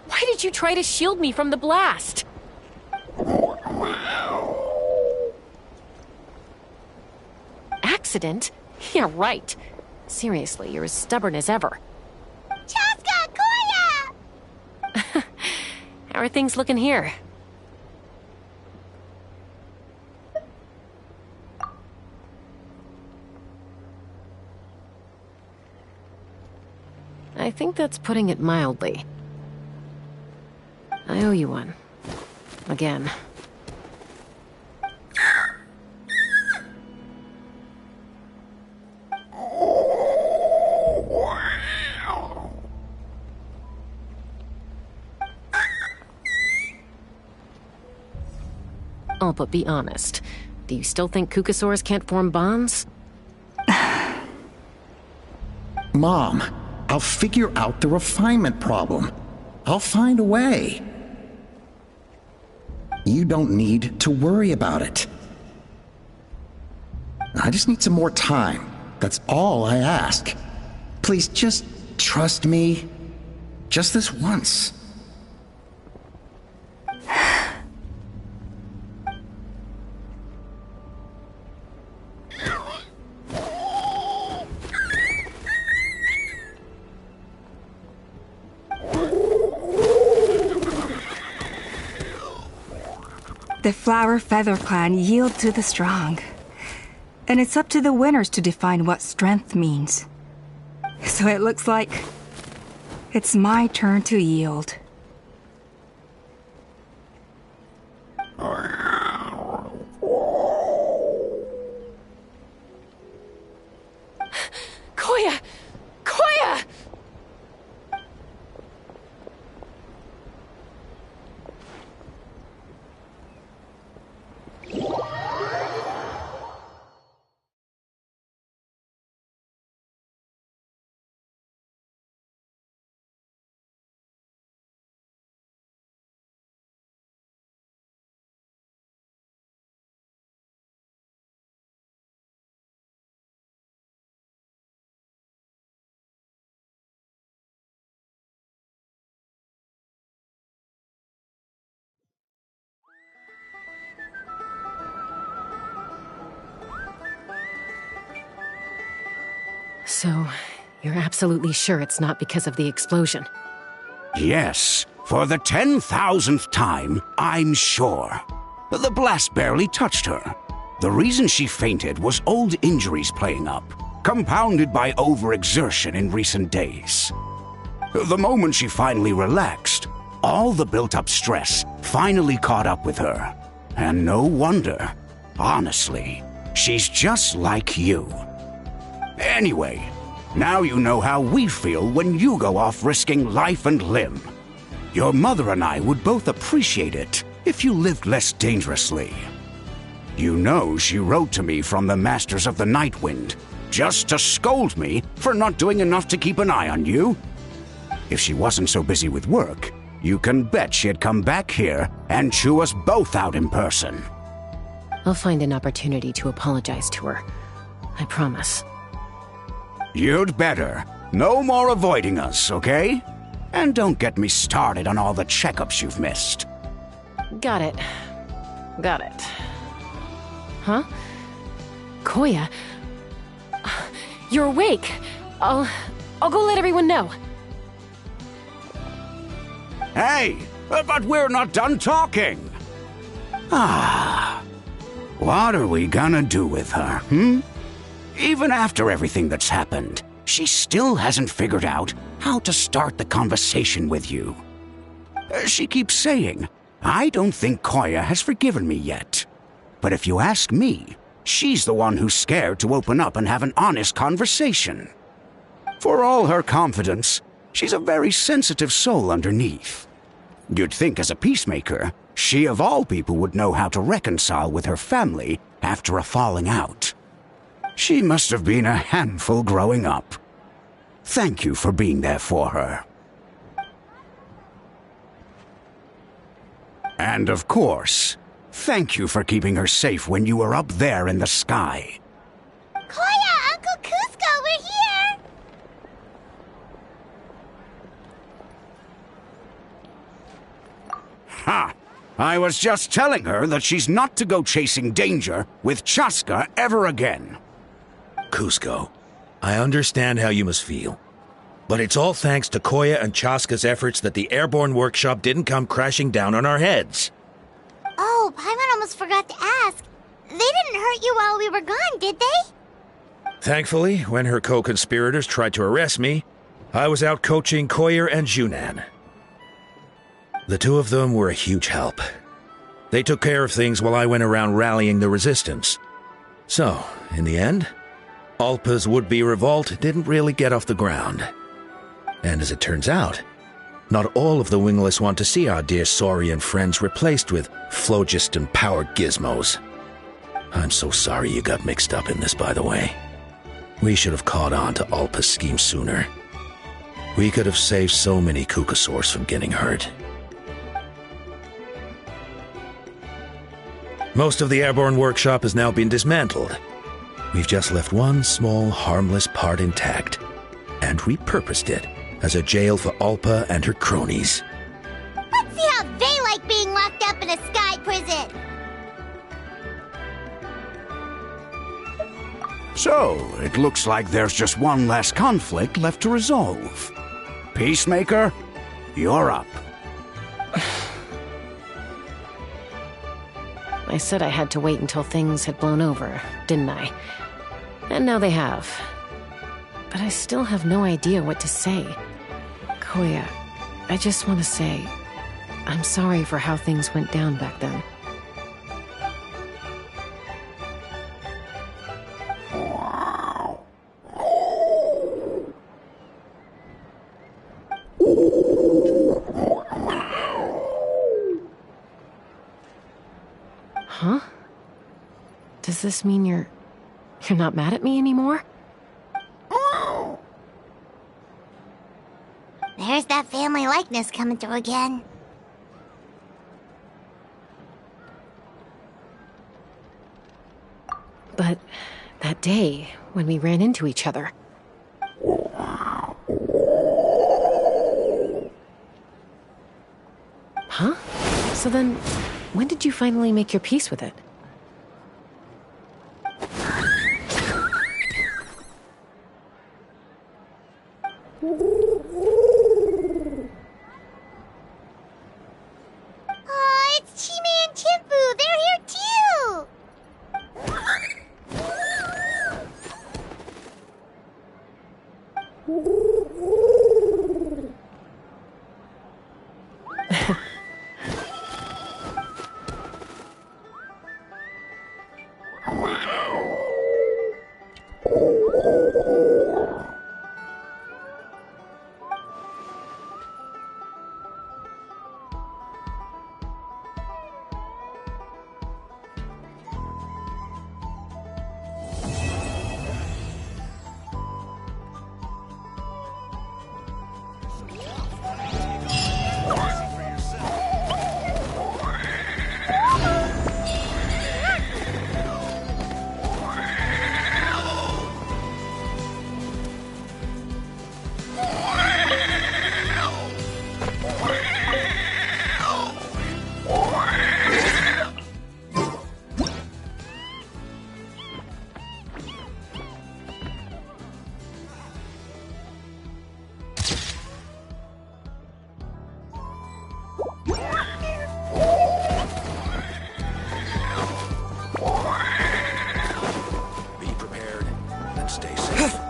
Why did you try to shield me from the blast? Accident? Yeah, right. Seriously, you're as stubborn as ever. Chaska, Koya! How are things looking here? I think that's putting it mildly. I owe you one. Again. Oh, but be honest. Do you still think Kukasaurs can't form bonds? Mom, I'll figure out the refinement problem. I'll find a way. You don't need to worry about it. I just need some more time. That's all I ask. Please just trust me. Just this once. The Flower Feather Clan yield to the strong. And it's up to the winners to define what strength means. So it looks like it's my turn to yield. Koya! Koya! So, you're absolutely sure it's not because of the explosion? Yes, for the 10,000th time, I'm sure. The blast barely touched her. The reason she fainted was old injuries playing up, compounded by overexertion in recent days. The moment she finally relaxed, all the built-up stress finally caught up with her. And no wonder. Honestly, she's just like you. Anyway, now you know how we feel when you go off risking life and limb. Your mother and I would both appreciate it if you lived less dangerously. You know she wrote to me from the Masters of the Night Wind, just to scold me for not doing enough to keep an eye on you. If she wasn't so busy with work, you can bet she'd come back here and chew us both out in person. I'll find an opportunity to apologize to her. I promise. You'd better. No more avoiding us, okay? And don't get me started on all the checkups you've missed. Got it. Got it. Huh? Koya? You're awake. I'll go let everyone know. Hey, but we're not done talking. What are we gonna do with her, Even after everything that's happened, she still hasn't figured out how to start the conversation with you. She keeps saying, I don't think Koya has forgiven me yet. But if you ask me, she's the one who's scared to open up and have an honest conversation. For all her confidence, she's a very sensitive soul underneath. You'd think as a peacemaker, she of all people would know how to reconcile with her family after a falling out. She must have been a handful growing up. Thank you for being there for her. And of course, thank you for keeping her safe when you were up there in the sky. Koya, Uncle Cusco, we're here! Ha! I was just telling her that she's not to go chasing danger with Chaska ever again. Cusco, I understand how you must feel. But it's all thanks to Koya and Chaska's efforts that the airborne workshop didn't come crashing down on our heads. Oh, Paimon almost forgot to ask. They didn't hurt you while we were gone, did they? Thankfully, when her co-conspirators tried to arrest me, I was out coaching Koya and Junan. The two of them were a huge help. They took care of things while I went around rallying the resistance. So, in the end, Alpa's would-be revolt didn't really get off the ground. And as it turns out, not all of the wingless want to see our dear Saurian friends replaced with phlogiston-powered gizmos. I'm so sorry you got mixed up in this, by the way. We should have caught on to Alpa's scheme sooner. We could have saved so many Kukasaurs from getting hurt. Most of the airborne workshop has now been dismantled. We've just left one small, harmless part intact, and repurposed it as a jail for Alpa and her cronies. Let's see how they like being locked up in a sky prison! So, it looks like there's just one last conflict left to resolve. Peacemaker, you're up. I said I had to wait until things had blown over, didn't I? And now they have. But I still have no idea what to say. Koya, I just want to say, I'm sorry for how things went down back then. Huh? Does this mean you're not mad at me anymore? There's that family likeness coming through again. But that day, when we ran into each other... Huh? So then, when did you finally make your peace with it? Oh, it's Chime and Chimpu! They're here too! Be prepared and stay safe.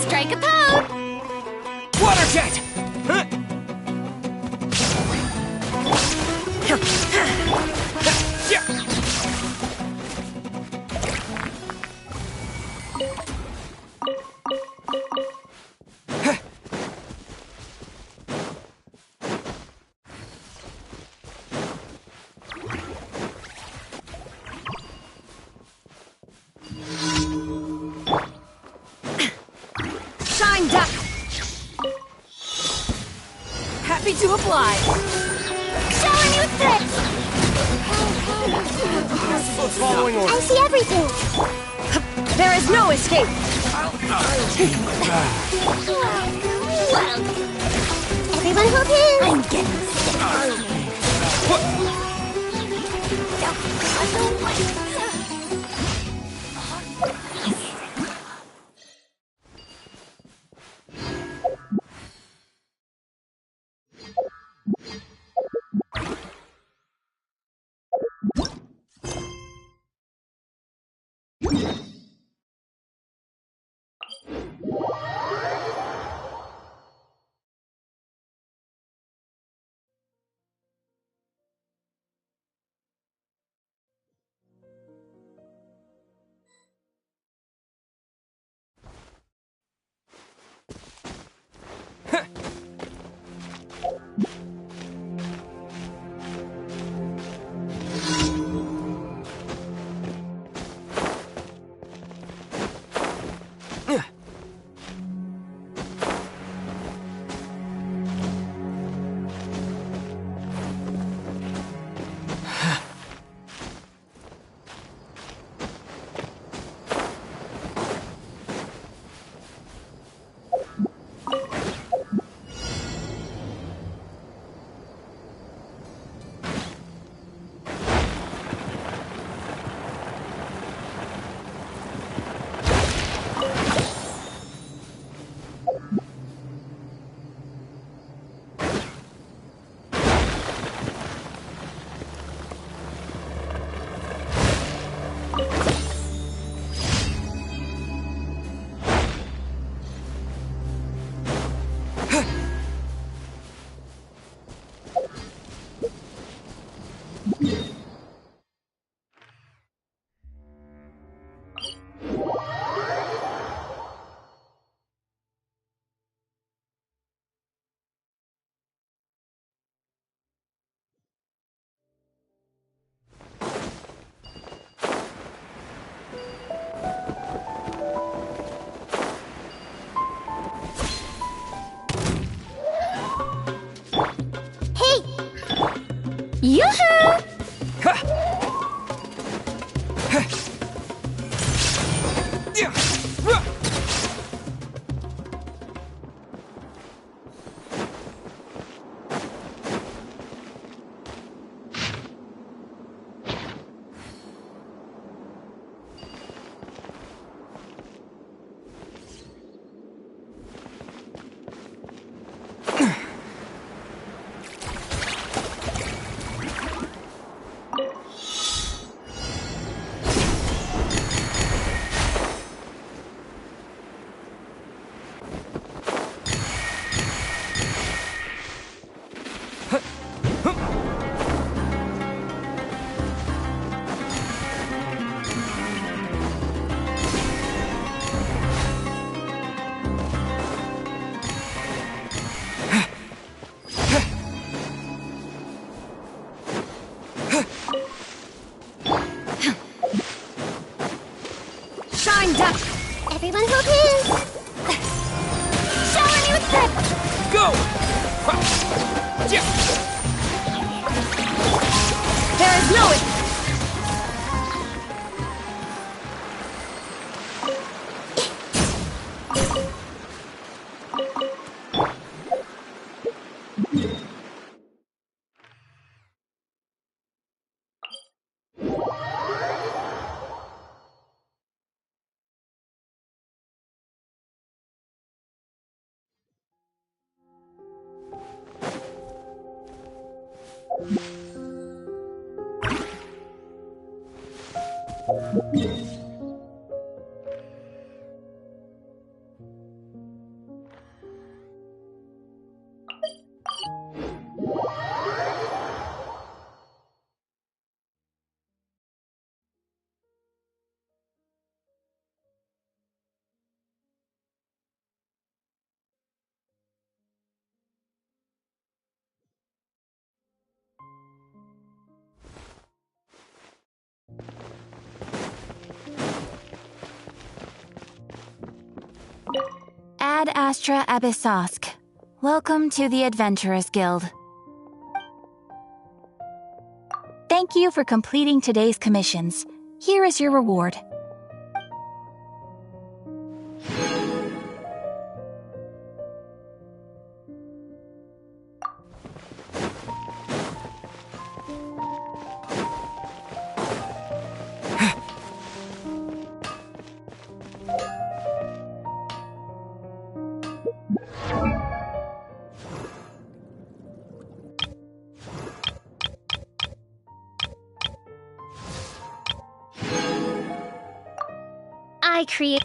Strike a pose! Water jet! Shine duck! Happy to apply! Showing you tricks! Someone's following orders. I see everything. There is no escape. Everyone hold hands. I'm getting sick. Yoo-hoo! Everyone hold hands. Shower me with grip. Go! There is no escape. Ad Astra Abyssosk. Welcome to the Adventurers Guild. Thank you for completing today's commissions. Here is your reward. I create.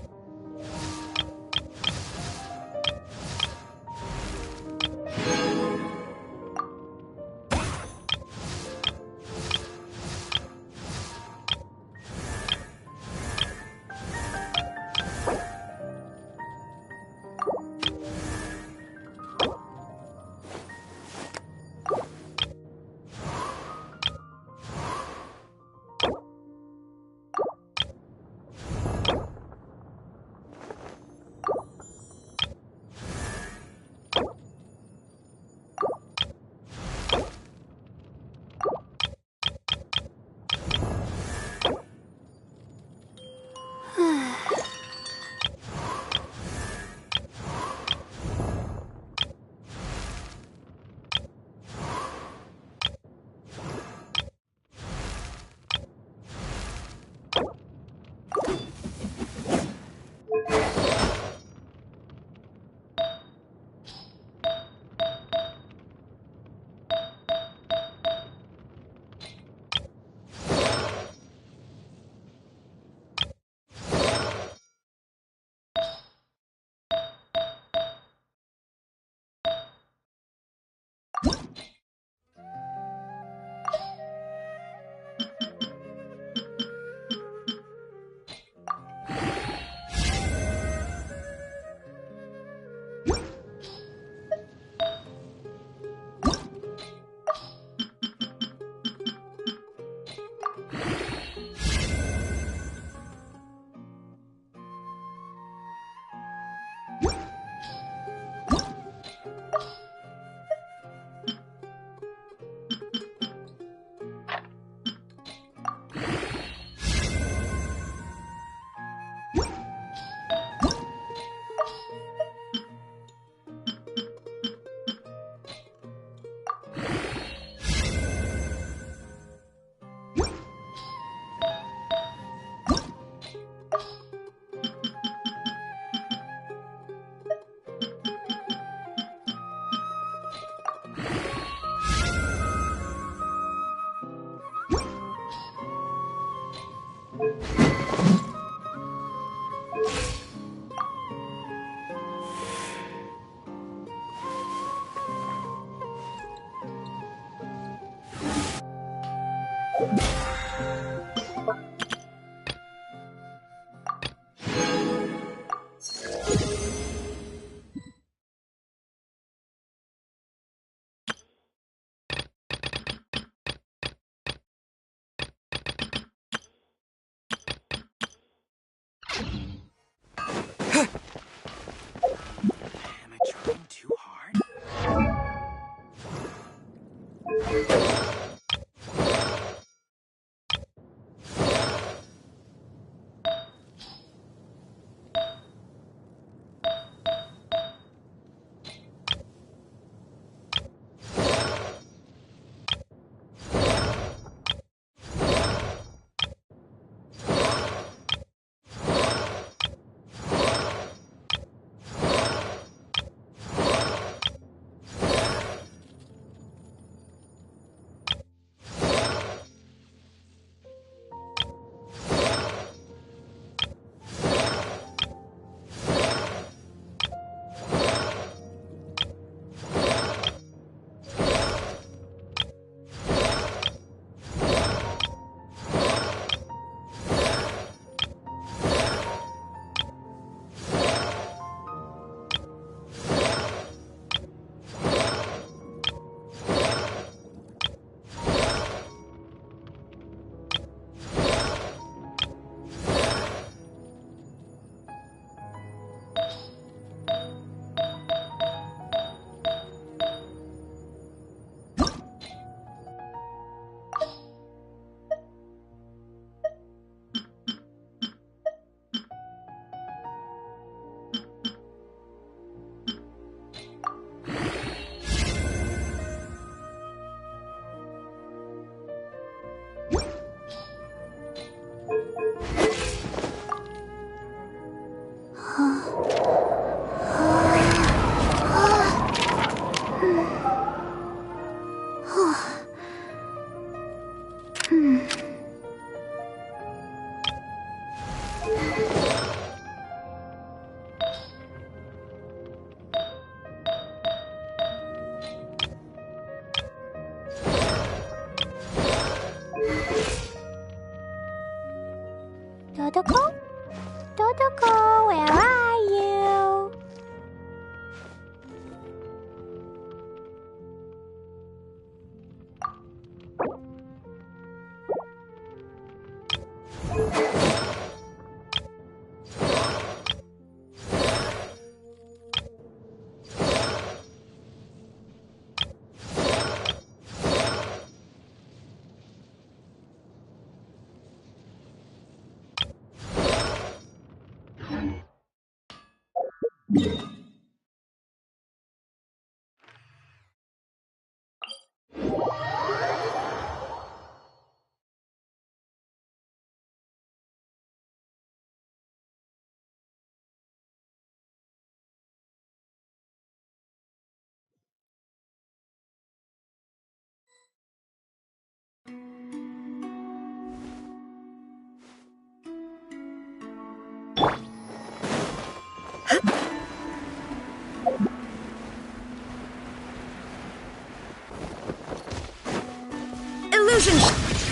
Illusion!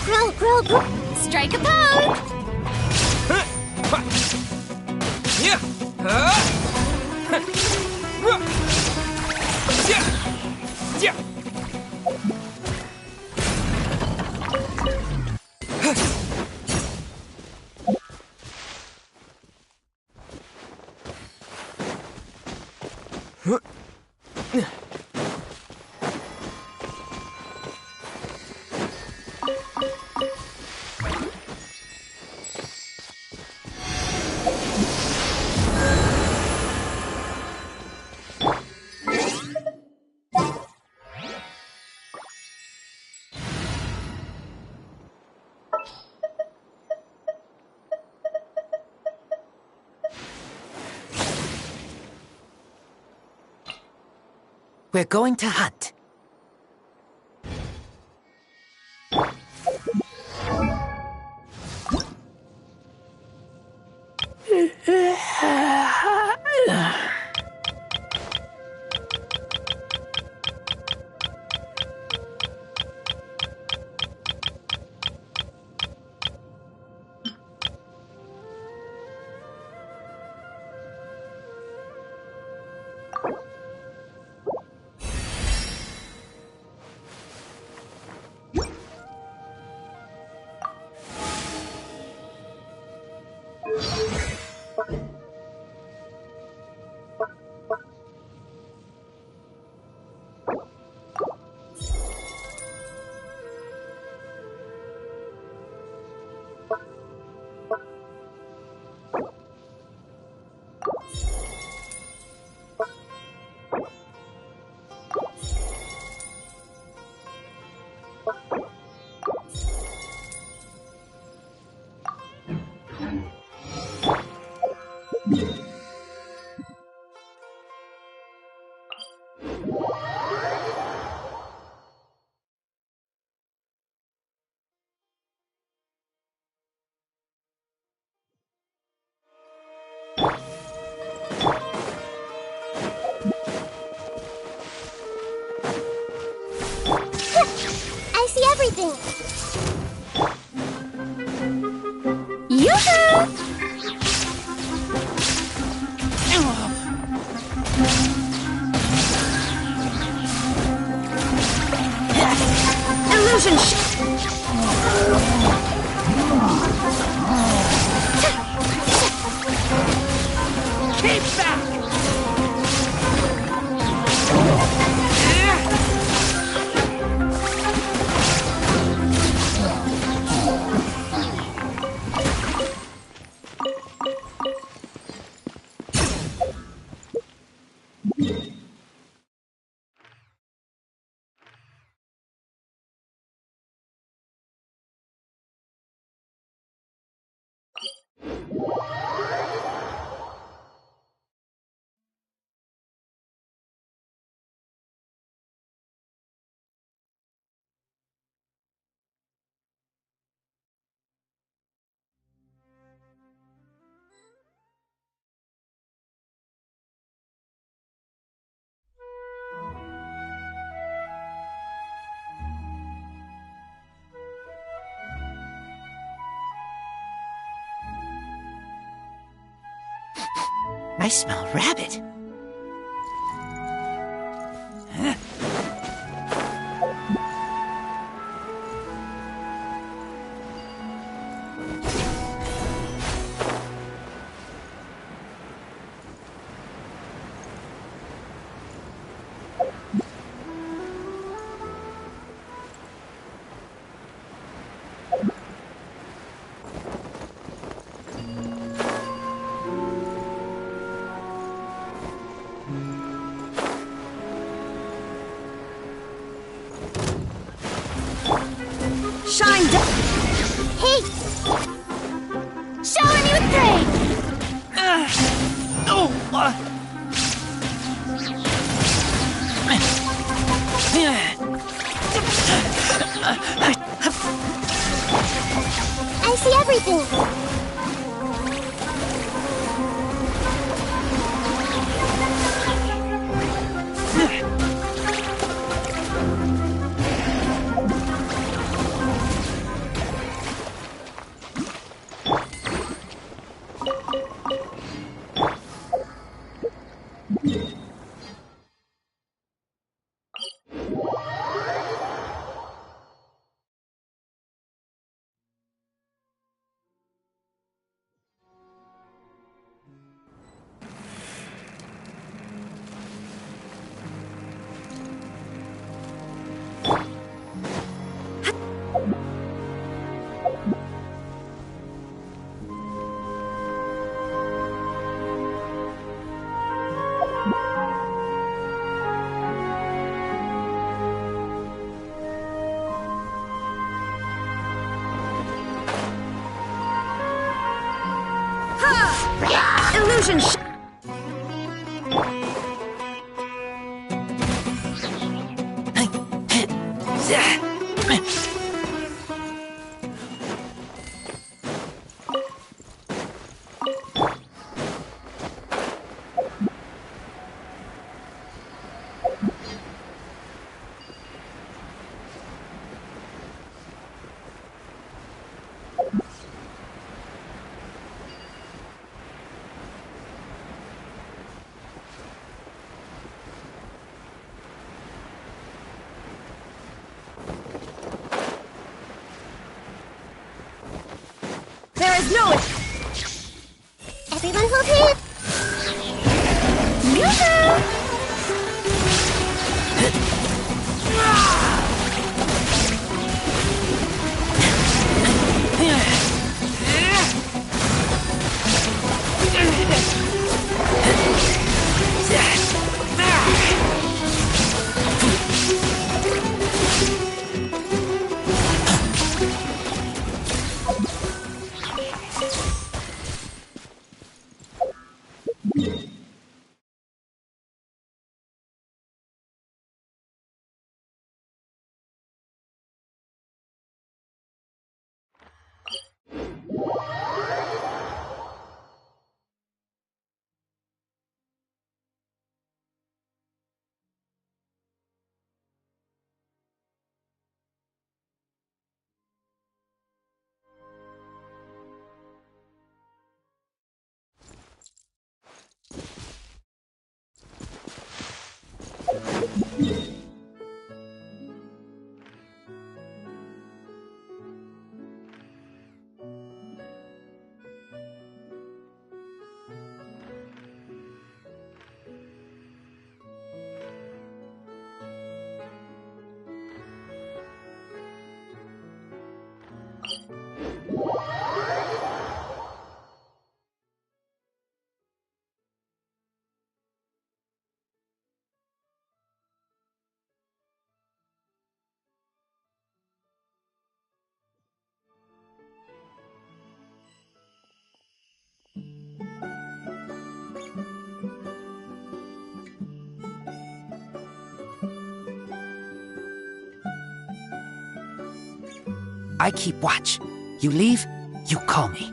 Grow! Strike a pose! We're going to hunt. I see everything. Yoo-hoo! Illusion! Keep back! I smell rabbit. Huh? Shine down! Hey! Shower me with praise! I see everything! Illusion There is no... Everyone hold his... I keep watch. You leave, you call me.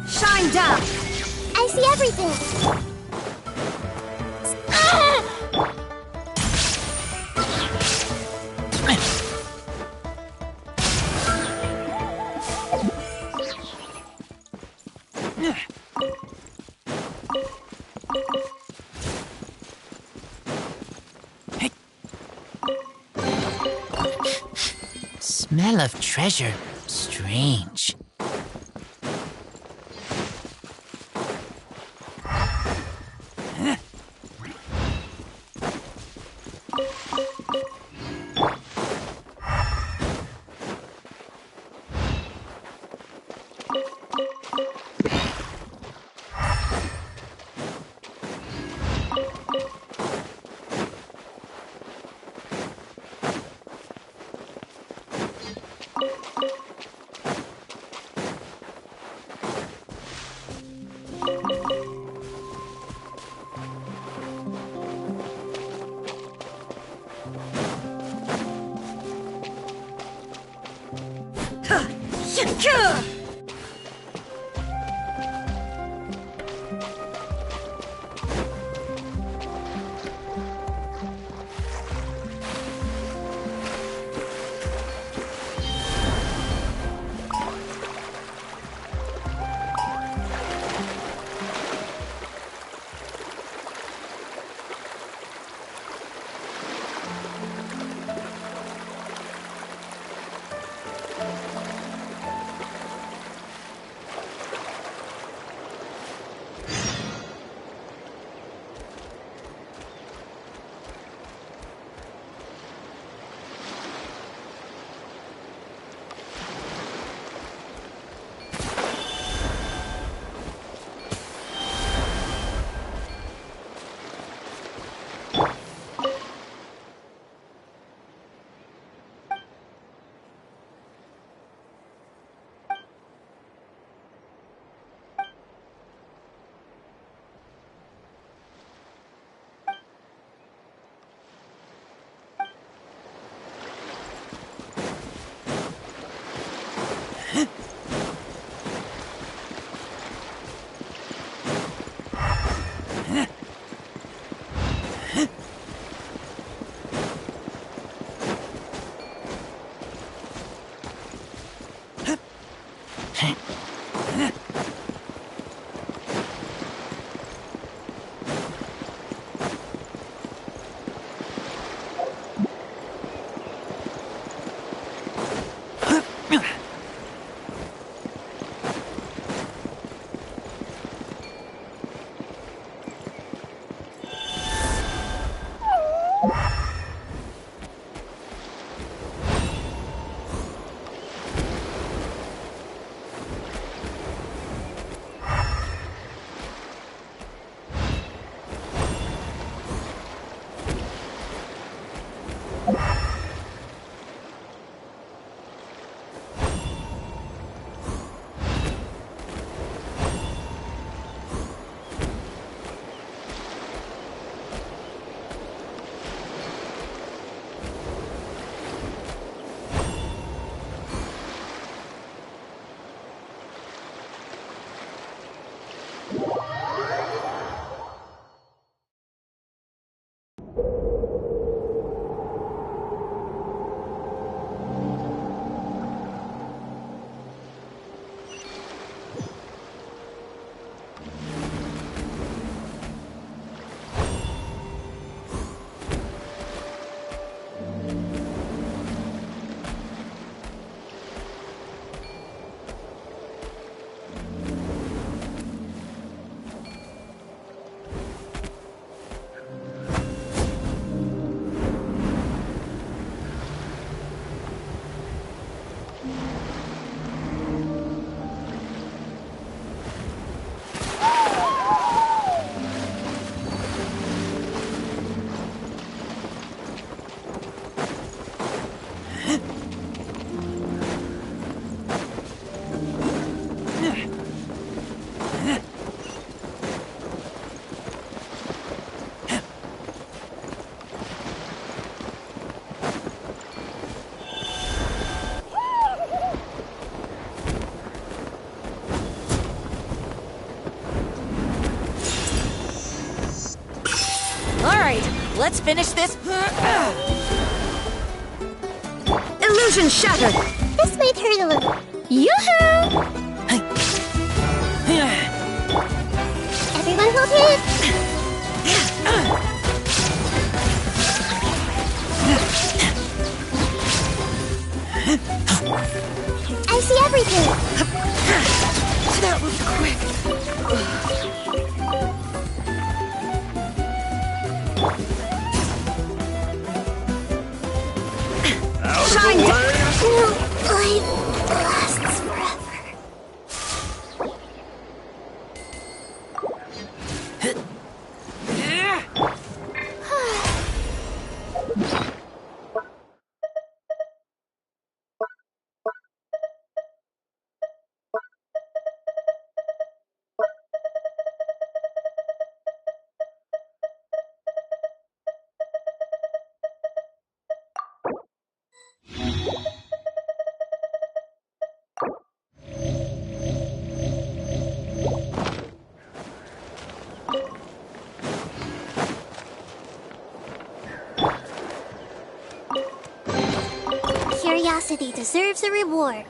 Shine down! I see everything! smell of treasure strange. Let's finish this. Illusion shattered. This might hurt a little. Yoo-hoo! Everyone hold hands. Shine down! Light lasts forever. Curiosity deserves a reward.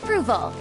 approval.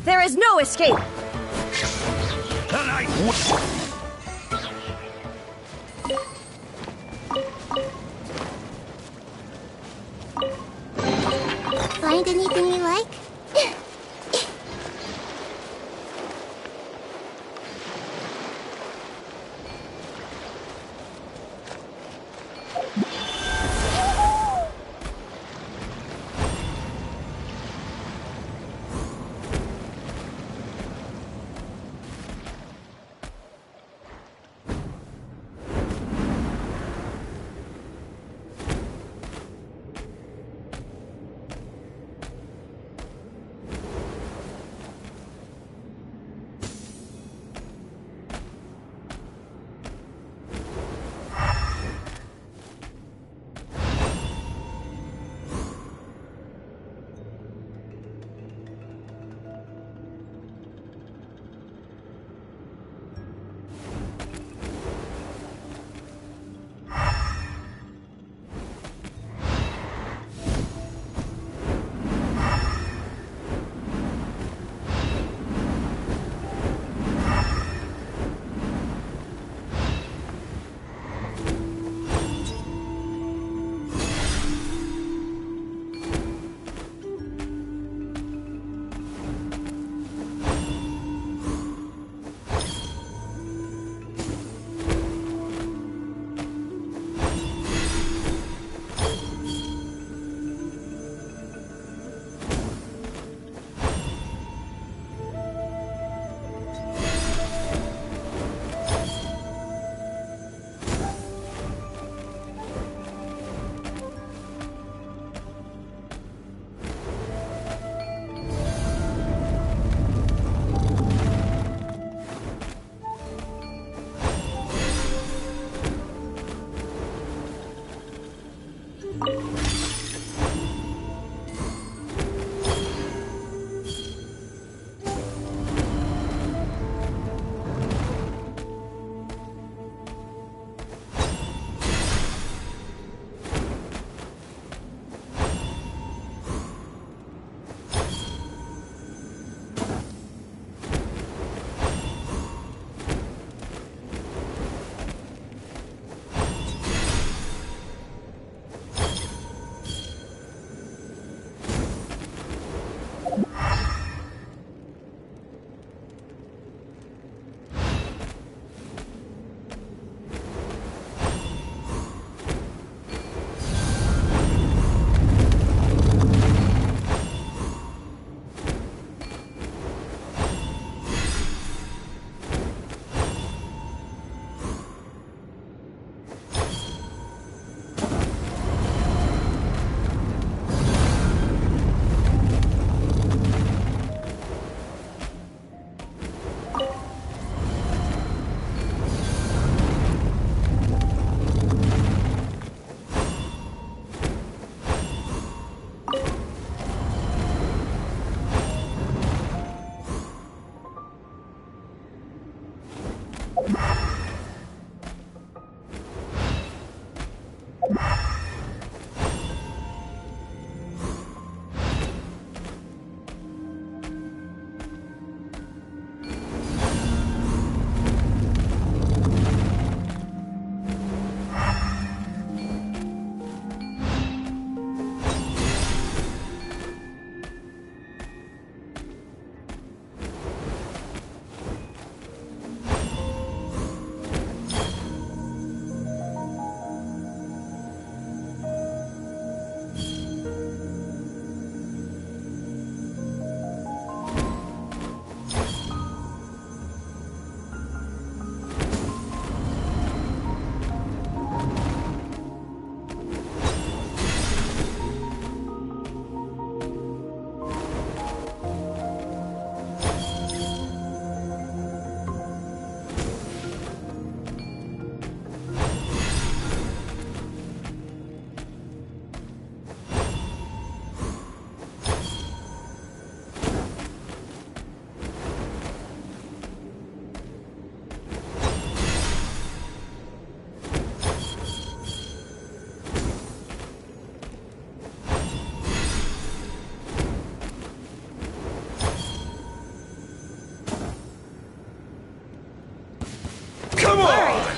There is no escape! Find anything you like?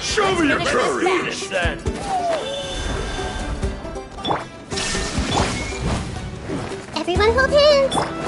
Show me your courage! Then. Everyone hold hands.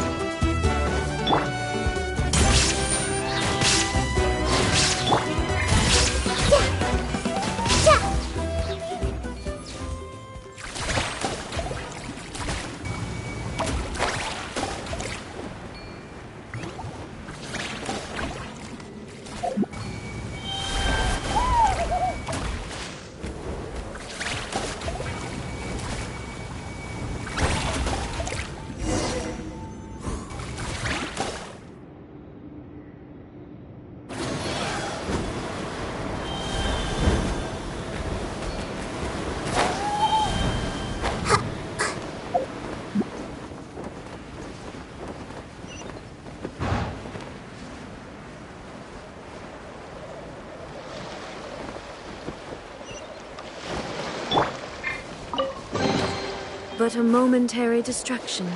But a momentary distraction.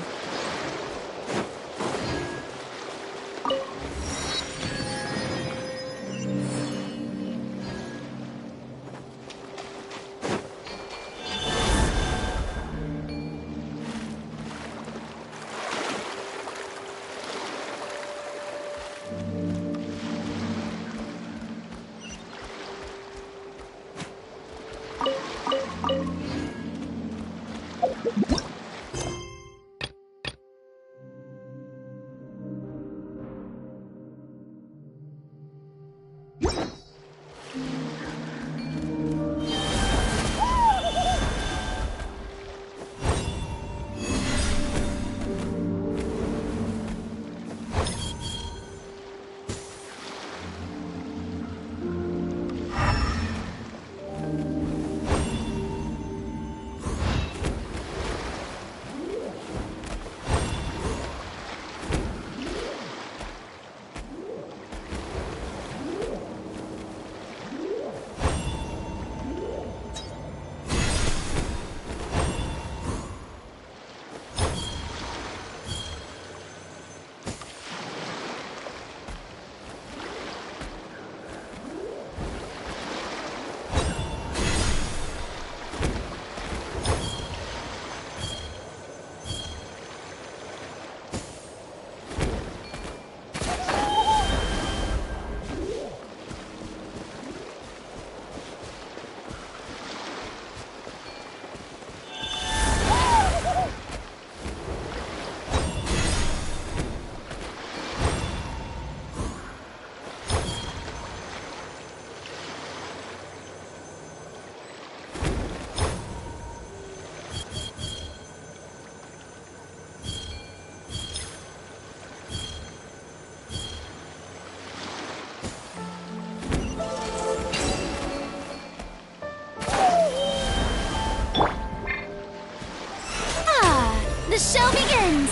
The show begins!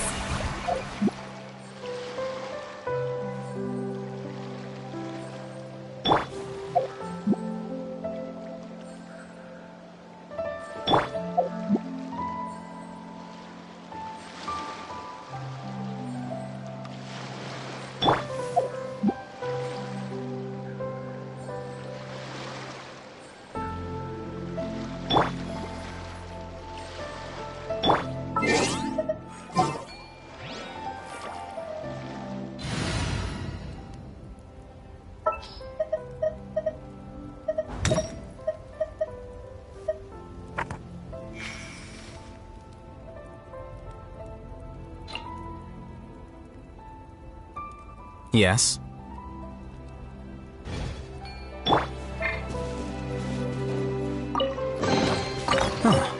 Yes. Huh.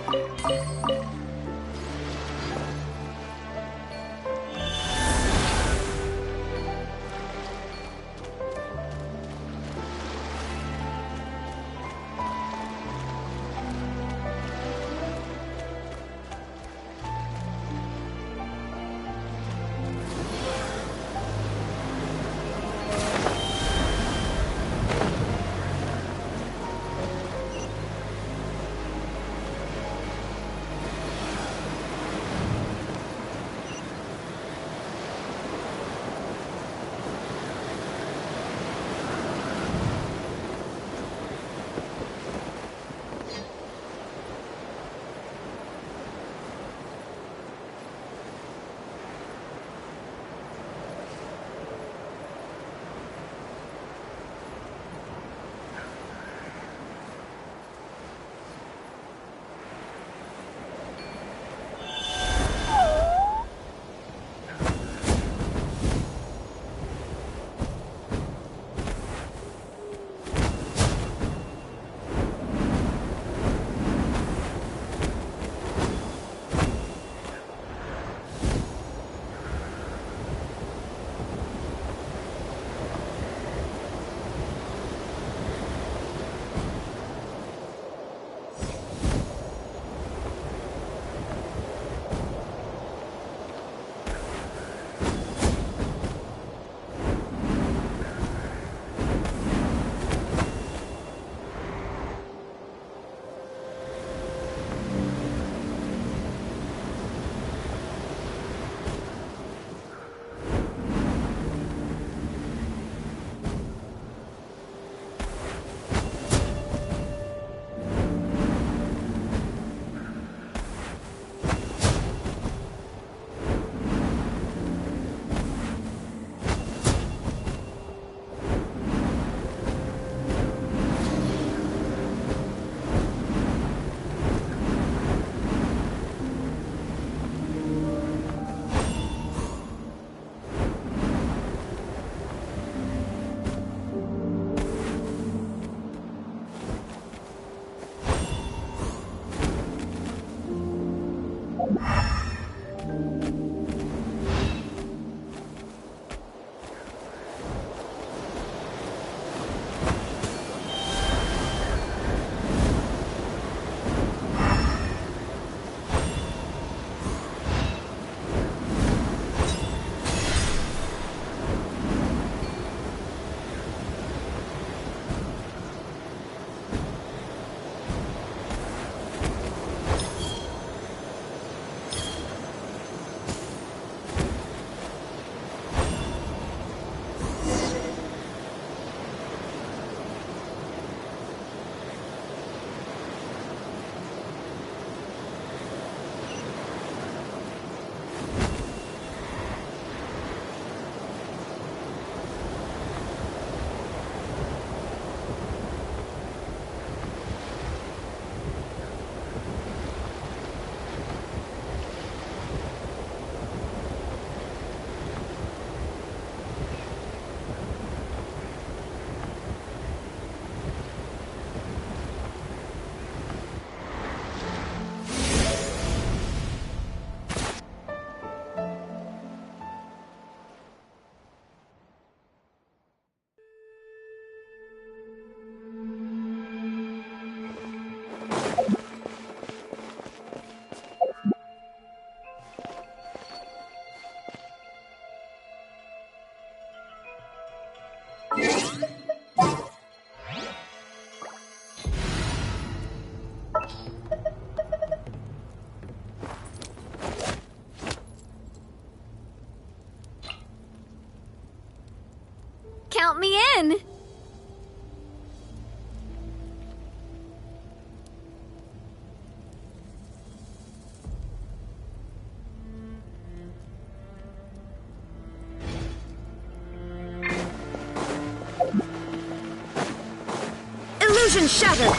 Illusion shattered!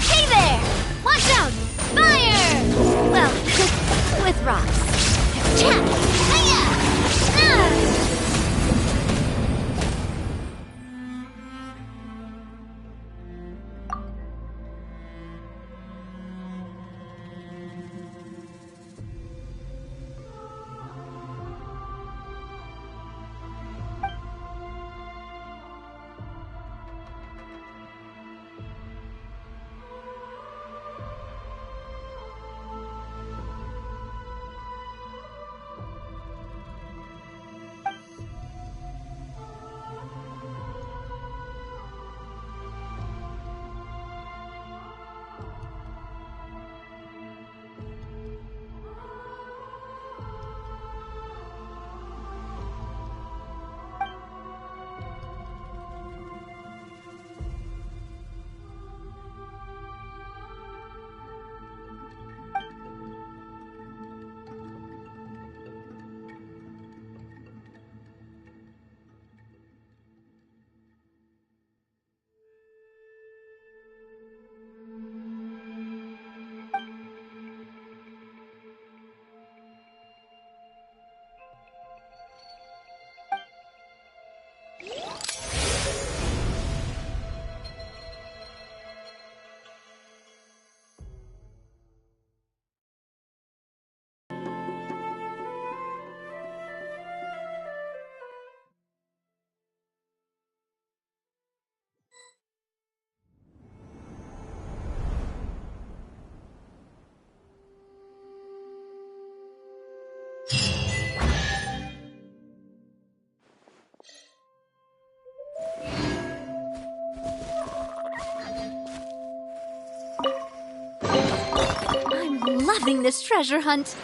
Hey there! Watch out! Fire! Well, with rocks. Cha! Hiya! I'm loving this treasure hunt.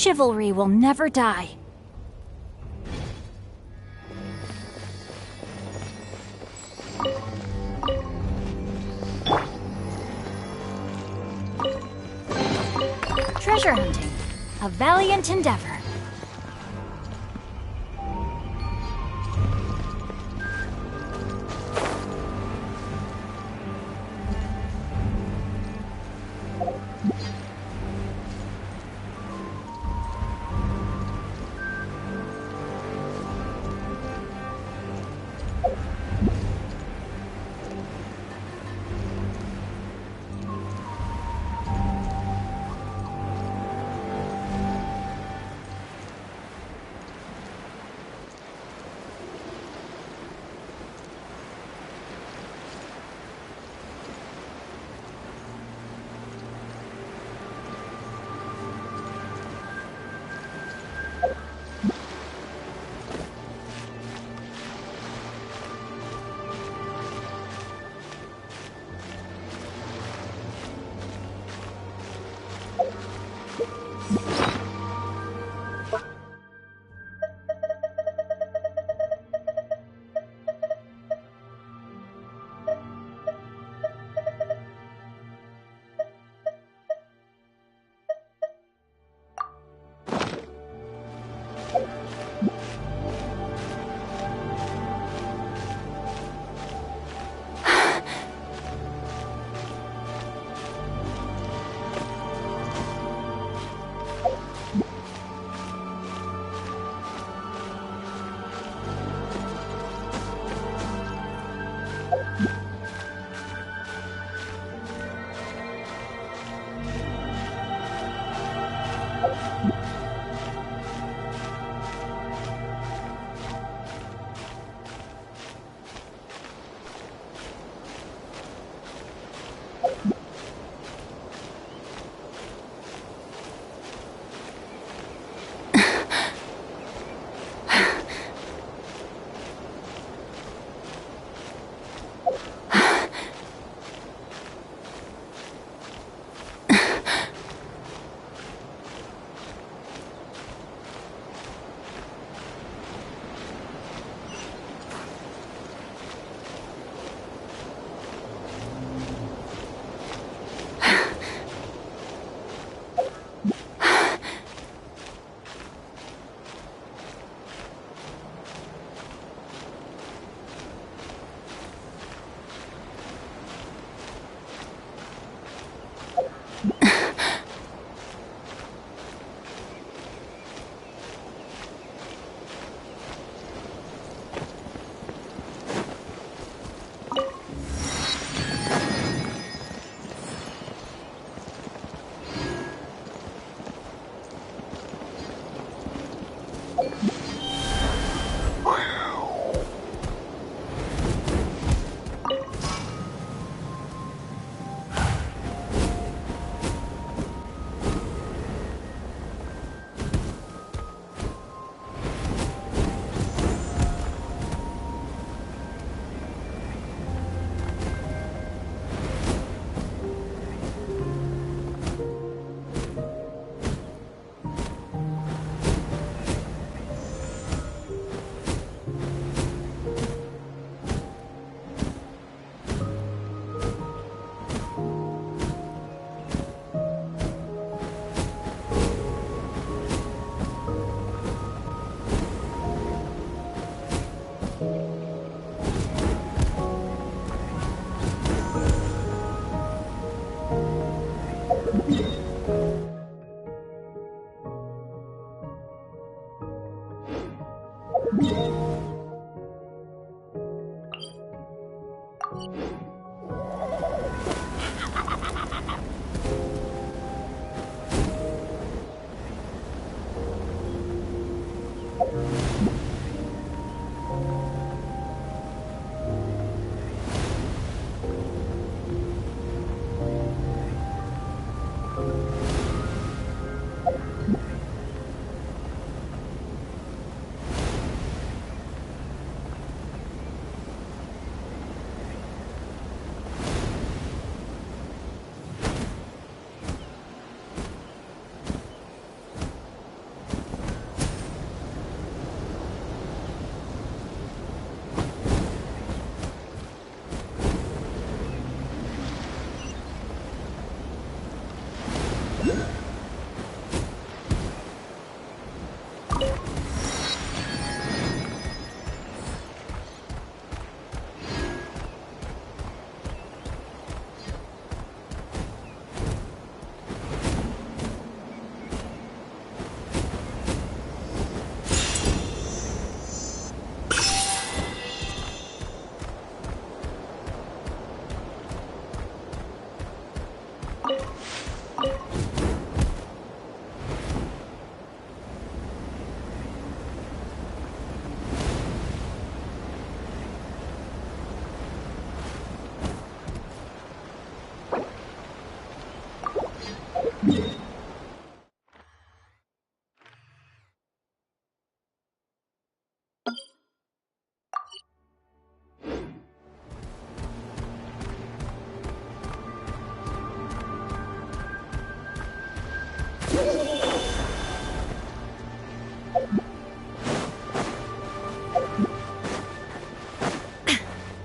chivalry will never die. Treasure hunting, a valiant endeavor.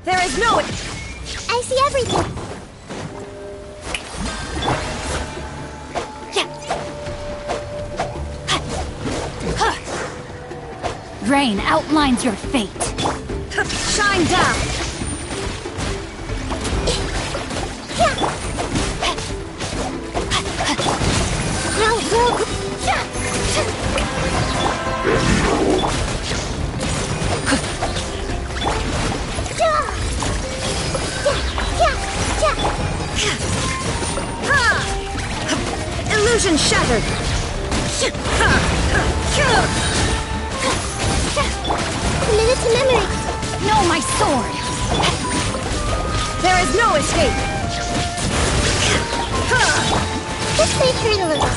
There is no... I see everything. Rain outlines your fate. Shine down! Illusion shattered! Committed to memory. No, my sword! There is no escape! This may hurt a little.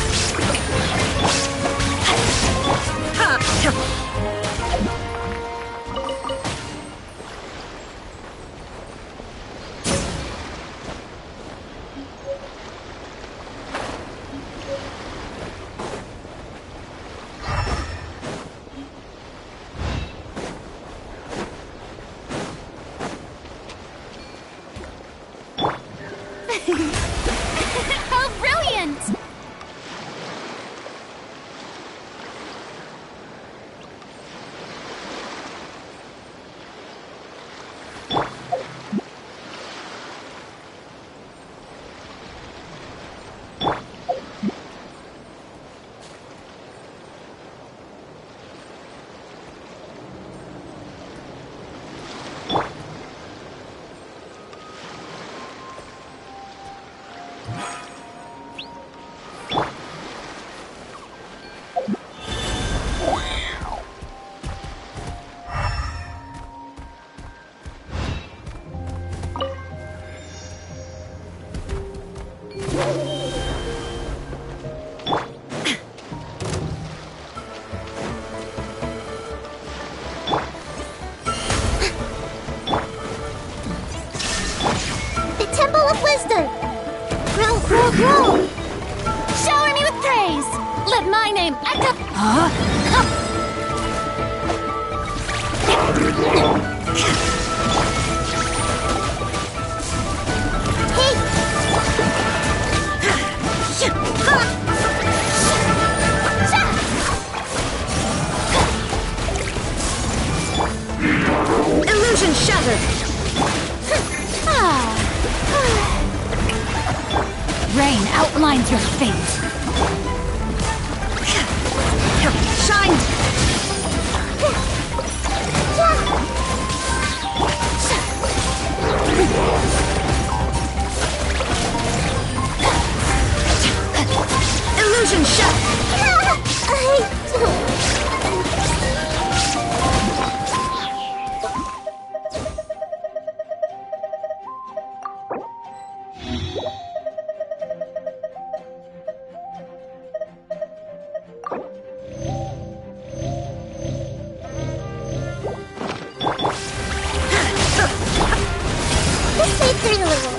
How brilliant! The Temple of Wisdom. Grow, grow, grow. Shower me with praise! Let my name echo... Illusion shattered! Rain outlines your fate. Shine! Illusion shattered! This may hurt a little.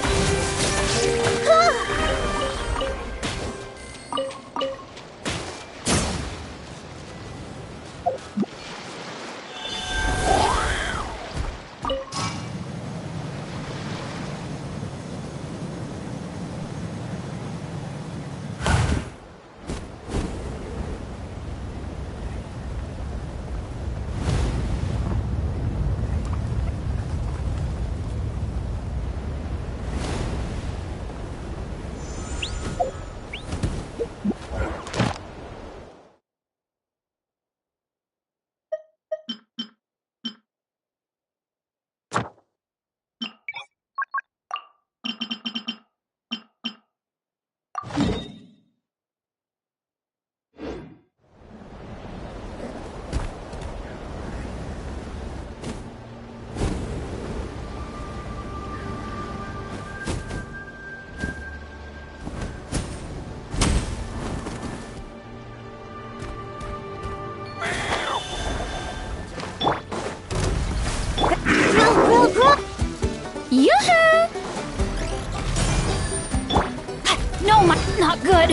No, not good.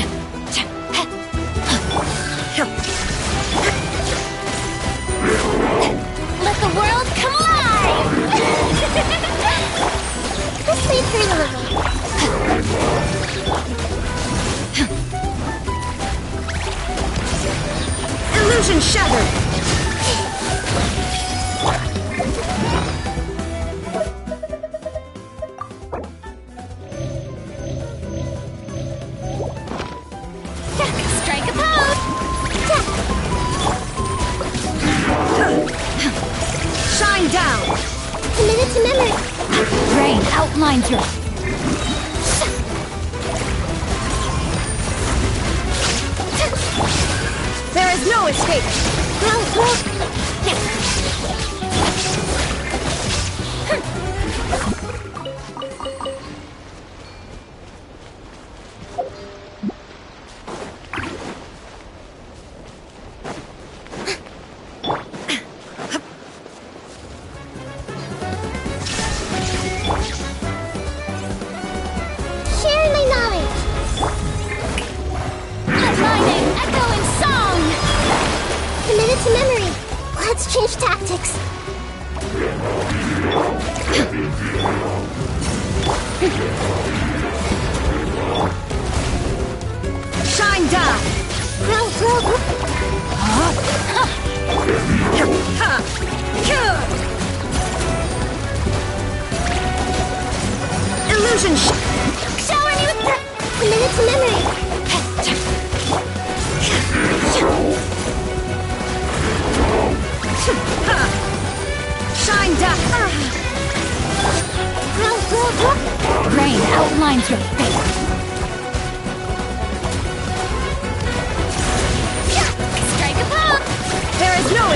Let the world come alive! Let's leave her a little. Illusion shattered! Strike a pose! Shine down! Committed to memory. Rain outlines your... There is no escape! Share my knowledge. Let my name echo in song! Committed to memory. Let's change tactics. Shine down! Illusion Showering you with the committed to memory. Shine down! Rain outlines your face. Strike a pose! There is no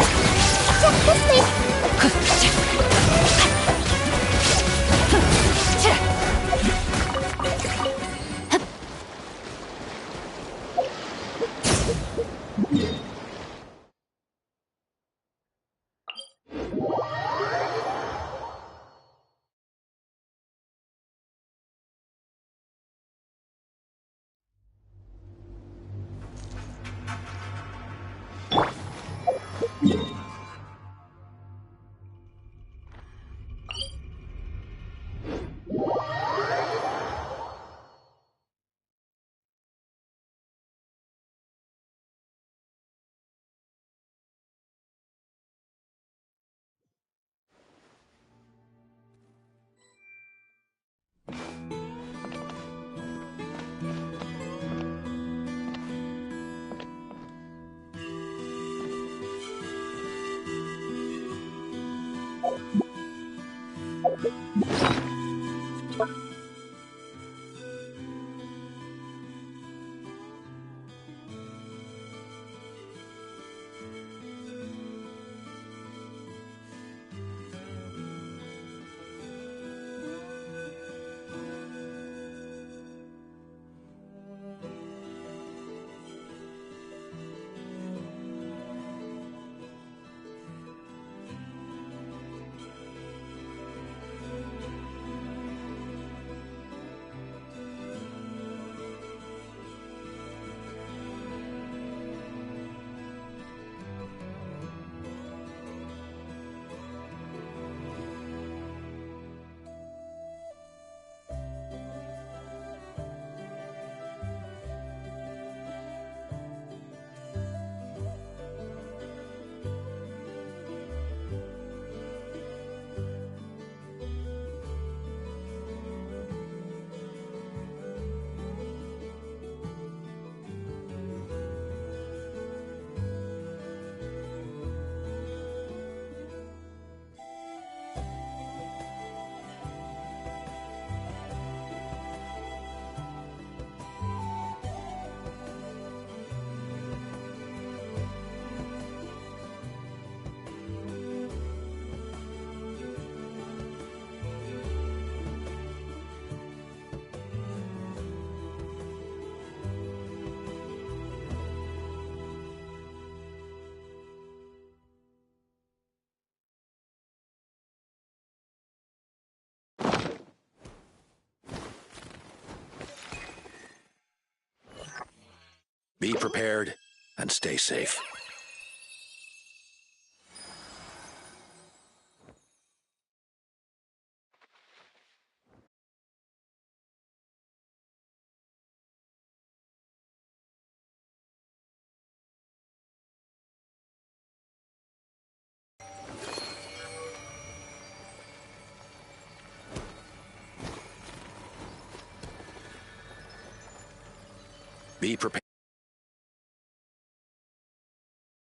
Be prepared and stay safe. Be prepared.